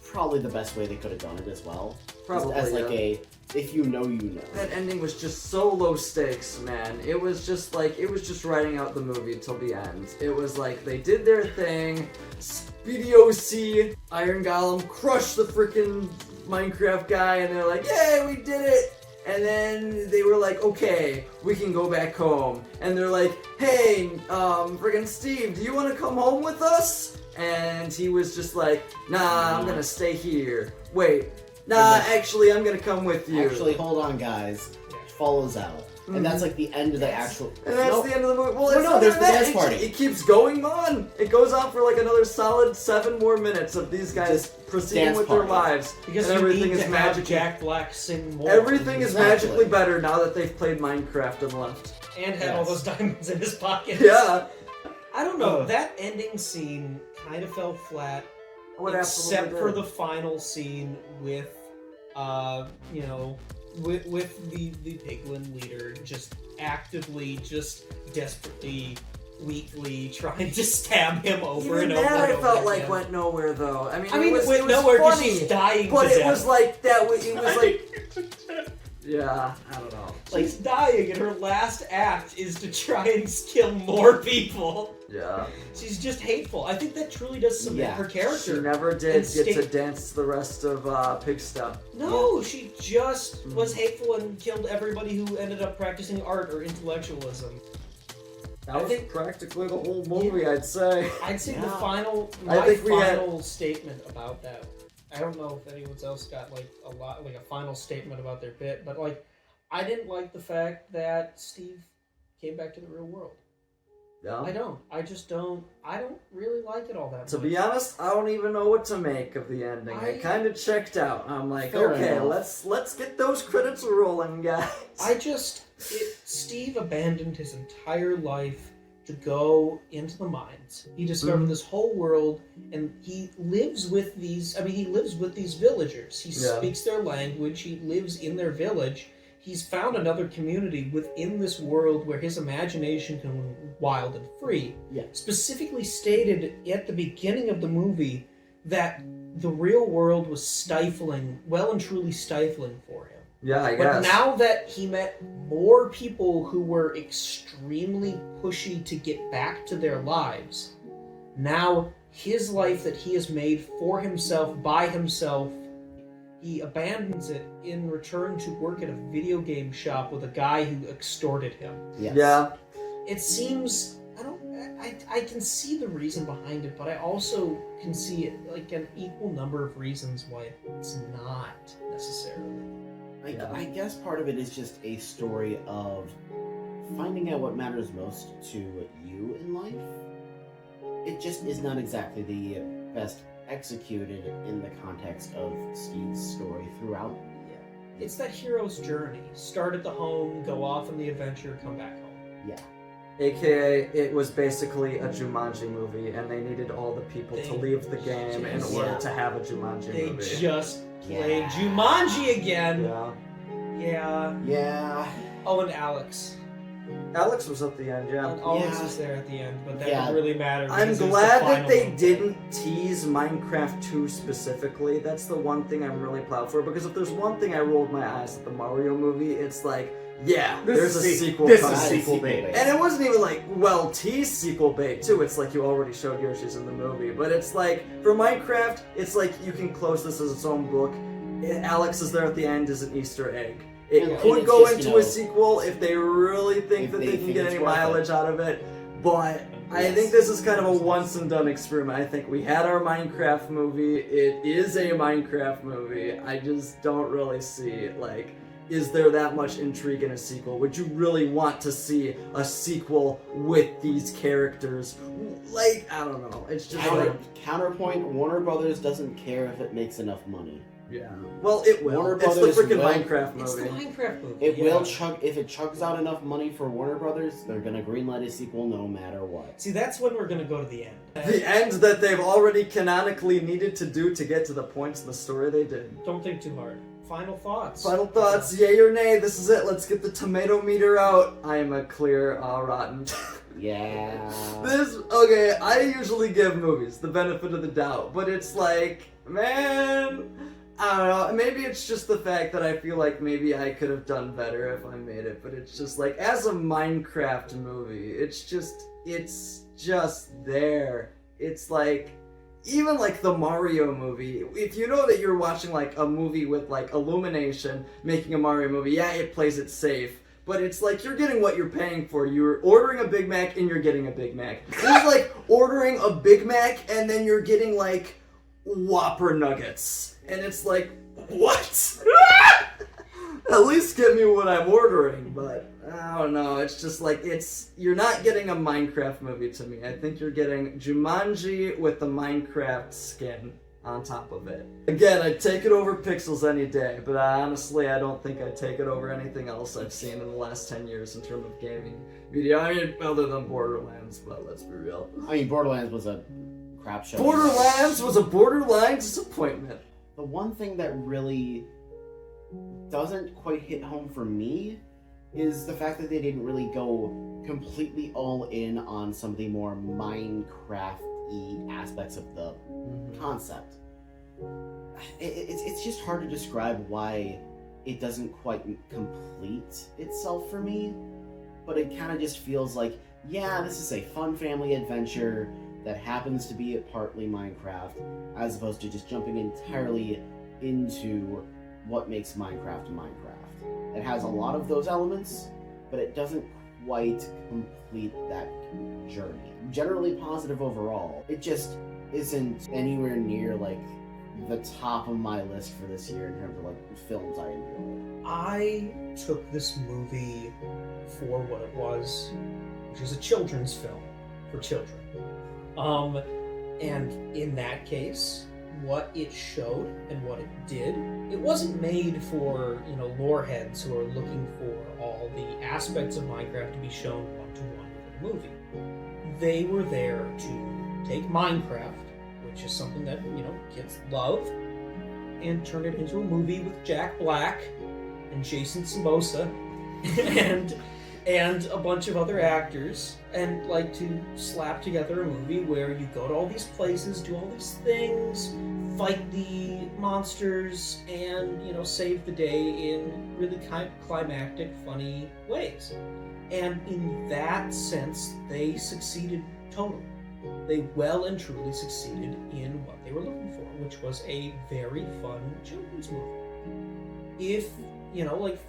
probably the best way they could have done it as well. Probably as like yeah. a if you know you know. That ending was just so low stakes, man. It was just like, it was just writing out the movie till the end. It was like, they did their thing, Speedy OC, Iron Golem crushed the freaking Minecraft guy, and they're like, yay, we did it! And then they were like, okay, we can go back home. And they're like, hey, friggin' Steve, do you want to come home with us? And he was just like, nah, I'm gonna stay here. Wait, nah, actually, I'm gonna come with you. Actually, hold on, guys. Follows out, and that's like the end of the actual. And that's No, the end of the movie. Well, No, it's no, not there's even the that. dance party. It keeps going on. It goes on for like another solid 7 more minutes of these guys Just proceeding dance with party. their lives. Because and you everything need is to magically have Jack Black sing more. everything is Exactly. magically better now that they've played Minecraft and left. And had all Yes. those diamonds in his pocket. Yeah. I don't know. Ugh. That ending scene kind of fell flat. What except absolutely for did. the final scene with, with the piglin leader just actively, just desperately, weakly trying to stab him over Even and over that and I over felt again. like went nowhere though. I mean, I mean, it went was nowhere because funny, she's dying but to it death. was like that. It was like, yeah, I don't know. She's dying, and her last act is to try and kill more people. Yeah. She's just hateful. I think that truly does cement Yeah. her She character. never did And get to state- dance the rest of Pig Step. No, she just was hateful and killed everybody who ended up practicing art or intellectualism. That I was think- practically the whole movie, I'd say. I'd say the Yeah. final, I my think we had- final statement about that. I don't know if anyone else got like a final statement about their bit, but like, I didn't like the fact that Steve came back to the real world. Yeah. I don't. I just don't. I don't really like it all that To much. be honest, I don't even know what to make of the ending. I I- kind of checked out. I'm like, Fair okay, enough. let's get those credits rolling, guys. Steve abandoned his entire life to go into the mines. He discovered Mhm. this whole world, and he lives with these. I mean, he lives with these villagers. He Yeah. speaks their language. He lives in their village. He's found another community within this world where his imagination can run wild and free. Yeah. Specifically stated at the beginning of the movie that the real world was stifling, well and truly stifling for him. Yeah, I But guess. now that he met more people who were extremely pushy to get back to their lives, now his life that he has made for himself, by himself, he abandons it in return to work at a video game shop with a guy who extorted him. Yes. Yeah. It seems I can see the reason behind it, but I also can see it like an equal number of reasons why it's not necessarily. Yeah. I guess part of it is just a story of finding out what matters most to you in life. It just is not exactly the best executed in the context of Steve's story throughout. It's that hero's journey. Start at the home, go off on the adventure, come back home. Yeah. AKA, it was basically a Jumanji movie, and they needed all the people to They leave the game in just- order Yeah. to have a Jumanji They movie. just played Yeah. Jumanji again. Yeah. Yeah. Yeah. Oh, and Alex. Alex was at the end, yeah. And Alex Yeah. was there at the end, but that Yeah. didn't really matter. I'm because it was the glad that final they movie. didn't tease Minecraft 2 specifically. That's the one thing I'm really proud for, because if there's one thing I rolled my eyes at the Mario movie, it's like, Yeah, there's a sequel This coming. is sequel bait. And it wasn't even like well-teased sequel bait too. It's like you already showed Yoshi's in the movie. But it's like, for Minecraft, it's like you can close this as its own book. Alex is there at the end as an Easter egg. It And could it's go just, into you know, a sequel if they really think if that they they can think get it's any worth it. mileage out of it. But I Yes. think this is kind of a once-and-done experiment. I think we had our Minecraft movie. It is a Minecraft movie. I just don't really see, like, is there that much intrigue in a sequel? Would you really want to see a sequel with these characters? Like, I don't know. It's just like... Counterpoint, Warner Brothers doesn't care if it makes enough money. Yeah. Well, it will. Warner It's the Brothers freaking will- Minecraft It's the movie. Minecraft movie. It yeah. will chug, if it chugs out enough money for Warner Brothers, they're gonna greenlight a sequel no matter what. See, that's when we're gonna go to the end. The end that they've already canonically needed to do to get to the points in the story they did. Don't think too hard. Final thoughts. Final thoughts, yay or nay, this is it. Let's get the tomato meter out. I am a clear rotten. Yeah. Okay, I usually give movies the benefit of the doubt, but it's like, man, I don't know. Maybe it's just the fact that I feel like maybe I could have done better if I made it, but it's just like, as a Minecraft movie, it's just there. It's like, even like the Mario movie, if you know that you're watching like a movie with like Illumination making a Mario movie, yeah, it plays it safe. But it's like, you're getting what you're paying for. You're ordering a Big Mac and you're getting a Big Mac. It's like ordering a Big Mac and then you're getting like Whopper nuggets. And it's like, what? At least get me what I'm ordering. But I don't know. It's just like, you're not getting a Minecraft movie to me. I think you're getting Jumanji with the Minecraft skin on top of it. Again, I'd take it over Pixels any day, but honestly, I don't think I'd take it over anything else I've seen in the last 10 years in terms of gaming media. I mean, other than Borderlands, but let's be real. I mean, Borderlands was a crap show. Borderlands was a borderline disappointment. The one thing that really doesn't quite hit home for me is the fact that they didn't really go completely all in on some of the more Minecraft-y aspects of the concept. It's just hard to describe why it doesn't quite complete itself for me, but it kind of just feels like, yeah, this is a fun family adventure that happens to be partly Minecraft, as opposed to just jumping entirely into what makes Minecraft Minecraft. It has a lot of those elements, but it doesn't quite complete that journey. Generally positive overall. It just isn't anywhere near like the top of my list for this year in terms of like films I enjoy. I took this movie for what it was, which is a children's film for children. And in that case, what it showed and what it did, it wasn't made for, lore heads who are looking for all the aspects of Minecraft to be shown one-to-one with a movie. They were there to take Minecraft, which is something that, kids love, and turn it into a movie with Jack Black and Jason Samosa and a bunch of other actors, and like to slap together a movie where you go to all these places, do all these things, fight the monsters, and save the day in really kind of climactic, funny ways. And in that sense, they succeeded totally. They well and truly succeeded in what they were looking for, which was a very fun children's movie. If,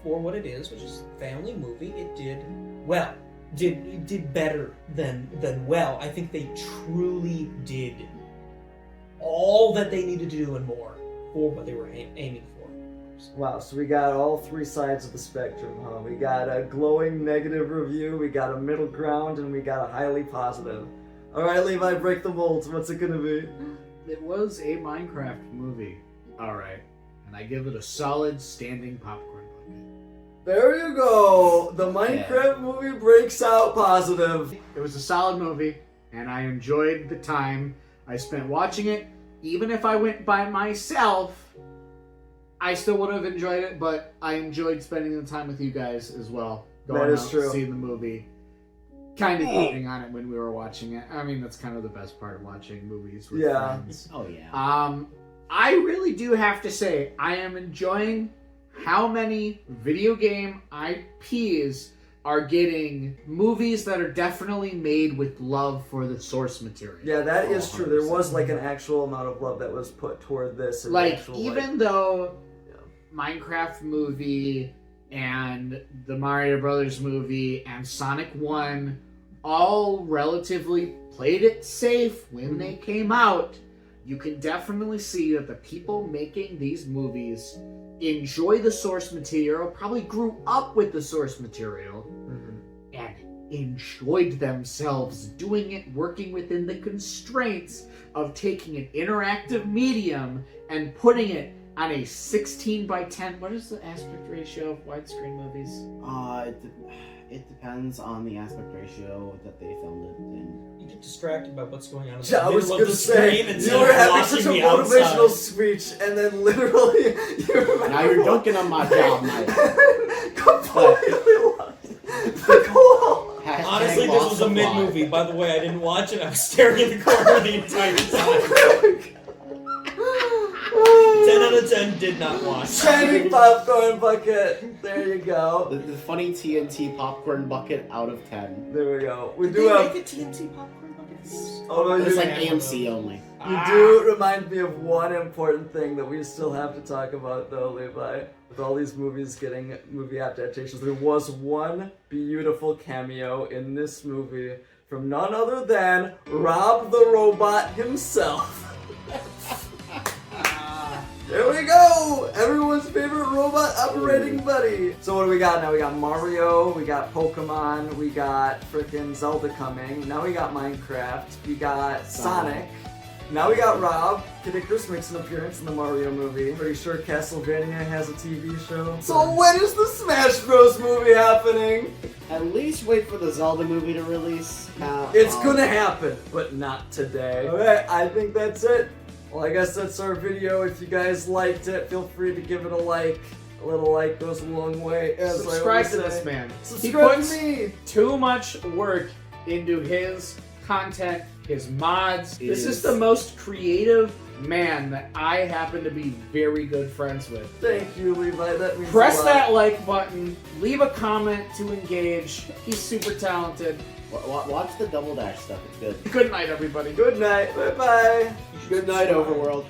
for what it is, which is a family movie, it did well. It did better than well. I think they truly did all that they needed to do and more for what they were aiming for. Wow, so we got all three sides of the spectrum, huh? We got a glowing negative review, we got a middle ground, and we got a highly positive. Alright, Levi, break the mold. What's it gonna be? It was a Minecraft movie. Alright. And I give it a solid standing popcorn bucket. There you go! The Minecraft movie breaks out positive. It was a solid movie, and I enjoyed the time I spent watching it. Even if I went by myself, I still would have enjoyed it, but I enjoyed spending the time with you guys as well. Going is out, true. seeing the movie. Kind of eating on it when we were watching it. I mean, that's kind of the best part of watching movies with friends. Oh yeah. I really do have to say, I am enjoying how many video game IPs are getting movies that are definitely made with love for the source material. Yeah, that is true. There was like an actual amount of love that was put toward this. And Like, actual, even though Minecraft movie and the Mario Brothers movie and Sonic 1 all relatively played it safe when they came out, you can definitely see that the people making these movies enjoy the source material, probably grew up with the source material, and enjoyed themselves doing it, working within the constraints of taking an interactive medium and putting it on a 16 by 10. What is the aspect ratio of widescreen movies? It depends on the aspect ratio that they filmed it in. You get distracted by what's going on in Yeah, I the was middle gonna of the say, screen you were having such a motivational outside. speech, and then literally, you remember Now you're dunking on my job, Mike. completely lost the whole. Honestly, this was a mid-movie. By the way, I didn't watch it. I was staring in the corner the entire time. 10 out of 10 did not watch. Shiny popcorn bucket. There you go. The funny TNT popcorn bucket out of 10. There we go. We Did do they have. make a TNT popcorn bucket? Oh no, It's you, like AMC only. you do remind me of one important thing that we still have to talk about, though, Levi. With all these movies getting movie adaptations, there was one beautiful cameo in this movie from none other than Rob the Robot himself. There we go! Everyone's favorite robot operating buddy! So what do we got now? We got Mario, we got Pokemon, we got frickin' Zelda coming, now we got Minecraft, we got Sonic, now we got Rob. Kid Icarus makes an appearance in the Mario movie. Pretty sure Castlevania has a TV show. So when is the Smash Bros movie happening? At least wait for the Zelda movie to release. It's gonna happen, but not today. Alright, I think that's it. Well, I guess that's our video. If you guys liked it, feel free to give it a like. A little like goes a long way. As Subscribe I to always this say. man. Subscribe He puts to me. too much work into his content, his mods. This is Is- the most creative man that I happen to be very good friends with. Thank you, Levi. That means Press a lot. that like button, leave a comment to engage. He's super talented. Watch the Double Dash stuff. It's good. Good night, everybody. Good night. Bye bye. Good night, Overworld.